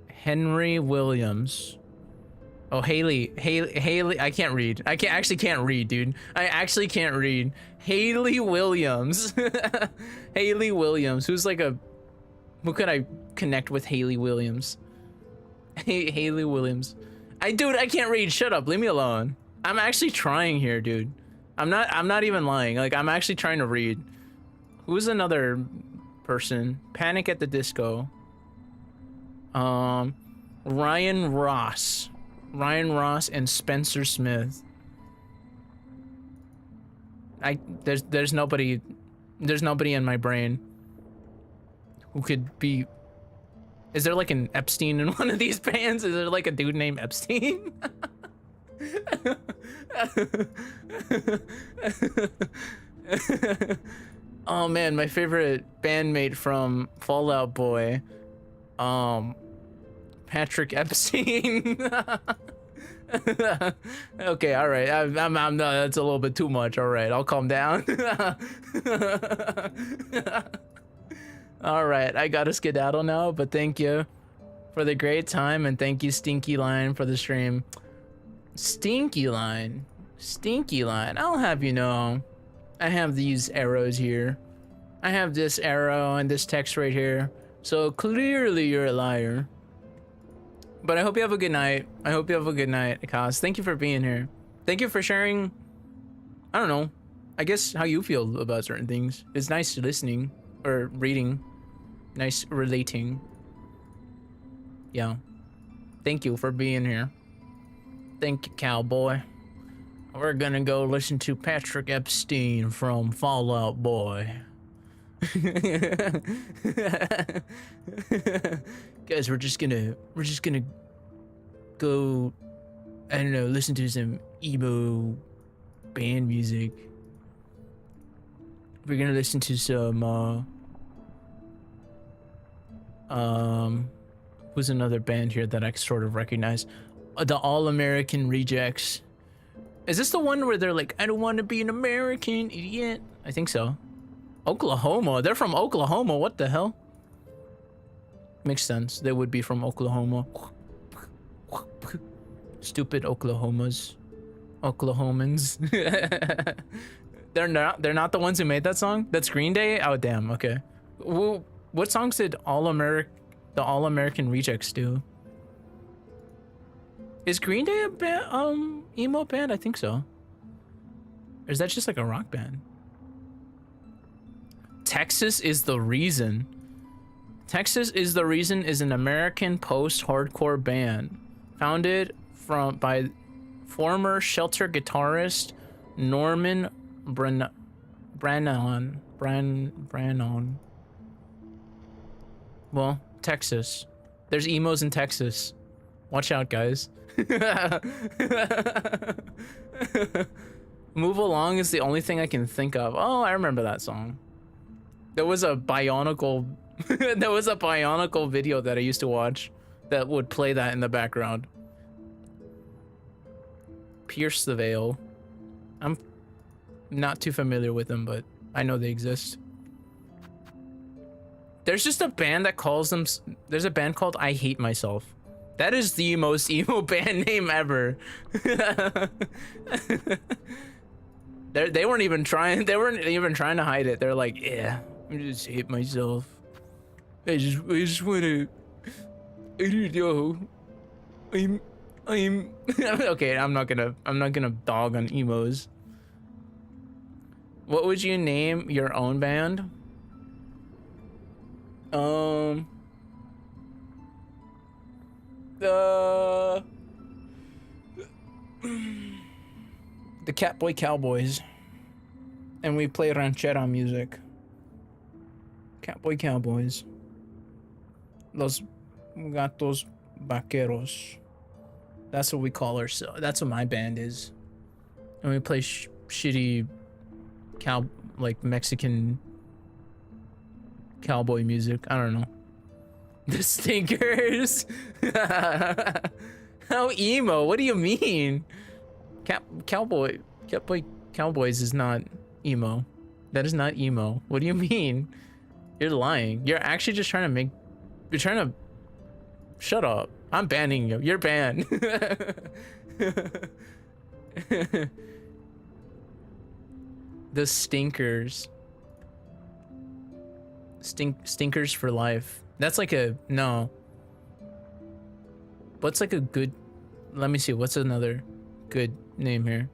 Henry Williams. Oh, Haley. I can't read. I can't read, dude. I actually can't read. Haley Williams. Haley Williams. Who could I connect with Haley Williams? Haley Williams. Dude, I can't read. Shut up. Leave me alone. I'm actually trying here, dude. I'm not even lying. Like, I'm actually trying to read. Who's another person? Panic at the Disco. Ryan Ross and Spencer Smith. There's nobody in my brain who could be. Is there like an Epstein in one of these bands? Is there like a dude named Epstein? Oh man, my favorite bandmate from Fall Out Boy, Patrick Epstein. Okay, all right. I'm that's a little bit too much. All right, I'll calm down. All right, I gotta skedaddle now, but thank you for the great time, and thank you, Stinky Line, for the stream. Stinky Line. I'll have you know, I have these arrows here. I have this arrow and this text right here. So clearly you're a liar. But I hope you have a good night. Akaz. Thank you for being here. Thank you for sharing, I don't know, I guess how you feel about certain things. It's nice listening or reading. Nice relating. Yeah. Thank you for being here. Thank you, cowboy. We're gonna go listen to Patrick Epstein from Fall Out Boy. Guys, we're just gonna go, I don't know, listen to some emo band music. We're gonna listen to some who's another band here that I sort of recognize? The All American Rejects. Is this the one where they're like, I don't want to be an American idiot? I think so. Oklahoma. They're from Oklahoma. What the hell? Makes sense. They would be from Oklahoma. Stupid Oklahomans. They're not the ones who made that song? That's Green Day? Oh damn, okay. Well, what songs did the All American Rejects do? Is Green Day a emo band? I think so. Or is that just like a rock band? Texas is the Reason. Texas is the Reason is an American post-hardcore band founded by former Shelter guitarist Norman Brannon. Well, Texas. There's emos in Texas. Watch out, guys. Move Along is the only thing I can think of. Oh, I remember that song. There was a Bionicle video that I used to watch that would play that in the background. Pierce the Veil. I'm not too familiar with them, but I know they exist. There's just a band that calls them... There's a band called I Hate Myself. That is the most emo band name ever. They weren't even trying to hide it. They're like, yeah, I just hate myself. I just wanna... I don't know. I'm okay, I'm not gonna dog on emos. What would you name your own band? The Catboy Cowboys, and we play ranchera music. Catboy Cowboys. Los Gatos Vaqueros. That's what we call ourselves. That's what my band is. And we play shitty like Mexican cowboy music. I don't know. The Stinkers. How emo? What do you mean? Catboy Cowboys is not emo. That is not emo. What do you mean? You're lying. You're actually just trying to make. You're trying to. Shut up. I'm banning you. You're banned. The Stinkers. Stinkers for life. That's like a no. What's like a good? Let me see. What's another good name here?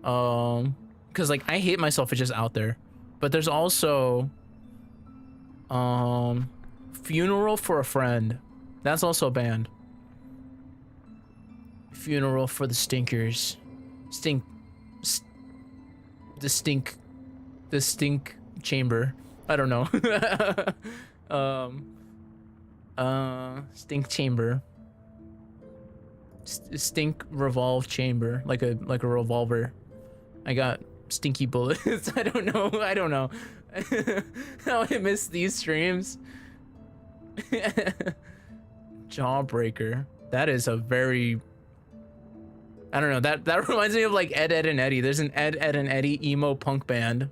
Because like I hate myself. It's just out there. But there's also funeral for a friend. That's also a band. Funeral for the Stinkers. The stink chamber. I don't know. Stink chamber. Stink revolve chamber, like a revolver. I got stinky bullets. I don't know how I missed these streams. Jawbreaker. That is a very, I don't know, that reminds me of like Ed, Ed and Eddie. There's an Ed, Ed and Eddie emo punk band.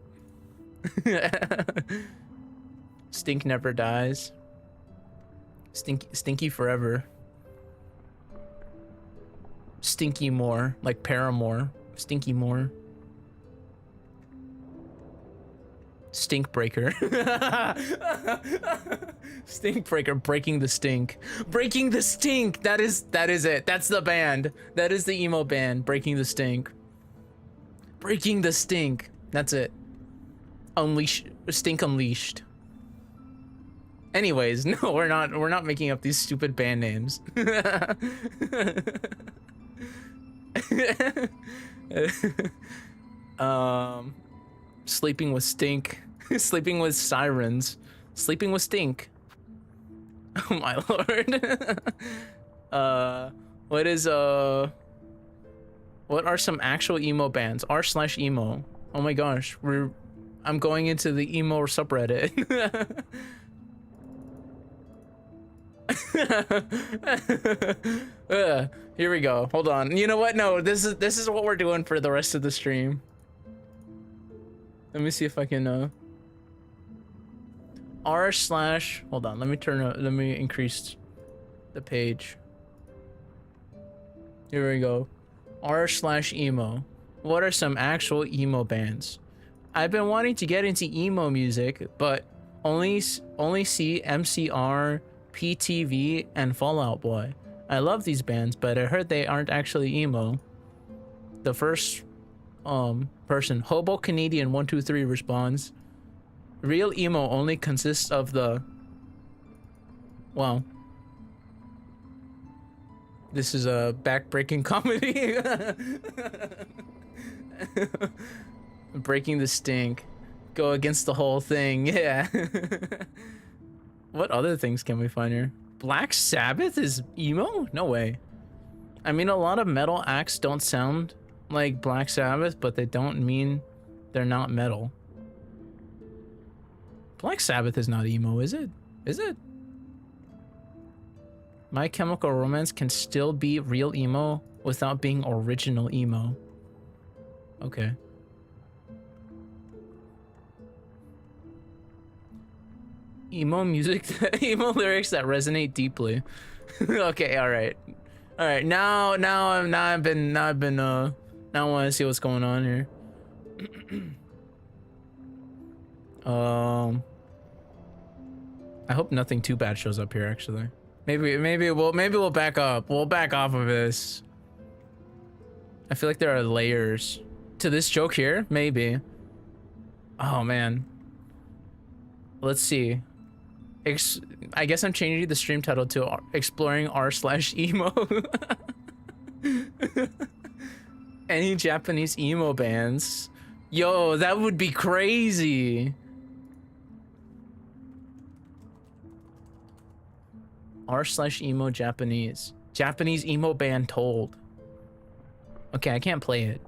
Stink never dies. Stinky forever. Stinky more, like Paramore. Stinky more. Stink breaker. Stink breaker, breaking the stink. Breaking the stink. That is it. That's the band. That is the emo band. Breaking the stink. Breaking the stink. That's it. Stink unleashed. Anyways, no, we're not making up these stupid band names. Sleeping with stink. Sleeping with sirens. Sleeping with stink. Oh my lord. What are some actual emo bands? r/emo. Oh my gosh, I'm going into the emo subreddit. Here we go. Hold on. You know what? No, this is what we're doing for the rest of the stream. Let me see if I can hold on, let me increase the page. Here we go. r/emo. What are some actual emo bands? I've been wanting to get into emo music, but only see MCR, PTV, and Fall Out Boy. I love these bands, but I heard they aren't actually emo. The first person, Hobo Canadian 123, responds, real emo only consists of the, wow, this is a back-breaking comedy. Breaking the stink, go against the whole thing. Yeah. What other things can we find here? Black Sabbath is emo? No way. I mean, a lot of metal acts don't sound like Black Sabbath, but they don't mean they're not metal. Black Sabbath is not emo, is it? Is it? My Chemical Romance can still be real emo without being original emo. Okay. Emo music, emo lyrics that resonate deeply. Okay, all right. Now I want to see what's going on here. I hope nothing too bad shows up here. Actually, maybe we'll back up. We'll back off of this. I feel like there are layers to this joke here. Maybe. Oh man. Let's see. I guess I'm changing the stream title to exploring r/emo. Any Japanese emo bands? Yo, that would be crazy. r/emo Japanese. Japanese emo band told. Okay, I can't play it.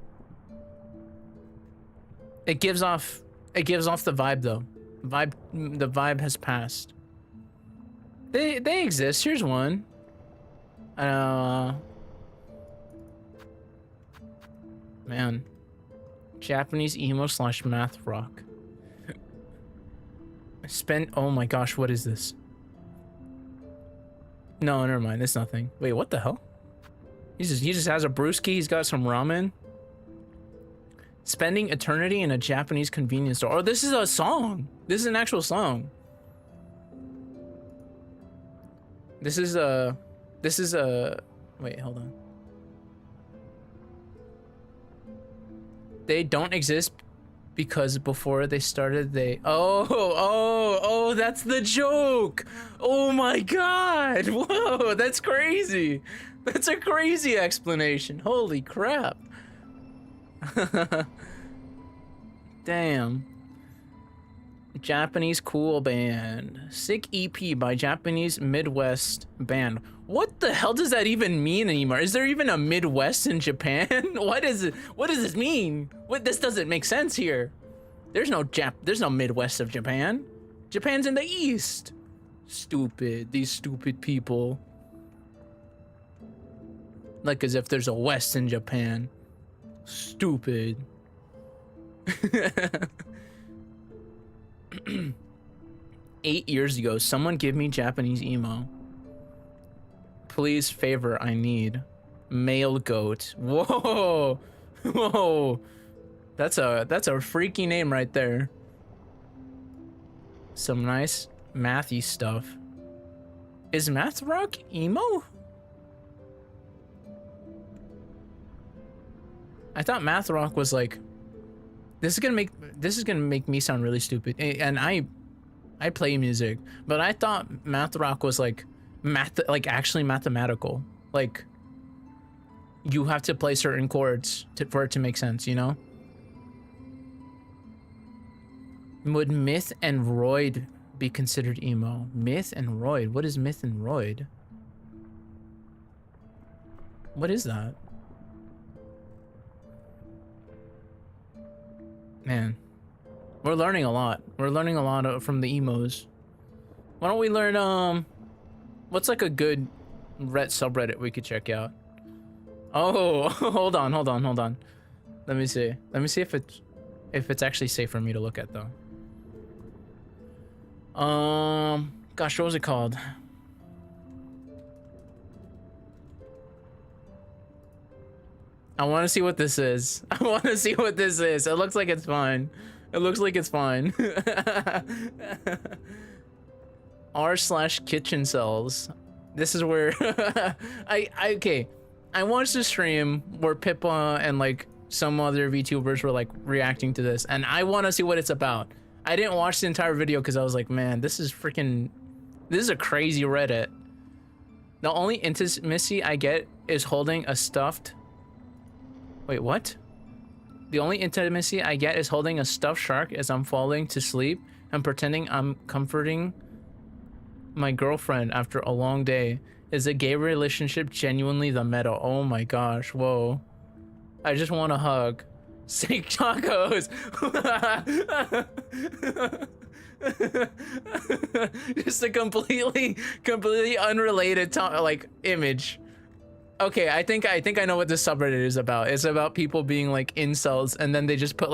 It gives off the vibe though. The vibe has passed. They exist. Here's one. Man. Japanese emo / math rock. Oh my gosh, what is this? No, never mind. It's nothing. Wait, what the hell? He just has a brewski. He's got some ramen. Spending eternity in a Japanese convenience store. Oh, this is a song. This is an actual song. This is a. Wait, hold on. They don't exist because before they started, they. Oh, that's the joke. Oh my God. Whoa, that's crazy. That's a crazy explanation. Holy crap. Damn. Japanese cool band. Sick EP by Japanese Midwest band. What the hell does that even mean anymore? Is there even a Midwest in Japan? What does this mean? This doesn't make sense here. There's no Midwest of Japan. Japan's in the East. Stupid. These stupid people. Like as if there's a West in Japan. Stupid. 8 years ago, someone give me Japanese emo. Please, favor, I need. Male goat. Whoa. Whoa. That's a freaky name right there. Some nice mathy stuff. Is math rock emo? I thought math rock was like. This is gonna make me sound really stupid, and I play music, but I thought math rock was like actually mathematical. Like you have to play certain chords for it to make sense, you know? Would Myth and Roid be considered emo? Myth and Roid. What is Myth and Roid? What is that? Man, we're learning a lot. We're learning a lot from the emos. Why don't we learn, what's like a good subreddit we could check out? Oh, hold on. Let me see if it's actually safe for me to look at though. Gosh, what was it called? I want to see what this is. It looks like it's fine. r/kitchen cells. This is where okay. I watched a stream where Pippa and like some other VTubers were like reacting to this, and I want to see what it's about. I didn't watch the entire video because I was like, man, this is a crazy Reddit. The only intimacy I get is holding a stuffed. Wait, what? The only intimacy I get is holding a stuffed shark as I'm falling to sleep and pretending I'm comforting my girlfriend after a long day. Is a gay relationship genuinely the meta? Oh my gosh, whoa. I just want a hug. Steak tacos. Just a completely unrelated image. Okay, I think I know what this subreddit is about. It's about people being like incels, and then they just put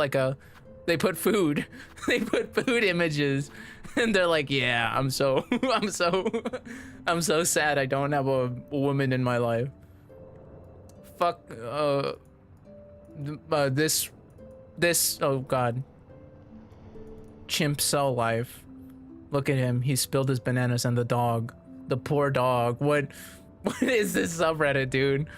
they put food images, and they're like, yeah, I'm so sad I don't have a woman in my life. Fuck, this, oh god. Chimp cell life. Look at him, he spilled his bananas on the dog. The poor dog. What is this subreddit, dude?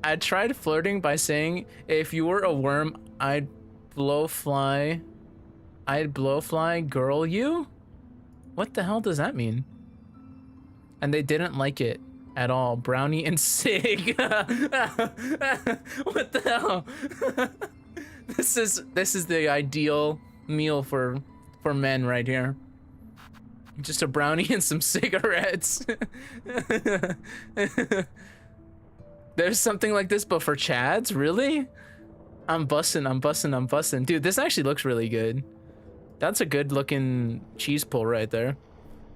I tried flirting by saying, if you were a worm, I'd blowfly girl you? What the hell does that mean? And they didn't like it at all. Brownie and Sig. What the hell? This is the ideal meal for men right here. Just a brownie and some cigarettes. There's something like this, but for Chads? Really? I'm bussin'. Dude, this actually looks really good. That's a good looking cheese pull right there.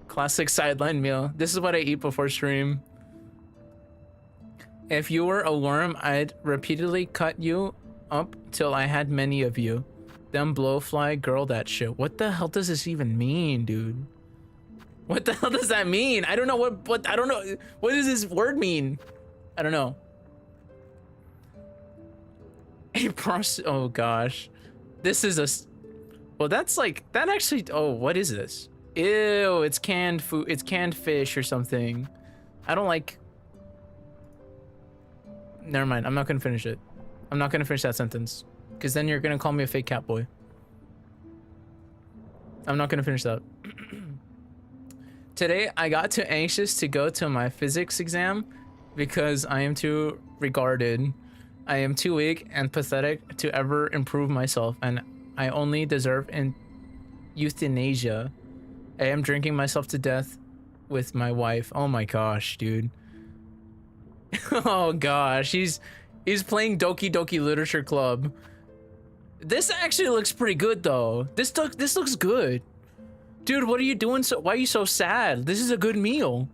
Classic sideline meal. This is what I eat before stream. If you were a worm, I'd repeatedly cut you up till I had many of you. Them blowfly girl that shit. What the hell does this even mean, dude? What the hell does that mean? I don't know what I don't know. What does this word mean? I don't know. Oh gosh. This is a, well, that's like, that actually, oh, what is this? Ew, it's canned food, it's canned fish or something. I don't like, never mind, I'm not gonna finish it. I'm not gonna finish that sentence, because then you're gonna call me a fake cat boy. I'm not gonna finish that. Today, I got too anxious to go to my physics exam because I am too regarded. I am too weak and pathetic to ever improve myself, and I only deserve euthanasia. I am drinking myself to death with my wife. Oh my gosh, dude. Oh gosh, he's playing Doki Doki Literature Club. This actually looks pretty good though. This looks good. Dude, what are you doing? Why are you so sad? This is a good meal.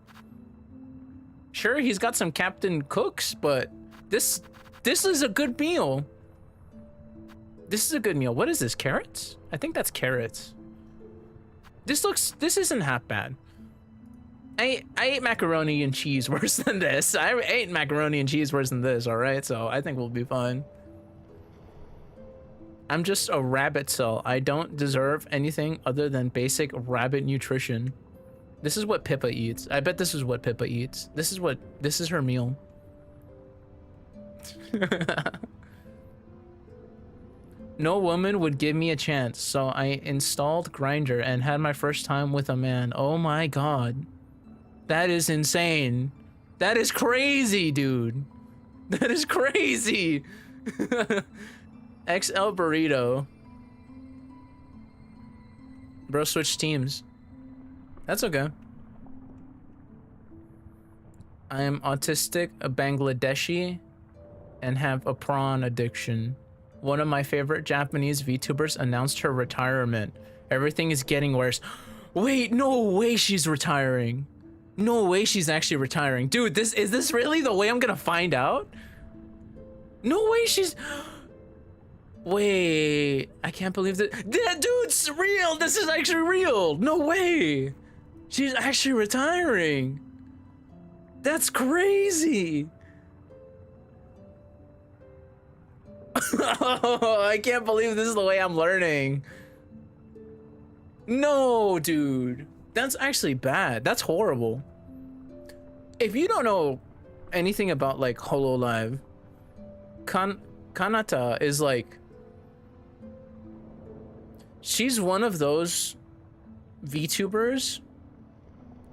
Sure, he's got some Captain Cooks, but this is a good meal. This is a good meal. What is this? Carrots? I think that's carrots. This isn't half bad. I ate macaroni and cheese worse than this. I ate macaroni and cheese worse than this, all right? So I think we'll be fine. I'm just a rabbit cell. I don't deserve anything other than basic rabbit nutrition. This is what Pippa eats. I bet this is what Pippa eats. This is her meal. No woman would give me a chance, so I installed Grindr and had my first time with a man. Oh my god. That is insane. That is crazy, dude. That is crazy. XL Burrito. Bro, switch teams. That's okay. I am autistic, a Bangladeshi, and have a prawn addiction. One of my favorite Japanese VTubers announced her retirement. Everything is getting worse. Wait, no way she's retiring. No way she's actually retiring. Dude, is this really the way I'm gonna find out? No way she's... Wait, I can't believe that. That dude's real. This is actually real. No way. She's actually retiring. That's crazy. Oh, I can't believe this is the way I'm learning. No, dude. That's actually bad. That's horrible. If you don't know anything about like HoloLive, Kanata is like, she's one of those VTubers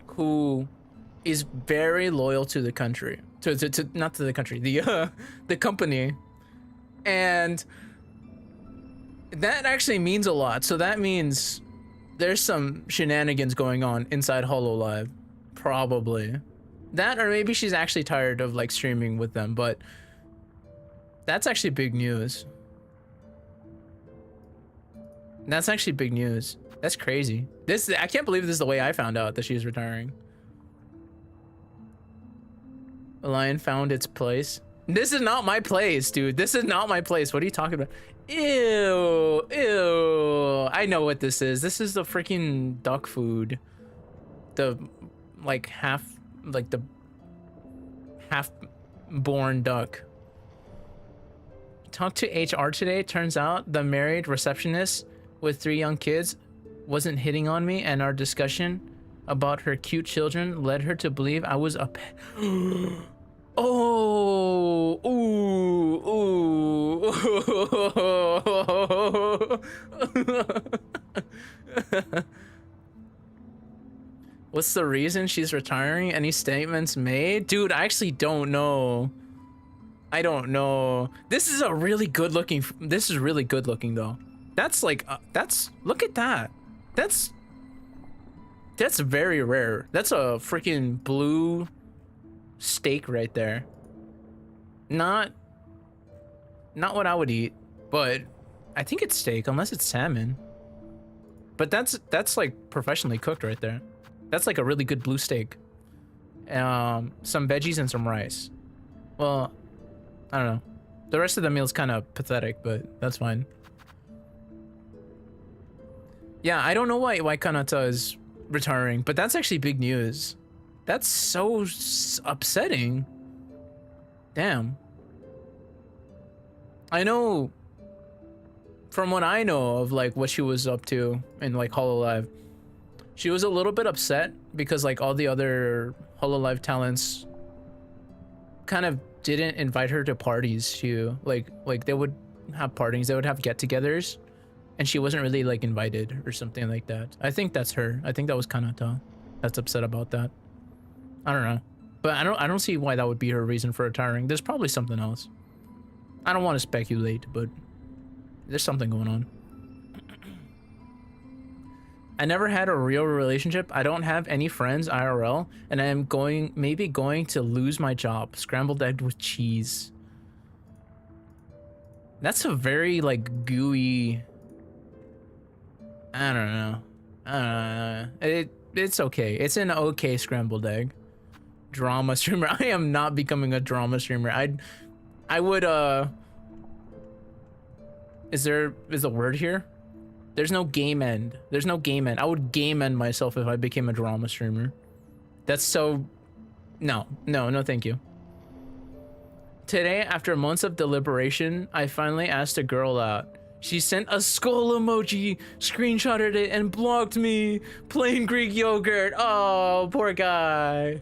who is very loyal to the country, not to the country, the company, and that actually means a lot. So that means there's some shenanigans going on inside HoloLive, probably. That, or maybe she's actually tired of like streaming with them, but that's actually big news. That's actually big news. That's crazy. I can't believe this is the way I found out that she's retiring. A lion found its place. This is not my place, dude. This is not my place. What are you talking about? Ew, ew. I know what this is. This is the freaking duck food. The like the half-born duck. Talked to HR today. Turns out the married receptionist with 3 young kids wasn't hitting on me, and our discussion about her cute children led her to believe I was a pet. Oh, ooh, ooh. What's the reason she's retiring? Any statements made? Dude, I actually don't know. I don't know. This is really good looking though. That's like, look at that. That's very rare. That's a freaking blue steak right there. Not what I would eat, but I think it's steak unless it's salmon. But that's like professionally cooked right there. That's like a really good blue steak. Some veggies and some rice. Well, I don't know. The rest of the meal's kind of pathetic, but that's fine. Yeah, I don't know why Kanata is retiring, but that's actually big news. That's so upsetting. Damn. I know, from what I know of like what she was up to in like Hololive, she was a little bit upset because like all the other Hololive talents kind of didn't invite her to parties. Like they would have parties, they would have get-togethers, and she wasn't really like invited or something like that. I think that's her. I think that was Kanata that's upset about that. I don't know, but I don't see why that would be her reason for retiring. There's probably something else. I don't want to speculate, but there's something going on. I never had a real relationship. I don't have any friends IRL, and I am maybe going to lose my job. Scrambled egg with cheese. That's a very like gooey. I don't know. It's okay. It's an okay scrambled egg. Drama streamer. I am not becoming a drama streamer. I would is a word here? There's no game end. There's no game end. I would game end myself if I became a drama streamer. That's so... No, thank you. Today, after months of deliberation, I finally asked a girl out. She sent a skull emoji, screenshotted it, and blocked me. Plain Greek yogurt. Oh, poor guy.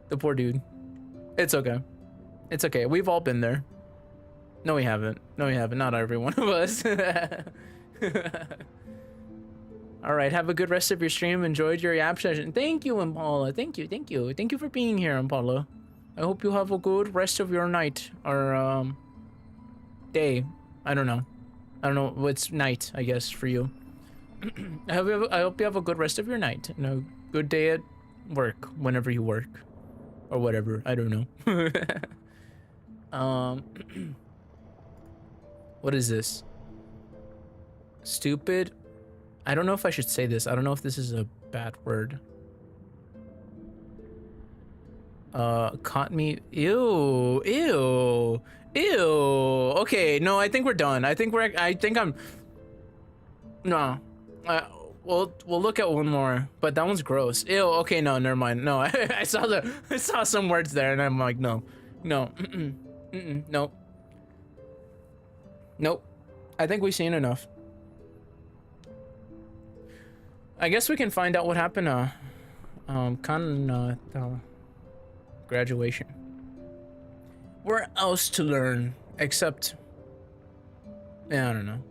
The poor dude. It's okay. It's okay. We've all been there. No, we haven't. Not every one of us. All right, have a good rest of your stream. Enjoyed your app session. Thank you, Impala. Thank you for being here, Impala. I hope you have a good rest of your night or day. I don't know what's night, I guess, for you. I hope you have a good rest of your night and a good day at work whenever you work or whatever. I don't know. What is this? Stupid. I don't know if I should say this. I don't know if this is a bad word. Caught me. Ew. Okay, no, I think we're done. I think I'm. No. We'll look at one more, but that one's gross. Ew. Okay, no, never mind. No, I saw some words there, and I'm like, no. Nope. I think we've seen enough. I guess we can find out what happened graduation. Where else to learn except, yeah, I don't know.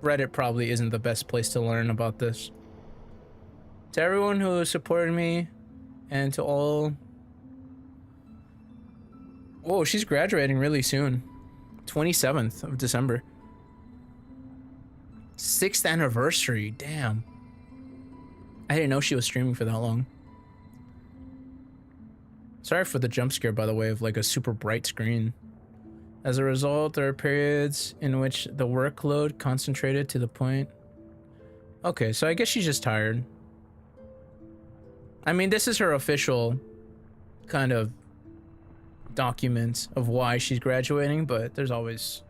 Reddit probably isn't the best place to learn about this. To everyone who supported me and to all... Whoa, she's graduating really soon. 27th of December. 6th anniversary, damn. I didn't know she was streaming for that long. Sorry for the jump scare, by the way, of like a super bright screen. As a result, there are periods in which the workload concentrated to the point... Okay, so I guess she's just tired. I mean, this is her official kind of document of why she's graduating, but there's always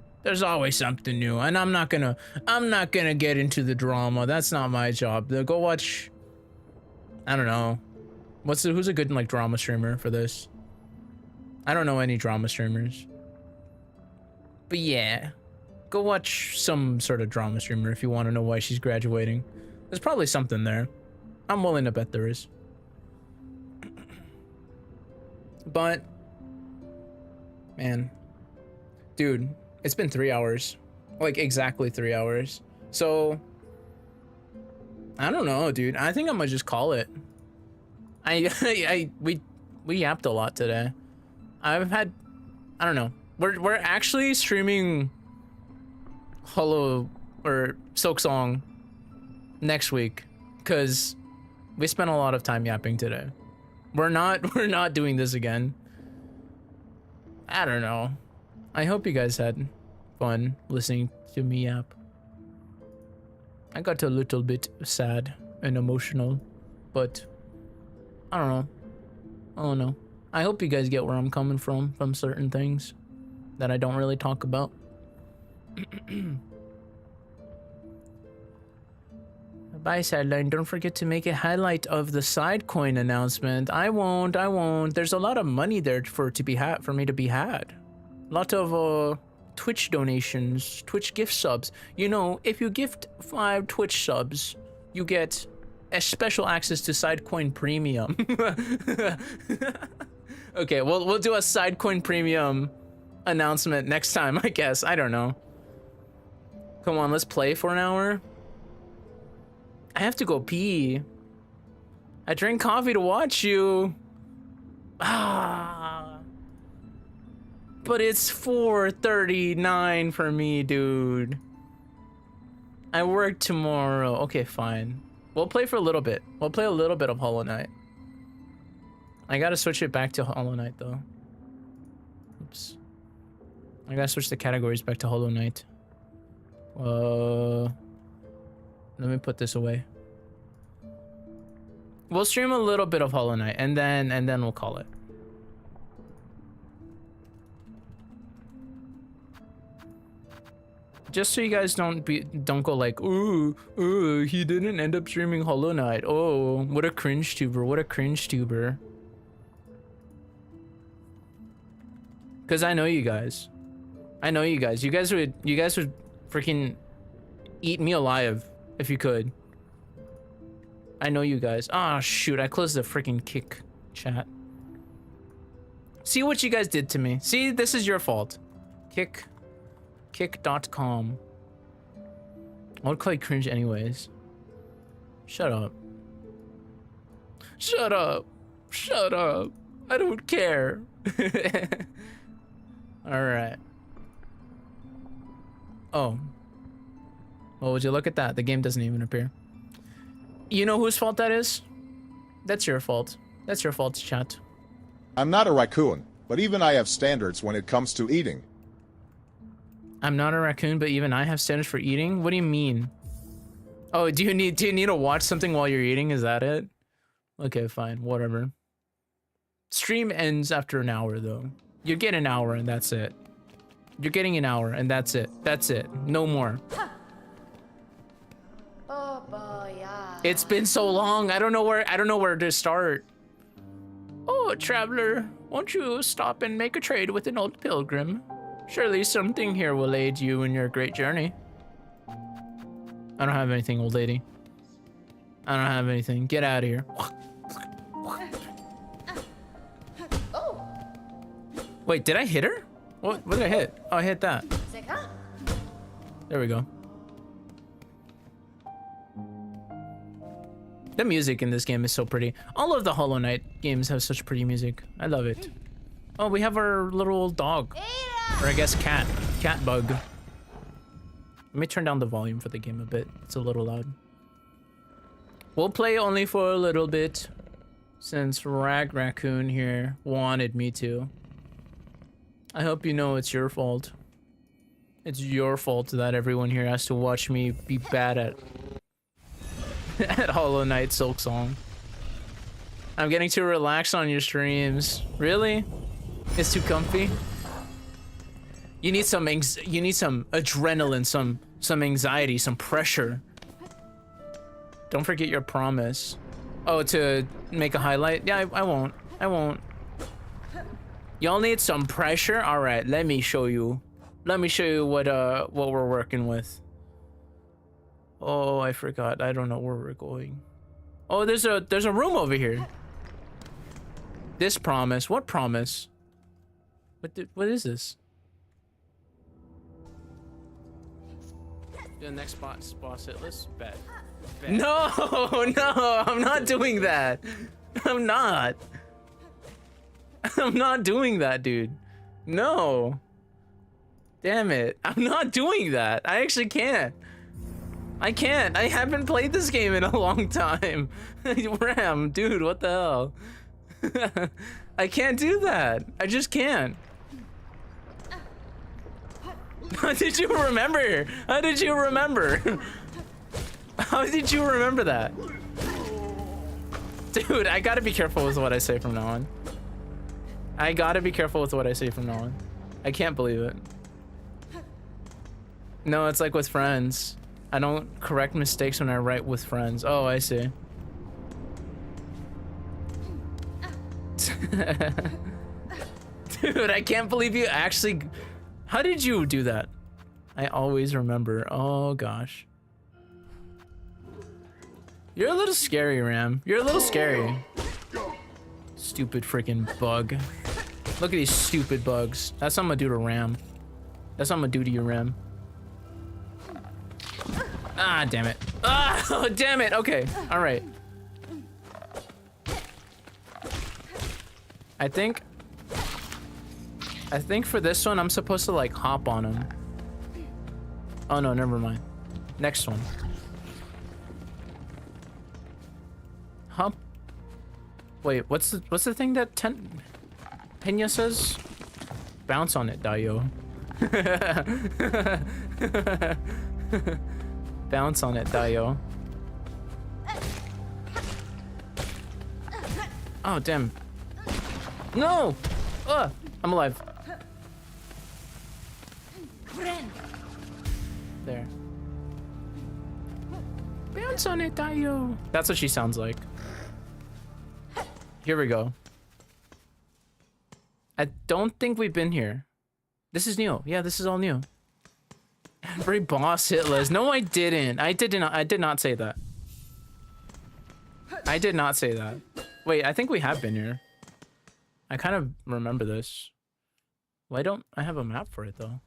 something new, and I'm not gonna get into the drama. That's not my job. Go watch, I don't know, who's a good like drama streamer for this? I don't know any drama streamers, but yeah, go watch some sort of drama streamer if you want to know why she's graduating. There's probably something there. I'm willing to bet there is. But man, dude, it's been 3 hours, like exactly 3 hours. So I don't know, dude. I think I'm gonna just call it. We yapped a lot today. I don't know. We're actually streaming Hollow or Silk Song next week because we spent a lot of time yapping today. We're not doing this again. I don't know. I hope you guys had fun listening to me yap. I got a little bit sad and emotional, but I don't know. I hope you guys get where I'm coming from certain things that I don't really talk about. Bye, Sideline. Don't forget to make a highlight of the Sidecoin announcement. I won't. There's a lot of money there for me to be had. A lot of Twitch donations, Twitch gift subs. You know, if you gift 5 Twitch subs, you get a special access to Sidecoin Premium. Okay, we'll do a Sidecoin Premium announcement next time, I guess. I don't know. Come on, let's play for an hour. I have to go pee. I drink coffee to watch you. But it's 4:39 for me, dude. I work tomorrow. Okay, fine. We'll play for a little bit. We'll play a little bit of Hollow Knight. I gotta switch it back to Hollow Knight, though. Oops. I gotta switch the categories back to Hollow Knight. Let me put this away. We'll stream a little bit of Hollow Knight, and then we'll call it. Just so you guys don't go like, ooh, he didn't end up streaming Hollow Knight. Oh, what a cringe tuber! What a cringe tuber! Because I know you guys. I know you guys. You guys would freaking eat me alive if you could. I know you guys. Ah, shoot! I closed the freaking kick chat. See what you guys did to me. See, this is your fault. Kick.com. I would call you cringe anyways. Shut up. Shut up. Shut up. I don't care. Alright. Oh. Well, would you look at that? The game doesn't even appear. You know whose fault that is? That's your fault. That's your fault, chat. I'm not a raccoon, but even I have standards when it comes to eating. I'm not a raccoon, but even I have standards for eating? What do you mean? Oh, do you need to watch something while you're eating? Is that it? Okay, fine, whatever. Stream ends after an hour, though. You get an hour, and that's it. You're getting an hour, and that's it. That's it. No more. Oh boy, yeah. It's been so long. I don't know where to start. Oh, traveler, won't you stop and make a trade with an old pilgrim? Surely something here will aid you in your great journey. I don't have anything, old lady. I don't have anything. Get out of here. Oh, Wait, did I hit her? What did I hit? Oh, I hit that. Seka? There we go. The music in this game is so pretty. All of the Hollow Knight games have such pretty music. I love it. Oh, we have our little old dog. Or I guess cat. Cat bug. Let me turn down the volume for the game a bit. It's a little loud. We'll play only for a little bit, since Raccoon here wanted me to. I hope you know it's your fault. It's your fault that everyone here has to watch me be bad at Hollow Knight Silk Song. I'm getting too relaxed on your streams. Really? It's too comfy? You need some adrenaline, some anxiety, some pressure. Don't forget your promise. Oh, to make a highlight? Yeah, I won't. I won't. Y'all need some pressure? All right, let me show you. Let me show you what we're working with. Oh, I forgot. I don't know where we're going. Oh, there's a room over here. This promise. What promise? What is this? The next boss hit. Let's bet. No, no, I'm not doing that. I'm not. I'm not doing that, dude. No. Damn it. I'm not doing that. I actually can't. I can't. I haven't played this game in a long time. Ram, dude, what the hell? I can't do that. I just can't. How did you remember? How did you remember? How did you remember that? Dude, I gotta be careful with what I say from now on. I gotta be careful with what I say from now on. I can't believe it. No, it's like with friends. I don't correct mistakes when I write with friends. Oh, I see. Dude, I can't believe you actually... How did you do that? I always remember. Oh, gosh. You're a little scary, Ram. You're a little scary. Stupid freaking bug. Look at these stupid bugs. That's what I'm gonna do to Ram. That's what I'm gonna do to you, Ram. Ah, damn it. Ah, oh, damn it. Okay, all right. I think for this one, I'm supposed to like hop on him. Oh no, never mind. Next one. Hop. Wait, what's the thing that Pena says? Bounce on it, Dio. Bounce on it, Dio. Oh, damn. No! I'm alive. There. Bounce on it, Dio. That's what she sounds like. Here we go. I don't think we've been here. This is new. Yeah, this is all new. Every boss hit Liz. No, I didn't. I did not say that. I did not say that. Wait, I think we have been here. I kind of remember this. Why don't I have a map for it though?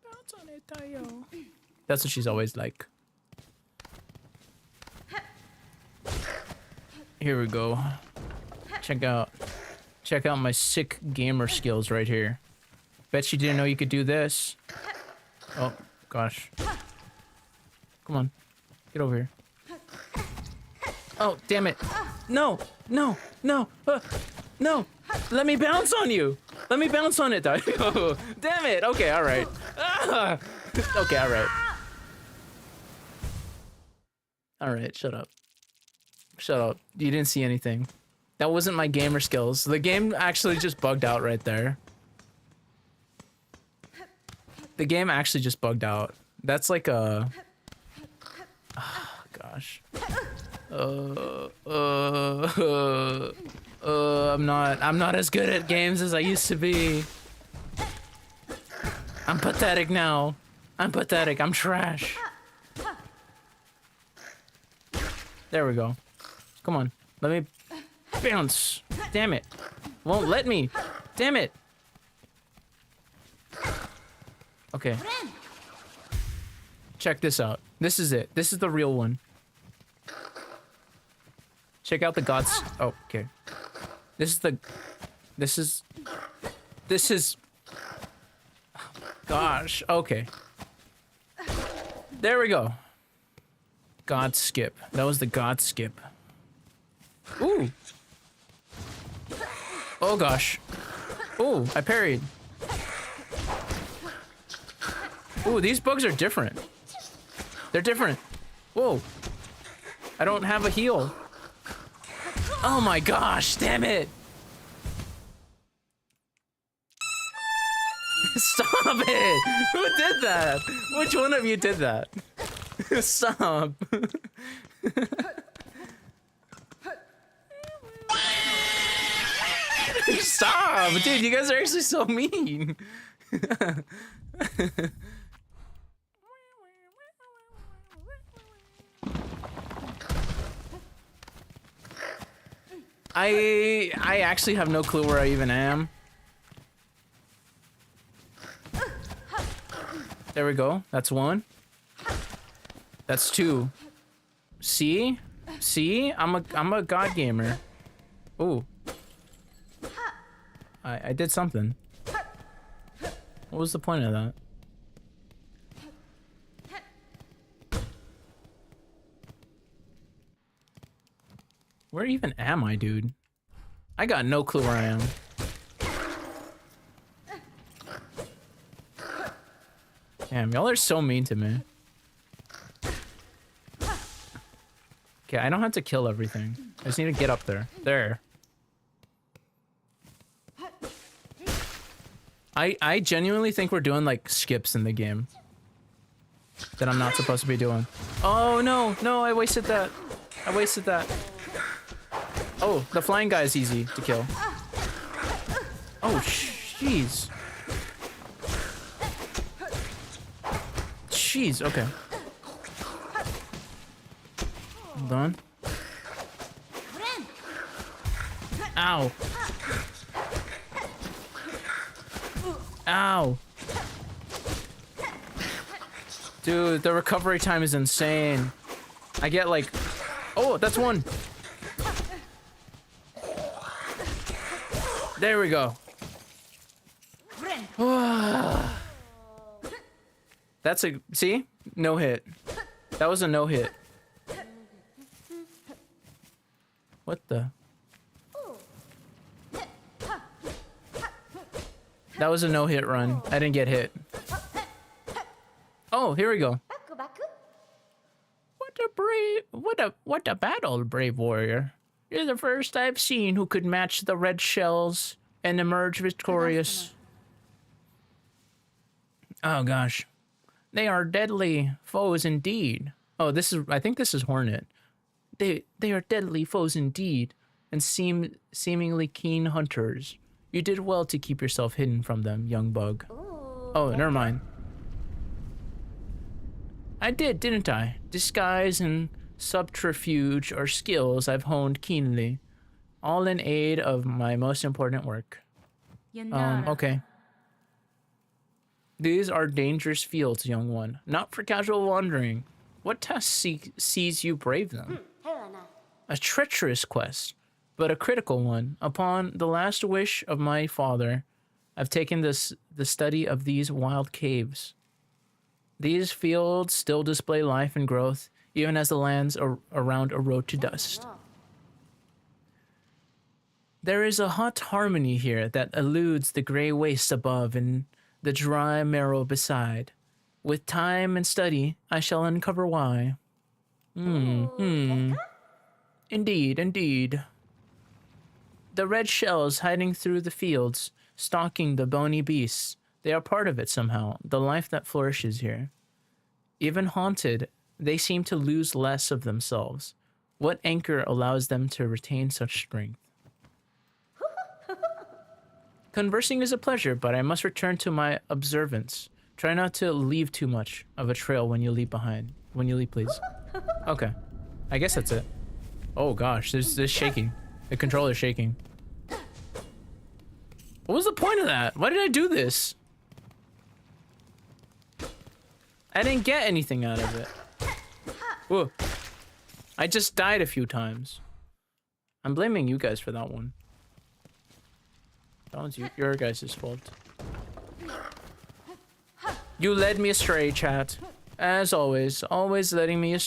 Bounce on it, Tayo. That's what she's always like. Here we go. Check out my sick gamer skills right here. Bet you didn't know you could do this. Oh gosh. Come on. Get over here. Oh, damn it. No, no, no, no. Let me bounce on you. Let me bounce on it, Dio. Damn it. Okay, all right. Ah. Okay, all right. All right, shut up. Shut up. You didn't see anything. That wasn't my gamer skills. The game actually just bugged out right there. The game actually just bugged out. That's like a... Oh, gosh. I'm not as good at games as I used to be. I'm pathetic now. I'm pathetic. I'm trash. There we go. Come on. Let me bounce. Damn it. Won't let me. Damn it. Okay. Check this out. This is it. This is the real one. Check out the gods. Oh, okay. This is. Gosh. Okay. There we go. God skip. That was the God skip. Ooh. Oh gosh. Ooh, I parried. Ooh, these bugs are different. They're different. Whoa. I don't have a heal. Oh my gosh, damn it. Stop it. Who did that? Which one of you did that? Stop. Stop, dude, you guys are actually so mean. I actually have no clue where I even am. There we go. That's one. That's two. See? See? I'm a god gamer. Ooh. I did something. What was the point of that? Where even am I, dude? I got no clue where I am. Damn, y'all are so mean to me. Okay, I don't have to kill everything. I just need to get up there. There. I genuinely think we're doing like skips in the game that I'm not supposed to be doing. Oh no, no, I wasted that. I wasted that. Oh, the flying guy is easy to kill. Oh, jeez. Jeez, okay. Hold on. Ow. Ow. Dude, the recovery time is insane. I get like... Oh, that's one. There we go. That's a... See? No hit. That was a no hit. What the... That was a no-hit run. I didn't get hit. Oh, here we go. What a battle, brave warrior. You're the first I've seen who could match the red shells and emerge victorious. Oh gosh. They are deadly foes indeed. Oh, I think this is Hornet. They are deadly foes indeed, and seemingly keen hunters. You did well to keep yourself hidden from them, young bug. Oh, never mind. I did, didn't I? Disguise and subterfuge are skills I've honed keenly, all in aid of my most important work. Okay. These are dangerous fields, young one, not for casual wandering. What test sees you brave them? A treacherous quest, but a critical one. Upon the last wish of my father, I've taken the study of these wild caves. These fields still display life and growth, even as the lands around erode to dust. There is a hot harmony here that eludes the gray waste above and the dry marrow beside. With time and study, I shall uncover why. Indeed, indeed. The red shells hiding through the fields, stalking the bony beasts, they are part of it somehow, the life that flourishes here. Even haunted, they seem to lose less of themselves. What anchor allows them to retain such strength? Conversing is a pleasure, but I must return to my observance. Try not to leave too much of a trail when you leave behind. When you leave, please. Okay. I guess that's it. Oh gosh, this shaking. The controller's shaking. What was the point of that? Why did I do this? I didn't get anything out of it. Whoa. I just died a few times. I'm blaming you guys for that one. That one's your guys' fault. You led me astray, chat. As always. Always letting me...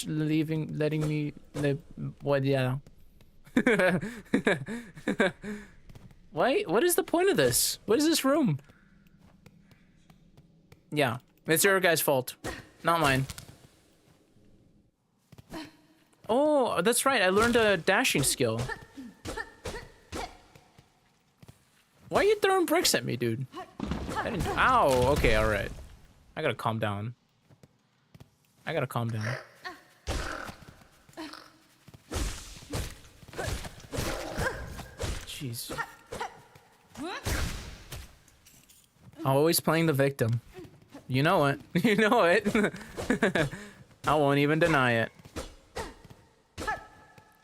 What, yeah. Wait, what is the point of this? What is this room? Yeah, it's your guys' fault, not mine. Oh, that's right, I learned a dashing skill. Why are you throwing bricks at me, dude? I didn't... Ow, okay, alright. I gotta calm down. I gotta calm down. Jeez. Always playing the victim. You know it. You know it. I won't even deny it.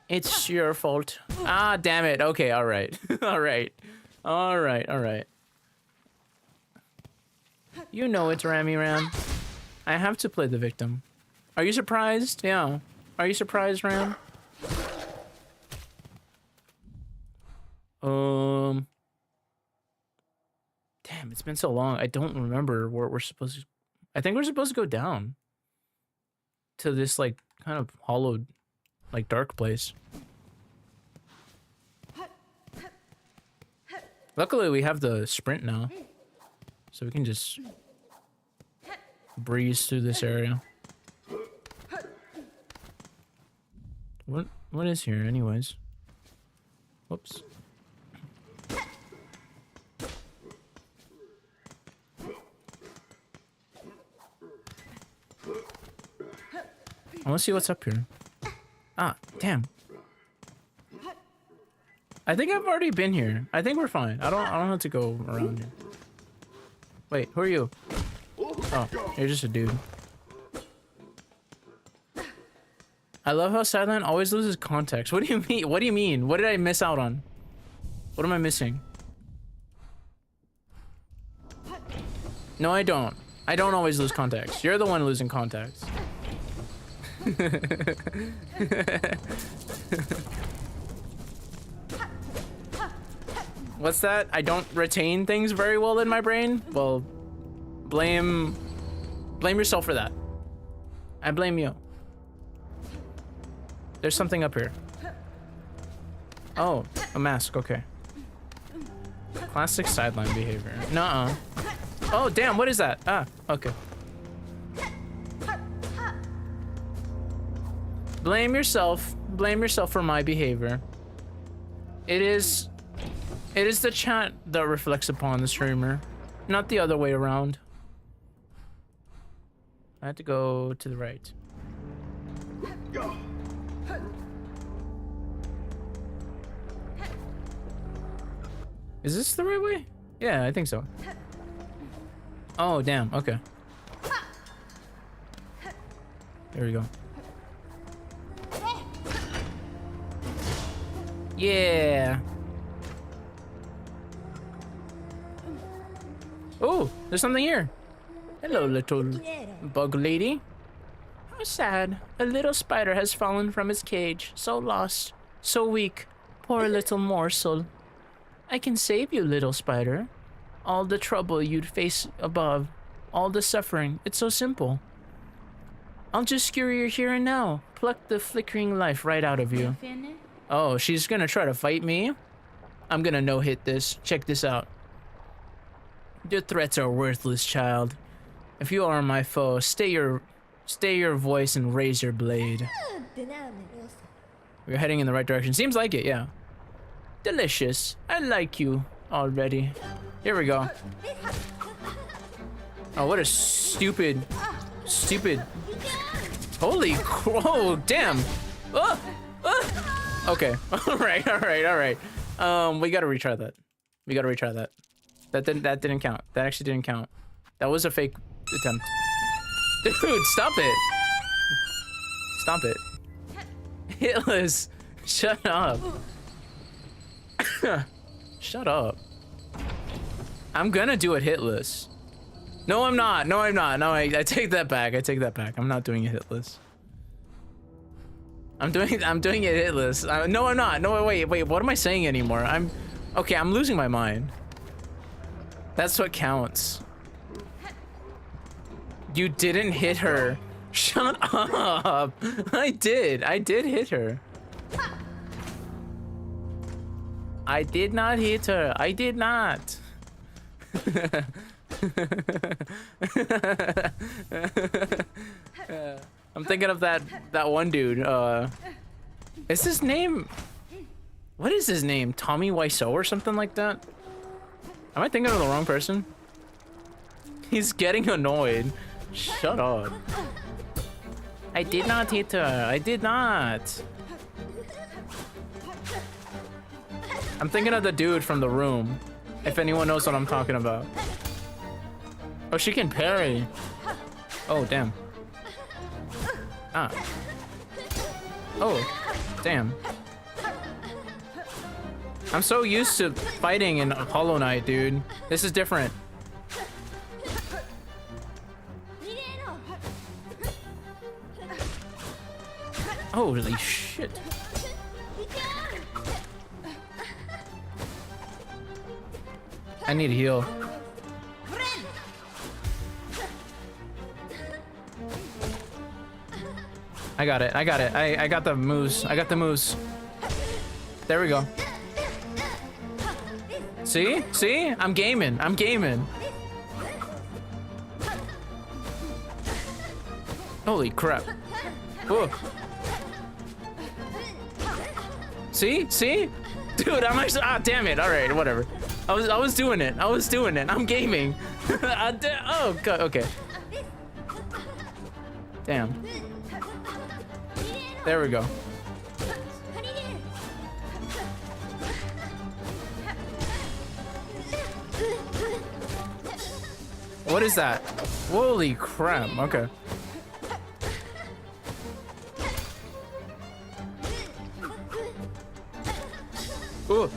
It's your fault. Ah, damn it. Okay, alright. Alright. Alright, alright. You know it's Rami Ram. I have to play the victim. Are you surprised? Yeah. Are you surprised, Ram? Damn, it's been so long. I don't remember where we're supposed to. I think we're supposed to go down to this like kind of hollowed, like dark place. Luckily, we have the sprint now, so we can just breeze through this area. What is here, anyways? Whoops. I want to see what's up here. Ah, damn. I think I've already been here. I think we're fine. I don't have to go around here. Wait, who are you? Oh, you're just a dude. I love how Sideline always loses context. What do you mean? What do you mean? What did I miss out on? What am I missing? No, I don't. I don't always lose context. You're the one losing context. What's that? I don't retain things very well in my brain? Well, blame yourself for that. I blame you. There's something up here. Oh, a mask, okay. Classic Sideline behavior. Nuh-uh. Oh, damn, what is that? Ah, okay. Blame yourself for my behavior. It is the chat that reflects upon the streamer, not the other way around. I had to go to the right. Is this the right way? Yeah, I think so. Oh, damn, okay. There we go. Yeah. Oh, there's something here. Hello, little bug lady. How sad. A little spider has fallen from its cage. So lost. So weak. Poor little morsel. I can save you, little spider. All the trouble you'd face above. All the suffering. It's so simple. I'll just skewer your here and now. Pluck the flickering life right out of you. Oh, she's gonna try to fight me? I'm gonna no-hit this. Check this out. Your threats are worthless, child. If you are my foe, stay your voice and raise your blade. We're heading in the right direction. Seems like it, yeah. Delicious. I like you already. Here we go. Oh, what a stupid. Holy crow, damn. Okay. All right. We gotta retry that. That didn't count. That actually didn't count. That was a fake attempt. Dude, stop it. Stop it. Hitless. Shut up. Shut up. I'm gonna do it hitless. No, I'm not. No, I take that back. I'm not doing it hitless. I'm doing it hitless. No, I'm not. No, wait. What am I saying anymore? I'm losing my mind. That's what counts. You didn't hit her. Shut up. I did hit her. I did not hit her. I did not. I'm thinking of that one dude. Is his name? What is his name? Tommy Wiseau or something like that? Am I thinking of the wrong person? He's getting annoyed. Shut up. I did not hit her. I did not. I'm thinking of the dude from The Room. If anyone knows what I'm talking about. Oh, she can parry. Oh, damn. Ah. Oh, damn. I'm so used to fighting in Hollow Knight, dude. This is different. Holy shit. I need a heal. I got it. I got it. I got the moves. I got the moves. There we go. See? See? I'm gaming. I'm gaming. Holy crap. Whoa. See? See? Dude, I'm actually, ah, damn it. All right, whatever. I was doing it. I was doing it. I'm gaming. Oh, God, okay. Damn. There we go. What is that? Holy crap. Okay. Ooh.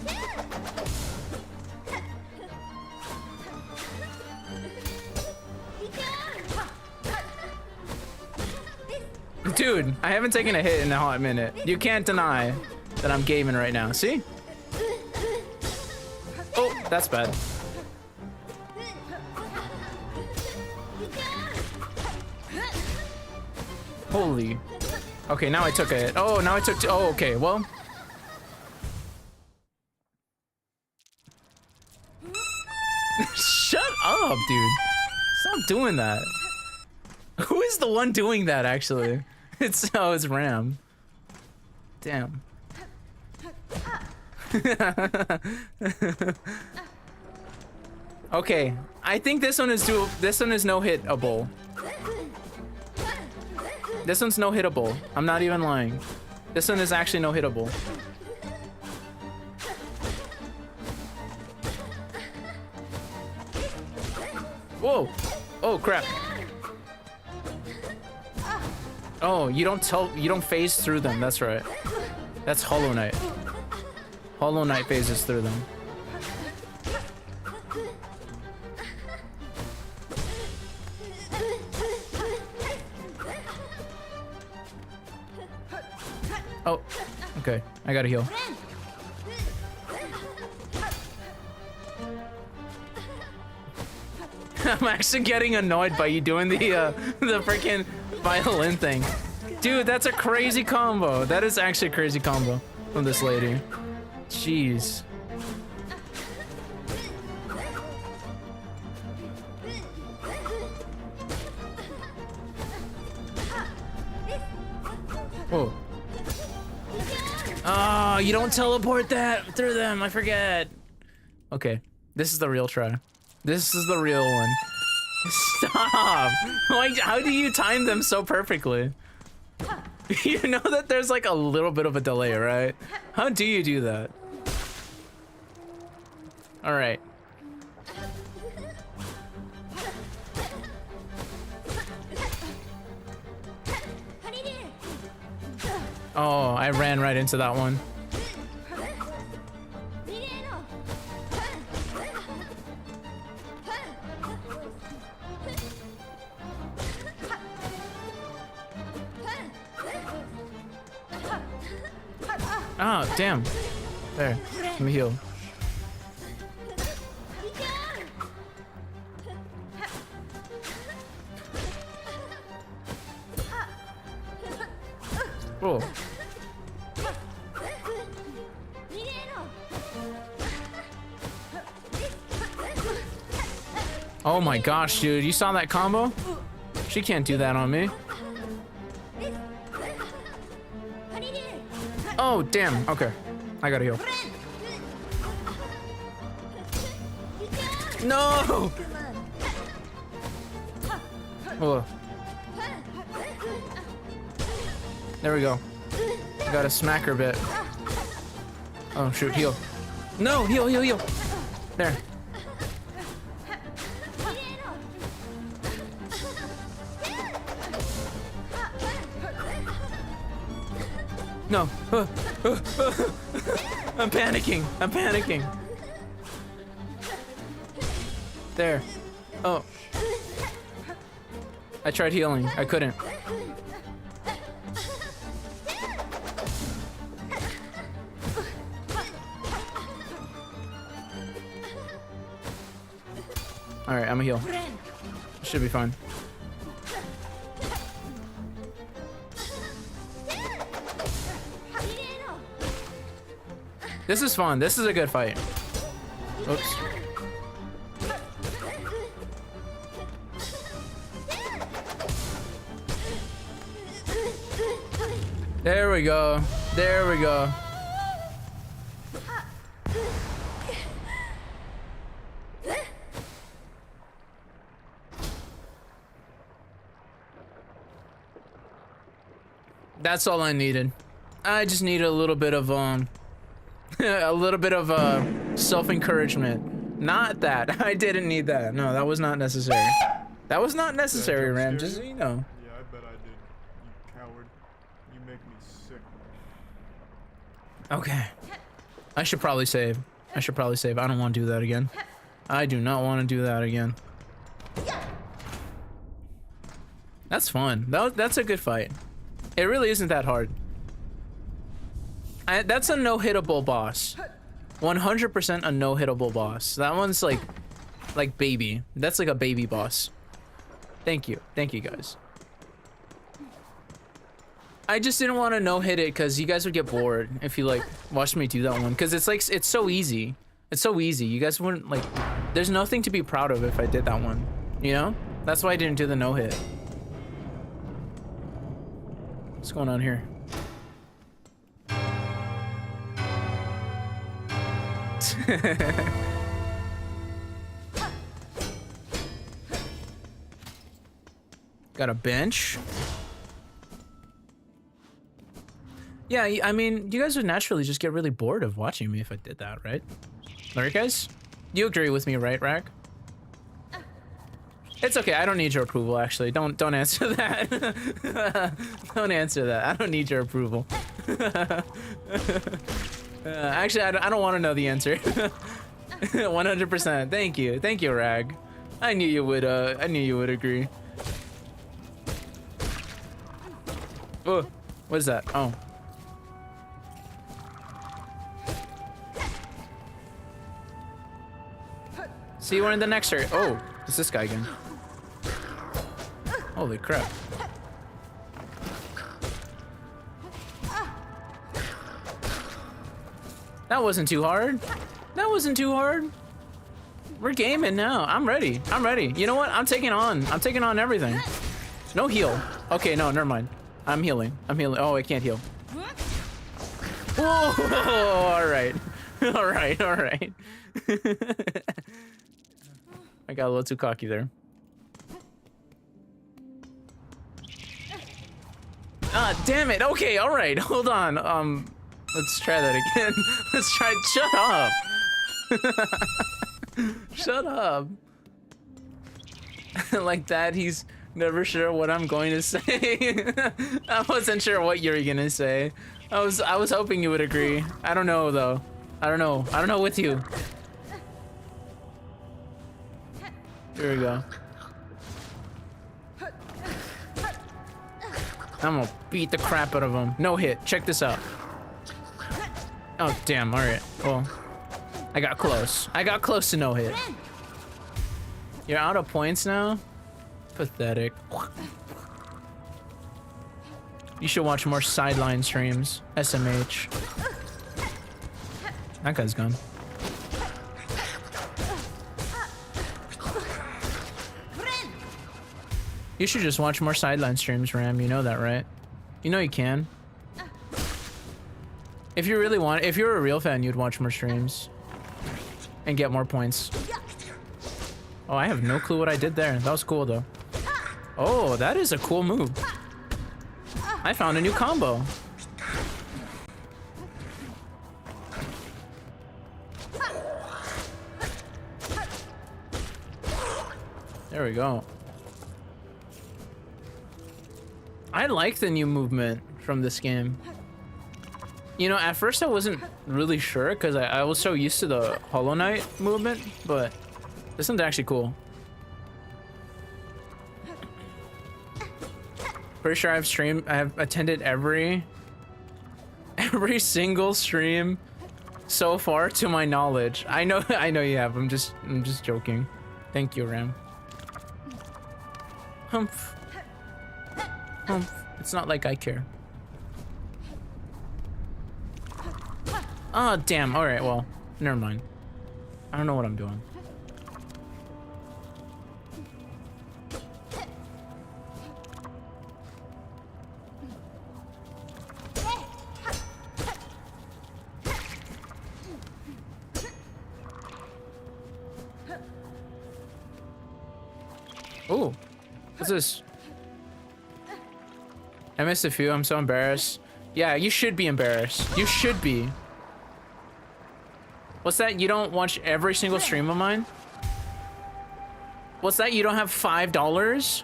Dude, I haven't taken a hit in a hot minute. You can't deny that I'm gaming right now. See? Oh, that's bad. Holy. Okay, now I took a hit. Oh, now I took two. Oh, okay, well. Shut up, dude. Stop doing that. Who is the one doing that, actually? It's, oh, it's Ram. Damn. Okay, I think this one is no hittable. This one's no hittable. I'm not even lying. This one is actually no hittable. Whoa! Oh crap! Oh, you don't phase through them. That's right. That's Hollow Knight. Hollow Knight phases through them. Oh, okay. I gotta heal. I'm actually getting annoyed by you doing the freaking violin thing. Dude, that's a crazy combo. That is actually a crazy combo from this lady. Jeez. Whoa. Oh, you don't teleport that through them. I forget. Okay, this is the real try. This is the real one. Stop! Like, how do you time them so perfectly? You know that there's like a little bit of a delay, right? How do you do that? All right. Oh, I ran right into that one. Ah, damn. There. Let me heal. Oh. Oh my gosh, dude. You saw that combo? She can't do that on me. Oh, damn. Okay. I gotta heal. No! Oh. There we go. Gotta smack her a bit. Oh, shoot. Heal. No! Heal, heal, heal. There. No. I'm panicking. I'm panicking. There. Oh. I tried healing. I couldn't. All right, I'm a heal. Should be fine. This is fun. This is a good fight. Oops. There we go. There we go. That's all I needed. I just need a little bit of a little bit of self-encouragement. Not that. I didn't need that. No, that was not necessary. That was not necessary, Ram. Just so you know. Yeah, I bet I did. You coward. You make me sick. Okay. I should probably save. I should probably save. I don't want to do that again. I do not want to do that again. That's fun. That's a good fight. It really isn't that hard. That's a no-hittable boss. 100% a no-hittable boss. That one's like baby. That's like a baby boss. Thank you. Thank you, guys. I just didn't want to no-hit it because you guys would get bored if you like watched me do that one. Because it's like, it's so easy. It's so easy. You guys wouldn't like, there's nothing to be proud of if I did that one. You know? That's why I didn't do the no-hit. What's going on here? Got a bench. Yeah, I mean, you guys would naturally just get really bored of watching me if I did that, right? Alright, guys? You agree with me, right, Rack? It's okay, I don't need your approval, actually. Don't answer that. Don't answer that. I don't need your approval. Actually, I don't want to know the answer. 100%. Thank you. Thank you, Rag. I knew you would agree. Oh, what is that? Oh. See you in the next area. Oh, it's this guy again. Holy crap. That wasn't too hard. That wasn't too hard. We're gaming now. I'm ready. I'm ready. You know what? I'm taking on everything. No heal. Okay, no, never mind. I'm healing. I'm healing. Oh, I can't heal. Whoa! All right. All right. All right. I got a little too cocky there. Ah, damn it. Okay, all right. Hold on. Let's try that again. Let's try. Shut up. Shut up. Like that, he's never sure what I'm going to say. I wasn't sure what you were gonna say. I was hoping you would agree. I don't know though. I don't know. I don't know with you. Here we go. I'm gonna beat the crap out of him. No hit. Check this out. Oh, damn. All right. Well, I got close. I got close to no hit. You're out of points now? Pathetic. You should watch more sideline streams. SMH. That guy's gone. You should just watch more sideline streams, Ram. You know that, right? You know you can. If you really want, if you're a real fan, you'd watch more streams and get more points. Oh, I have no clue what I did there. That was cool, though. Oh, that is a cool move. I found a new combo. There we go. I like the new movement from this game. You know, at first I wasn't really sure because I was so used to the Hollow Knight movement, but this one's actually cool. Pretty sure I've attended every single stream so far to my knowledge. I know you have. I'm just joking. Thank you, Ram. Humph. Humph. It's not like I care. Oh, damn. All right, well, never mind. I don't know what I'm doing. Oh, what's this? I missed a few. I'm so embarrassed. Yeah, you should be embarrassed. You should be. What's that? You don't watch every single stream of mine? What's that? You don't have $5?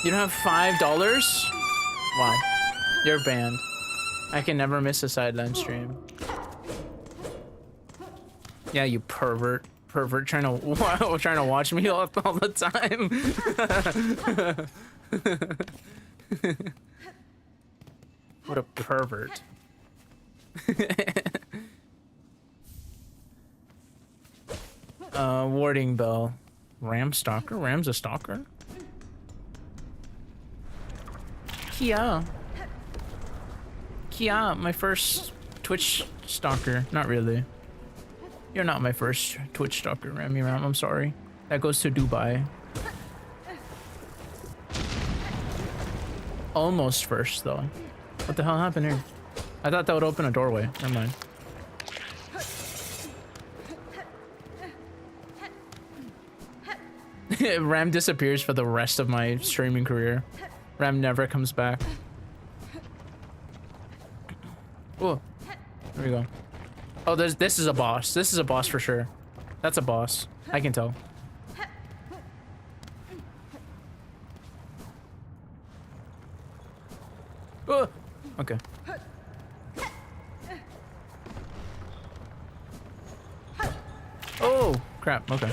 You don't have $5? Wow. You're banned. I can never miss a sideline stream. Yeah, you pervert. Pervert trying to watch me all the time. What a pervert. Warding bell. Ram stalker? Ram's a stalker? Kia, my first Twitch stalker. Not really. You're not my first Twitch stalker, Remy Ram. I'm sorry. That goes to Dubai. Almost first, though. What the hell happened here? I thought that would open a doorway. Never mind. Ram disappears for the rest of my streaming career. Ram never comes back. Oh, there we go. Oh, this is a boss. This is a boss for sure. That's a boss. I can tell. Oh, okay. Oh, crap. Okay.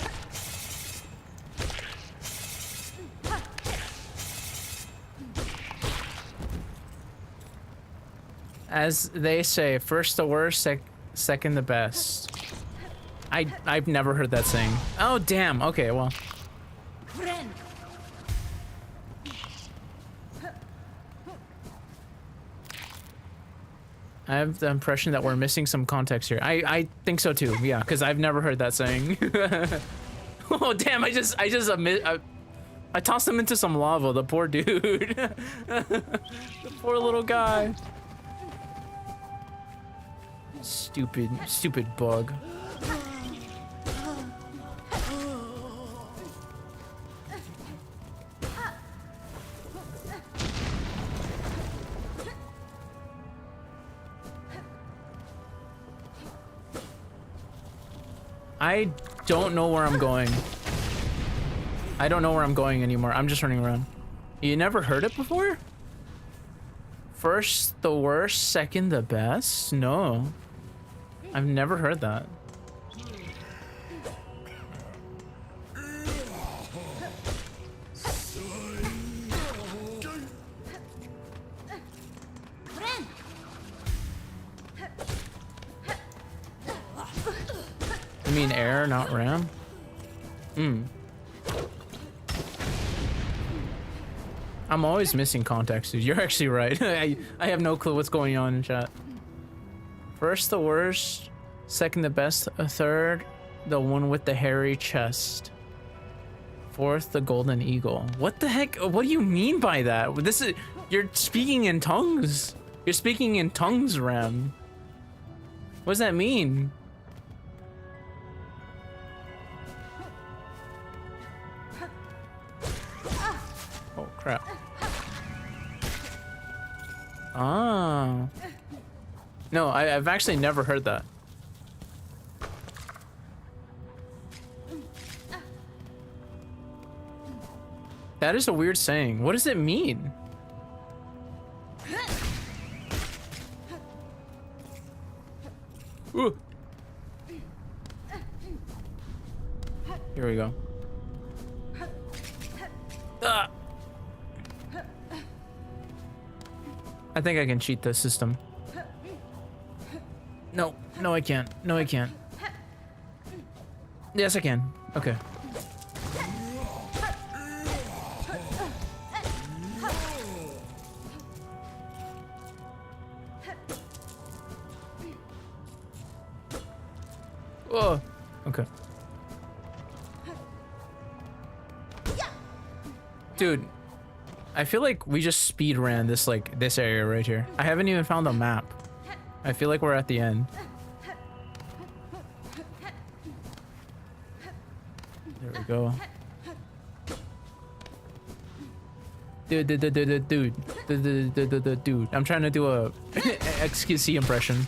As they say, first the worst, second the best. I've never heard that saying. Oh damn. Okay, well. I have the impression that we're missing some context here. I think so too. Yeah, because I've never heard that saying. Oh damn! I tossed him into some lava. The poor dude. The poor little guy. Stupid bug. I don't know where I'm going. I don't know where I'm going anymore. I'm just running around. You never heard it before? First the worst, second the best? No. I've never heard that. You mean air, not ram? I'm always missing context, dude. You're actually right. I have no clue what's going on in chat. First the worst, second the best, a third the one with the hairy chest, fourth the golden eagle. What the heck? What do you mean by that? This is, you're speaking in tongues. You're speaking in tongues, Ram. What does that mean? Oh crap. Ah. No, I've actually never heard that. That is a weird saying. What does it mean? Ooh. Here we go. Ah. I think I can cheat the system. No, I can't. No, I can't. Yes, I can. Okay. Oh, okay. Dude, I feel like we just speed ran this this area right here. I haven't even found the map. I feel like we're at the end. There we go. Dude. I'm trying to do a XQC impression.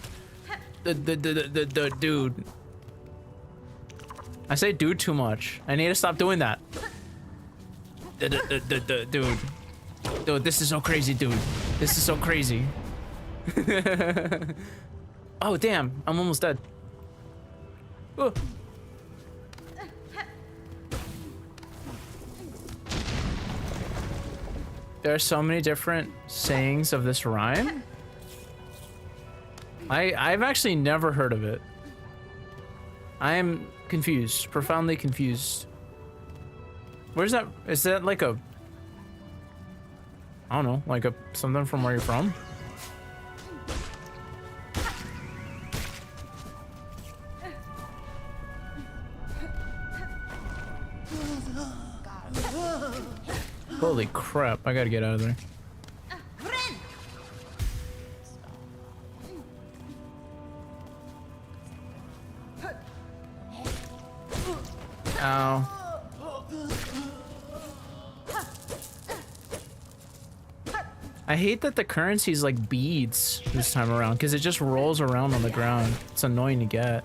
Dude. I say dude too much. I need to stop doing that. Dude. Dude, this is so crazy, dude. This is so crazy. Oh, damn. I'm almost dead. Oh. There are so many different sayings of this rhyme. I've actually never heard of it. I am confused, profoundly confused. Where's that? Is that like a, I don't know, like a something from where you're from? Holy crap, I gotta get out of there. Ow. I hate that the currency's like beads this time around because it just rolls around on the ground. It's annoying to get.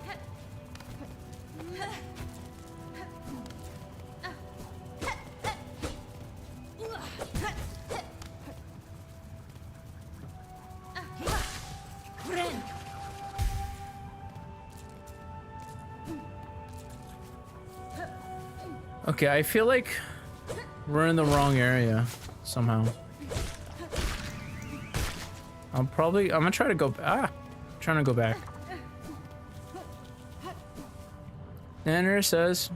Okay, I feel like we're in the wrong area somehow. I'm gonna try to go, trying to go back. Nanner says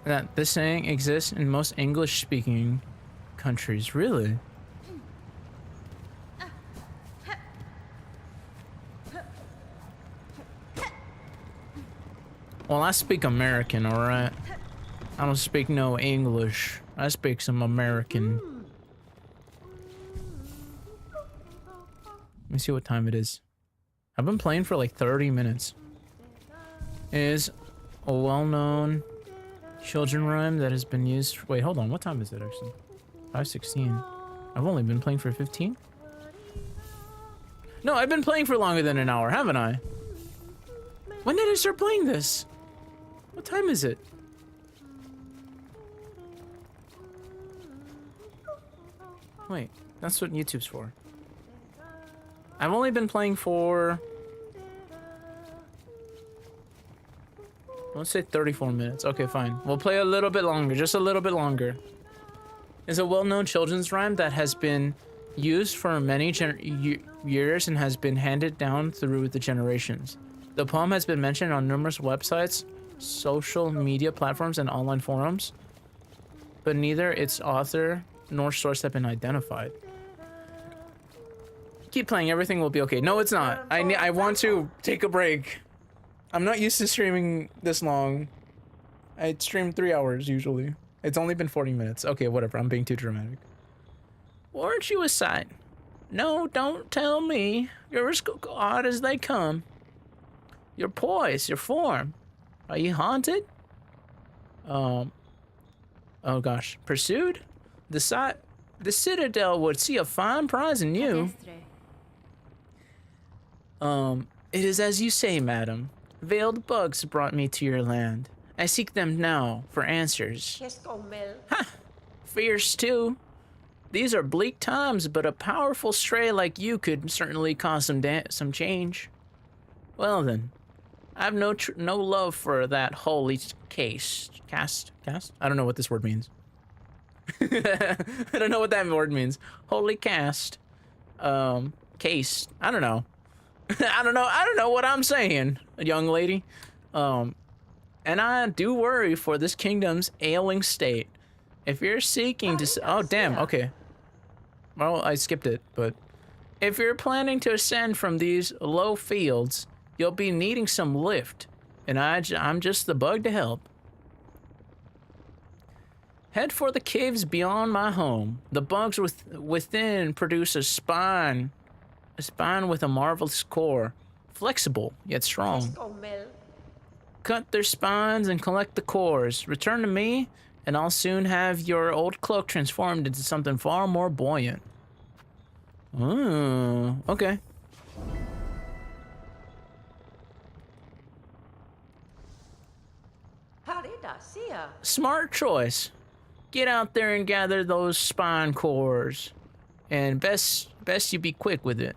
that this saying exists in most English-speaking countries. Really? Well, I speak American, alright? I don't speak no English. I speak some American. Let me see what time it is. I've been playing for like 30 minutes. It is a well-known children rhyme that has been used. Wait, hold on. What time is it actually? 5:16. I've only been playing for 15? No, I've been playing for longer than an hour, haven't I? When did I start playing this? What time is it? Wait, that's what YouTube's for. I've only been playing for, let's say 34 minutes. Okay, fine. We'll play a little bit longer, just a little bit longer. It's a well-known children's rhyme that has been used for many years and has been handed down through the generations. The poem has been mentioned on numerous websites, social media platforms, and online forums, but neither its author nor source have been identified. Keep playing, everything will be okay. No, it's not. I want to take a break. I'm not used to streaming this long. I stream 3 hours usually. It's only been 40 minutes. Okay, whatever. I'm being too dramatic. Weren't you a sight? No, don't tell me. You're as odd as they come. Your poise, your form. Are you haunted? Oh gosh. Pursued? The Citadel would see a fine prize in you. It is as you say, madam. Veiled bugs brought me to your land. I seek them now for answers. Ha! Fierce too. These are bleak times, but a powerful stray like you could certainly cause some change. Well then, I've no love for that holy cast. I don't know what this word means. I don't know what that word means. Holy cast. Case. I don't know. I don't know what I'm saying, young lady. And I do worry for this kingdom's ailing state. If you're seeking to... Oh, damn. Okay. Well, I skipped it, but... If you're planning to ascend from these low fields, you'll be needing some lift. and I'm just the bug to help. Head for the caves beyond my home. The bugs within produce a spine with a marvelous core, flexible yet strong. Cut their spines and collect the cores. Return to me, and I'll soon have your old cloak transformed into something far more buoyant. Oh, okay. Smart choice. Get out there and gather those spine cores. And best you be quick with it.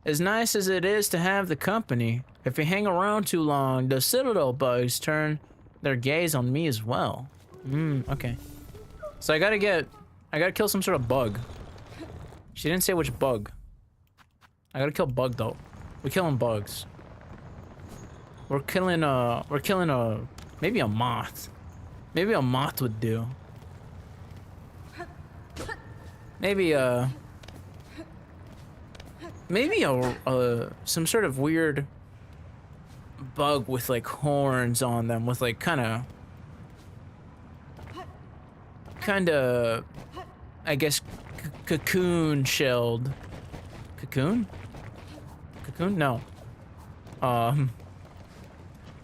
As nice as it is to have the company, if you hang around too long, the Citadel bugs turn their gaze on me as well. Okay. So I gotta kill some sort of bug. She didn't say which bug. I gotta kill bug though. We're killing bugs. We're killing maybe a moth. Maybe a moth would do. Maybe some sort of weird bug with like horns on them, with like kind of I guess cocoon shelled. Cocoon? No.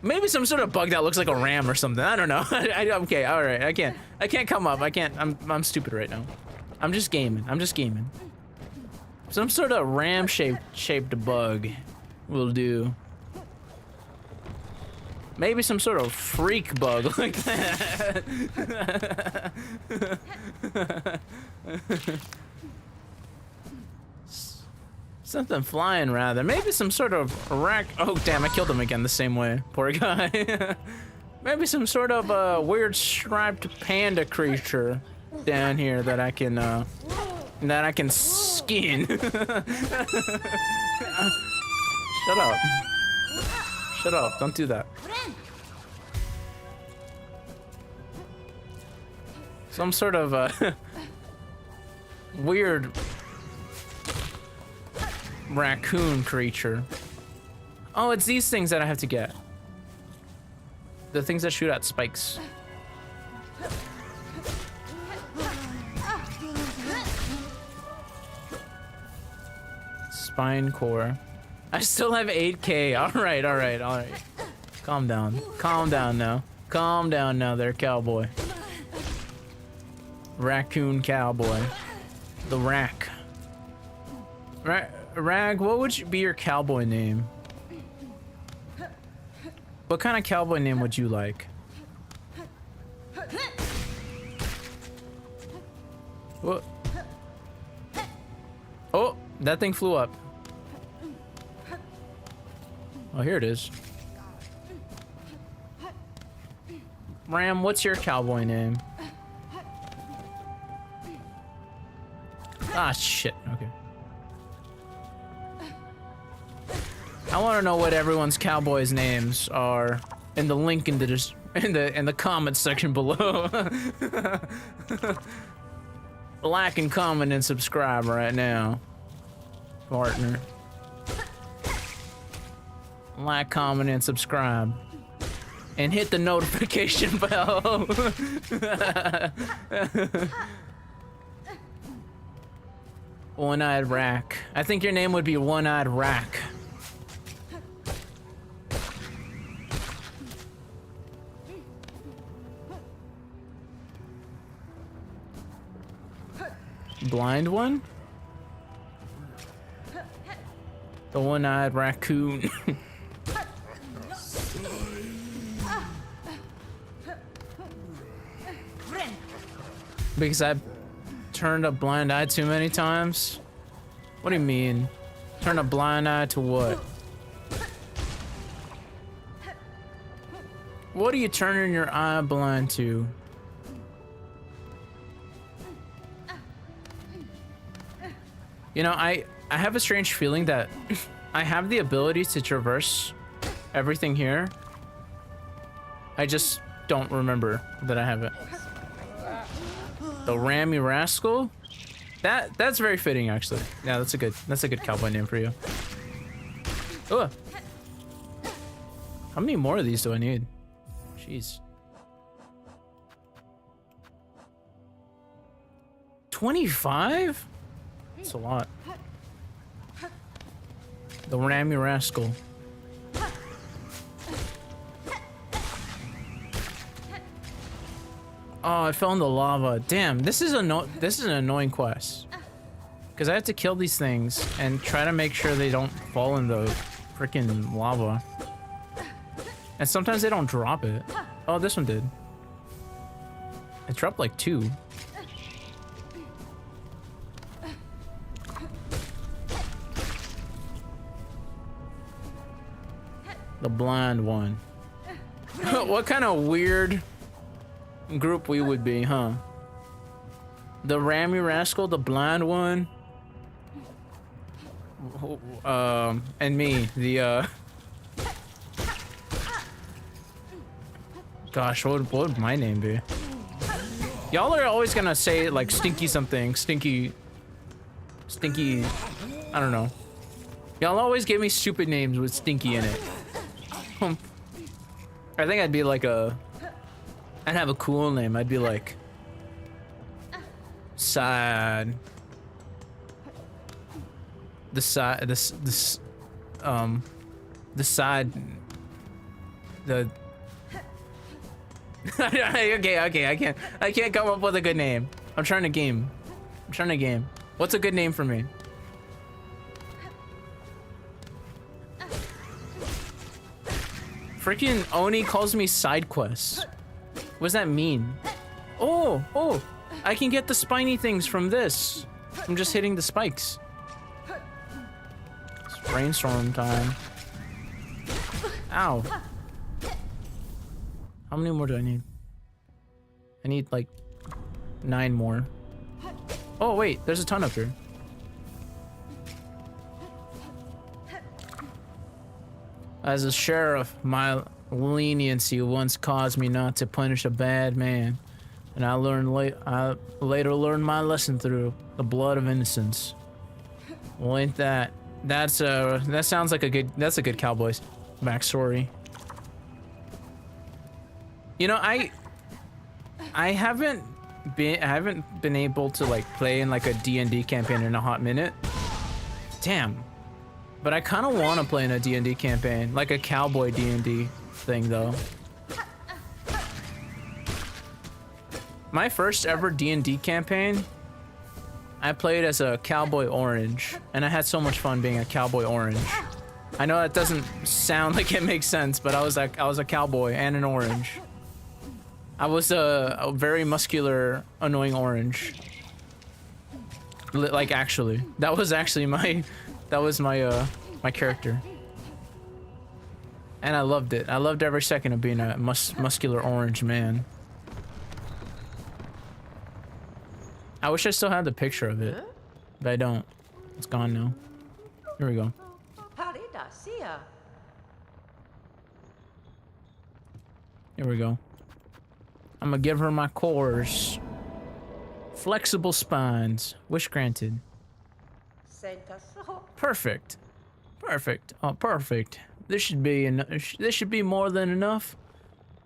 Maybe some sort of bug that looks like a ram or something. I don't know. Okay, all right. I can't come up. I'm stupid right now. I'm just gaming. Some sort of ram shaped bug will do. Maybe some sort of freak bug like that. Something flying rather. Maybe some sort of rack. Oh damn! I killed him again the same way. Poor guy. Maybe some sort of weird striped panda creature down here that I can skin. Shut up! Don't do that. Some sort of weird raccoon creature. Oh, it's these things that I have to get. The things that shoot at spikes. Spine core. I still have 8K. All right. Calm down now there, cowboy. Raccoon cowboy. The rack. Rag, what would be your cowboy name? What kind of cowboy name would you like? What? Oh, that thing flew up. Oh, here it is. Ram, what's your cowboy name? Ah, shit. Okay. I want to know what everyone's cowboys' names are in the link in the comment section below. Like and comment and subscribe right now, partner. Like, comment, and subscribe, and hit the notification bell. One-eyed Rack. I think your name would be One-eyed Rack. Blind one? The one-eyed raccoon. Because I turned a blind eye too many times? What do you mean? Turn a blind eye to what? What are you turning your eye blind to? You know, I have a strange feeling that I have the ability to traverse everything here. I just don't remember that I have it. The Rammy Rascal? That's very fitting, actually. Yeah, that's a good cowboy name for you. Oh. How many more of these do I need? Jeez. 25? That's a lot. The Rammy Rascal. Oh, I fell in the lava. Damn, this is an annoying quest. Because I have to kill these things and try to make sure they don't fall in the freaking lava. And sometimes they don't drop it. Oh, this one did. It dropped like 2. The blind one. What kind of weird group we would be, huh? The Rammy Rascal, the blind one. And me, the gosh, what would my name be? Y'all are always gonna say like stinky something, stinky, I don't know. Y'all always give me stupid names with stinky in it. I think I'd be like I'd have a cool name. I'd be like Sad. The side, the side, the. Okay, I can't come up with a good name. I'm trying to game. What's a good name for me? Freaking Oni calls me side quests. What does that mean? Oh, I can get the spiny things from this. I'm just hitting the spikes. It's brainstorm time. Ow. How many more do I need? I need like 9 more. Oh wait, there's a ton up here. As a sheriff, my leniency once caused me not to punish a bad man, and I later learned my lesson through the blood of innocence. Well, ain't that sounds like that's a good cowboy's backstory. You know, I haven't been able to like play in like a D&D campaign in a hot minute. Damn. But I kind of want to play in a D&D campaign, like a cowboy D&D thing though. My first ever D&D campaign, I played as a cowboy orange, and I had so much fun being a cowboy orange. I know that doesn't sound like it makes sense, but I was a cowboy and an orange. I was a very muscular, annoying orange. Like actually, that was my my character. And I loved it. I loved every second of being a muscular orange man. I wish I still had the picture of it, but I don't. It's gone now. Here we go. Here we go. I'm gonna give her my cores. Flexible spines. Wish granted. Perfect. Perfect. Oh, perfect. This should be more than enough.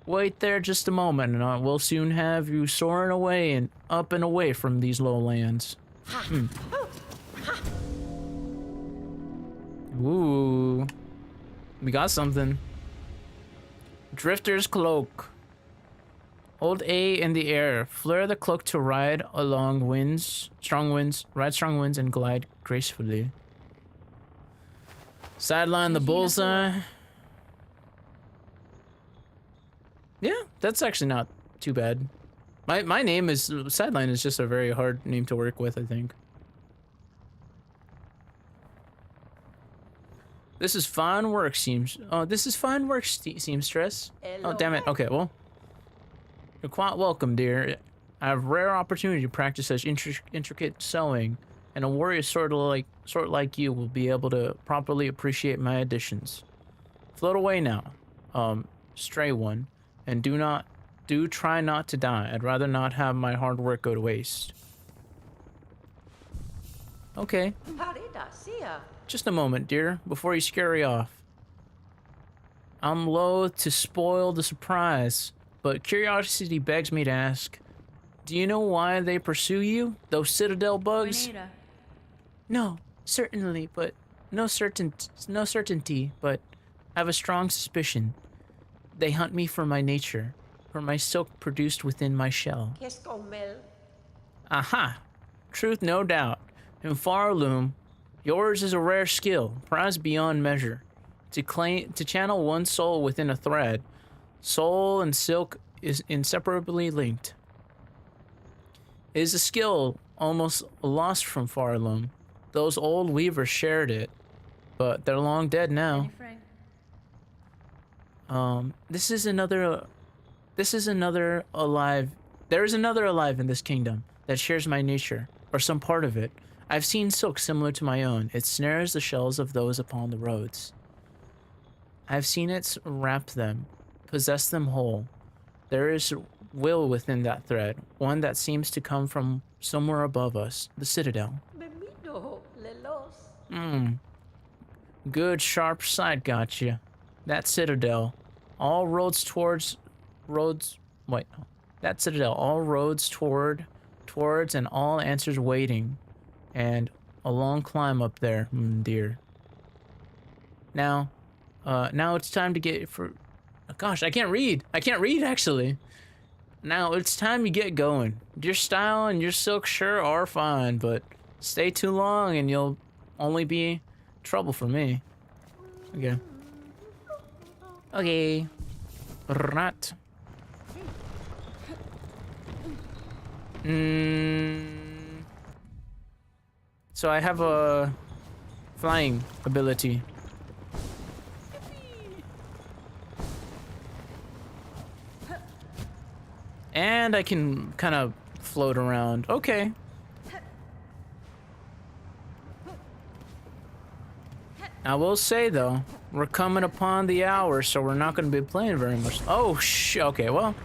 Wait there just a moment, and we'll soon have you soaring away and up and away from these lowlands. Ooh. We got something. Drifter's Cloak. Hold A in the air. Flare the cloak to ride along strong winds, and glide gracefully. Sideline the bullseye. Yeah, that's actually not too bad. My name is Sideline is just a very hard name to work with, I think. This is fine work, seamstress. Oh, damn it. Okay, well. You're quite welcome, dear. I have rare opportunity to practice such intricate sewing, and a warrior sort like you will be able to properly appreciate my additions. Float away now, stray one, and do try not to die. I'd rather not have my hard work go to waste. Okay. Just a moment, dear, before you scurry off. I'm loath to spoil the surprise, but curiosity begs me to ask, do you know why they pursue you, those citadel bugs? No, certainly, but no certainty, but I have a strong suspicion. They hunt me for my nature, for my silk produced within my shell. Aha! Truth, no doubt. In Farloom, yours is a rare skill, prized beyond measure. To channel one soul within a thread, soul and silk is inseparably linked. It is a skill almost lost from Farloom. Those old weavers shared it, but they're long dead now. This is another alive. There is another alive in this kingdom that shares my nature, or some part of it. I've seen silk similar to my own. It snares the shells of those upon the roads. I've seen it wrap them, possess them whole. There is will within that thread, one that seems to come from somewhere above us, the citadel. Good sharp sight got you. That citadel, all roads towards, that citadel, all roads towards and all answers waiting, and a long climb up there, dear. Now it's time to get gosh, I can't read actually. Now it's time to get going. Your style and your silk sure are fine, but stay too long and you'll only be trouble for me. Okay. Right. So I have a flying ability. And I can kind of float around. Okay. I will say though, we're coming upon the hour, so we're not going to be playing very much. Oh, okay, well,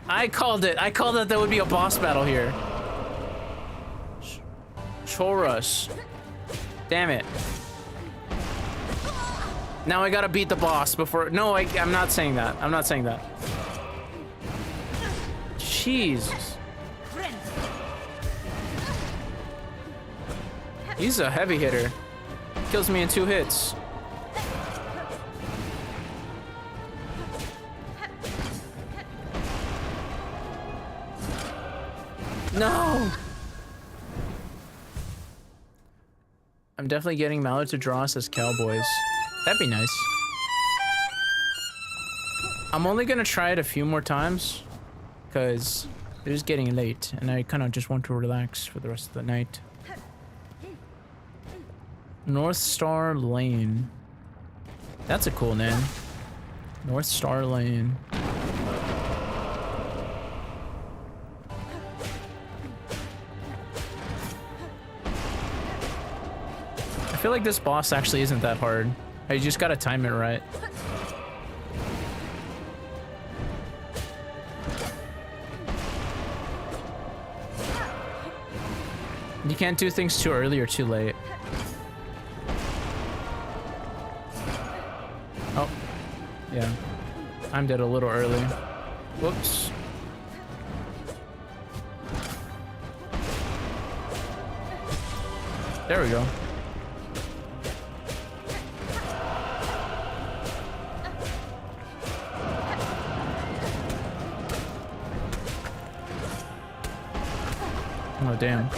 I called it. I called that there would be a boss battle here. Chorus. Damn it. Now I gotta beat the boss before. No, I'm not saying that. I'm not saying that. Jesus. He's a heavy hitter. Kills me in 2 hits. No! I'm definitely getting Mallard to draw us as cowboys. That'd be nice. I'm only gonna try it a few more times, because it is getting late, and I kind of just want to relax for the rest of the night. North Star Lane. That's a cool name. North Star Lane. I feel like this boss actually isn't that hard. You just gotta time it right. You can't do things too early or too late. Oh, yeah. I'm dead a little early. Whoops. There we go. Oh, damn.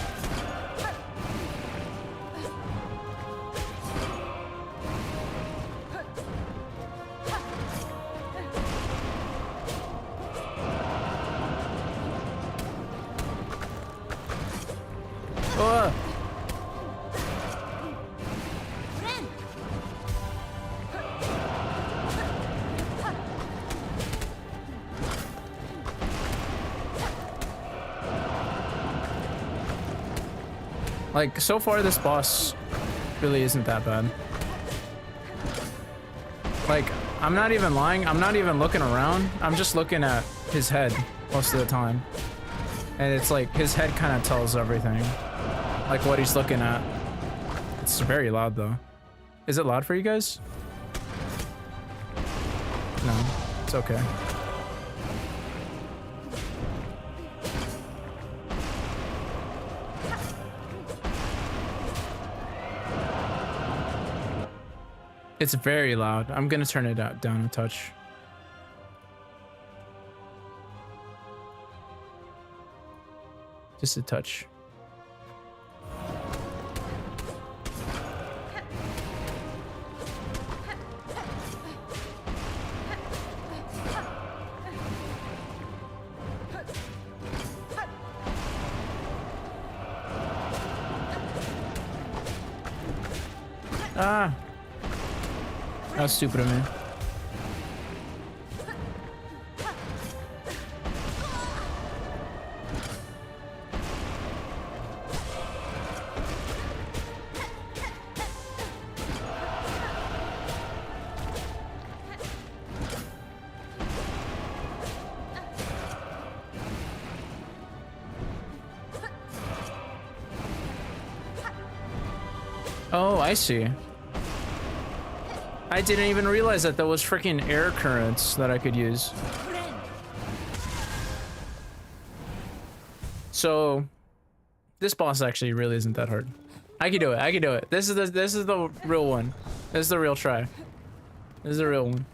Like, so far this boss really isn't that bad. Like, I'm not even lying, I'm not even looking around, I'm just looking at his head most of the time. And it's like, his head kind of tells everything. Like what he's looking at. It's very loud though. Is it loud for you guys? It's okay. It's very loud. I'm gonna turn it down a touch. Just a touch. Ah! That was stupid of me. Oh, I see. I didn't even realize that there was freaking air currents that I could use. So, this boss actually really isn't that hard. I can do it. I can do it. This is the real one. This is the real try. This is the real one.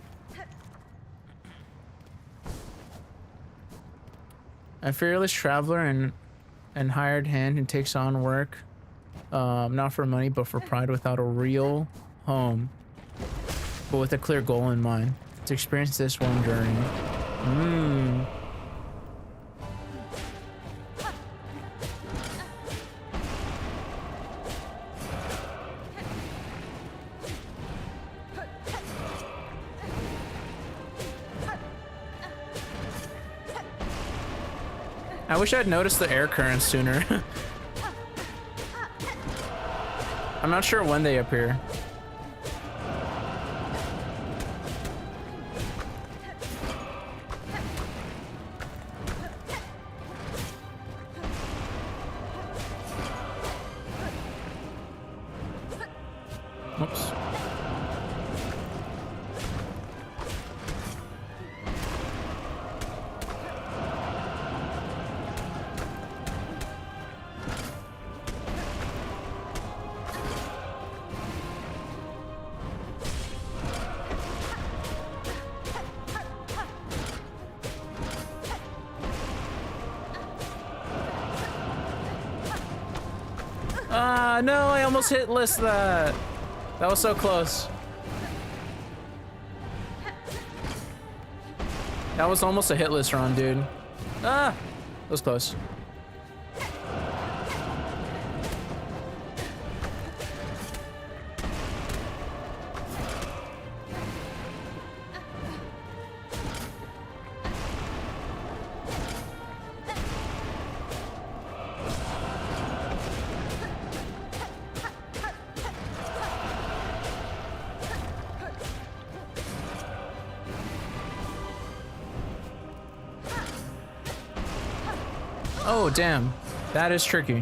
A fearless traveler and hired hand who takes on work, not for money but for pride, without a real home, but with a clear goal in mind, to experience this one journey. I wish I'd noticed the air currents sooner. I'm not sure when they appear. Oops. No, I almost hit list that. That was so close. That was almost a hitless run, dude. Ah, that was close. Oh, damn. That is tricky.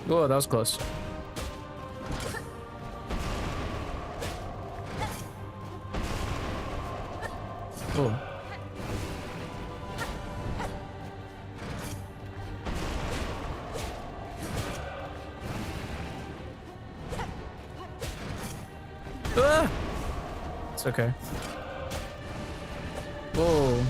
Whoa, that was close. Cool. Ah! It's okay. Whoa.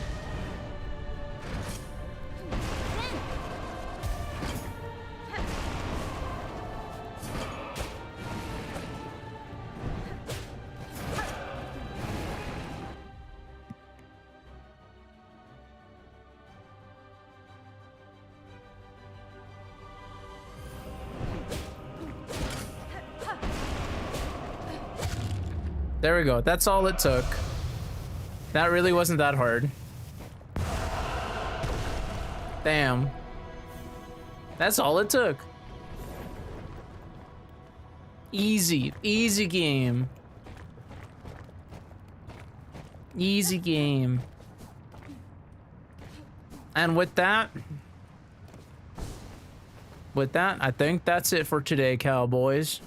There we go. That's all it took. That really wasn't that hard. Damn. That's all it took. Easy. Easy game. Easy game. And with that, I think that's it for today, cowboys.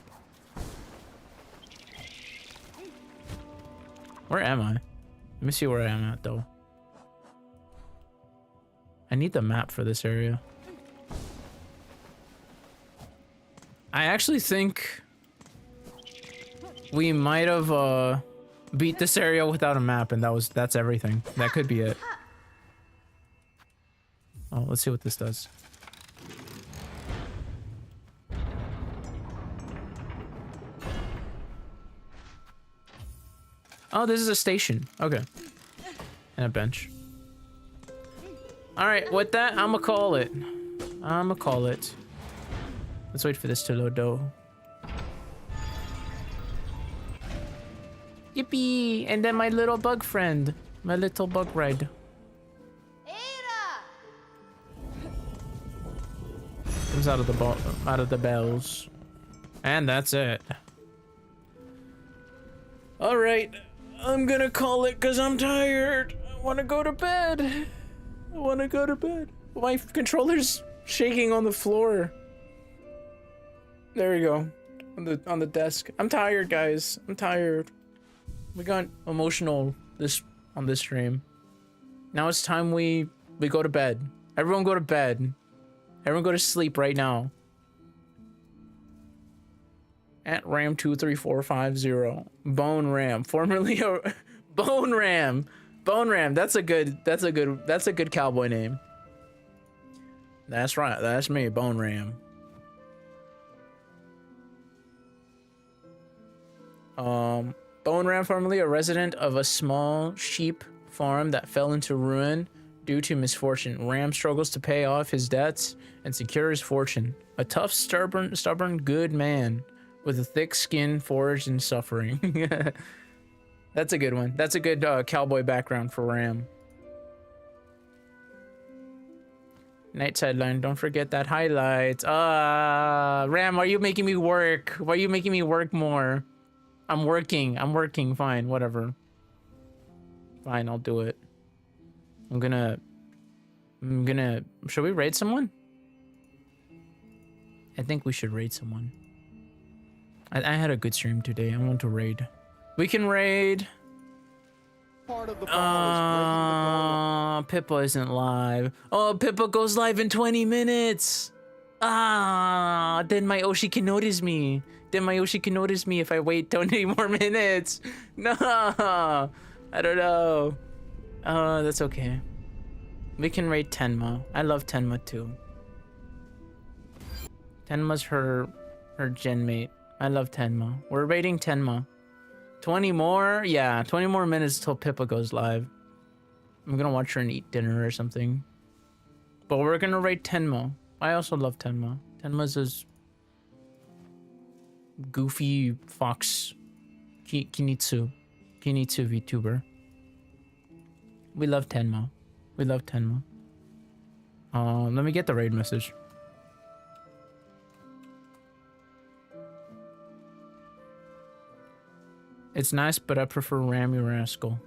Where am I? Let me see where I am at, though. I need the map for this area. I actually think we might have beat this area without a map, and that's everything. That could be it. Oh, let's see what this does. Oh, this is a station. Okay. And a bench. Alright, with that, I'ma call it. Let's wait for this to load though. Yippee! And then my little bug friend. My little bug ride. Comes out of the bells. And that's it. Alright. I'm gonna call it because I'm tired. I wanna go to bed. My controller's shaking on the floor. There we go. On the desk. I'm tired, guys. I'm tired. We got emotional on this stream. Now it's time we go to bed. Everyone go to bed. Everyone go to sleep right now. At Ram23450. Bone Ram. Formerly a Bone Ram. Bone Ram. That's a good cowboy name. That's right. That's me, Bone Ram. Bone Ram, formerly a resident of a small sheep farm that fell into ruin due to misfortune. Ram struggles to pay off his debts and secure his fortune. A tough, stubborn, good man with a thick skin forged in suffering. That's a good one. That's a good cowboy background for Ram. Night sideline. Don't forget that highlights. Ram, why are you making me work? Why are you making me work more? I'm working. Fine, whatever. Fine, I'll do it. I'm gonna... Should we raid someone? I think we should raid someone. I had a good stream today. I want to raid. We can raid. Part of the ball is Pippa isn't live. Oh, Pippa goes live in 20 minutes. Then my Oshi can notice me. If I wait 20 more minutes. No, I don't know. That's okay. We can raid Tenma. I love Tenma too. Tenma's her gen mate. I love Tenma. We're raiding Tenma. 20 more? Yeah, 20 more minutes till Pippa goes live. I'm gonna watch her and eat dinner or something. But we're gonna raid Tenma. I also love Tenma. Tenma's this goofy fox Kinitsu VTuber. We love Tenma. Let me get the raid message. It's nice, but I prefer Rammy Rascal.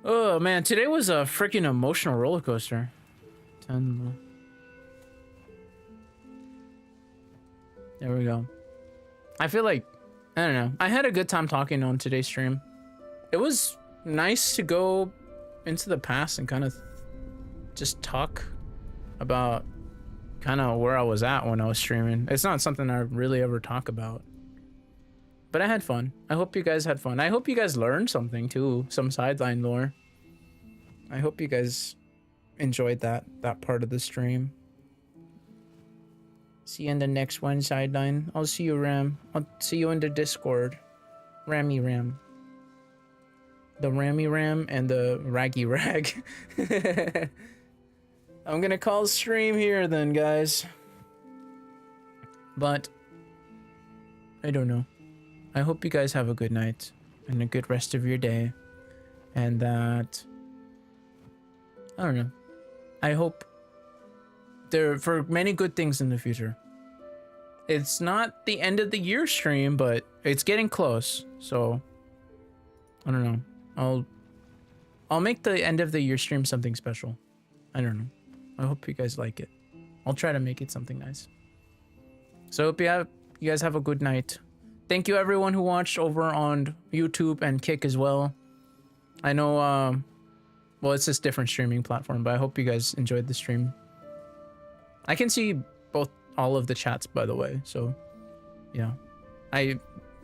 Oh man, today was a freaking emotional roller coaster. 10 more. There we go. I feel like, I don't know. I had a good time talking on today's stream. It was nice to go into the past and kind of just talk about kind of where I was at when I was streaming. It's not something I really ever talk about. But I had fun. I hope you guys had fun. I hope you guys learned something too. Some sideline lore. I hope you guys enjoyed that part of the stream. See you in the next one, sideline. I'll see you, Ram. I'll see you in the Discord. Rammy Ram. The Rammy Ram and the Raggy Rag. I'm gonna call stream here then, guys. But I don't know. I hope you guys have a good night and a good rest of your day. And that, I don't know. I hope there for many good things in the future. It's not the end of the year stream, but it's getting close. So I don't know. I'll make the end of the year stream something special. I don't know. I hope you guys like it. I'll try to make it something nice. So hope you guys have a good night. Thank you everyone who watched over on YouTube and Kick as well. I know well, it's just different streaming platform, but I hope you guys enjoyed the stream. I can see all of the chats, by the way, so yeah.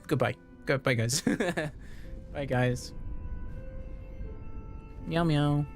Goodbye guys. Bye guys. Meow meow.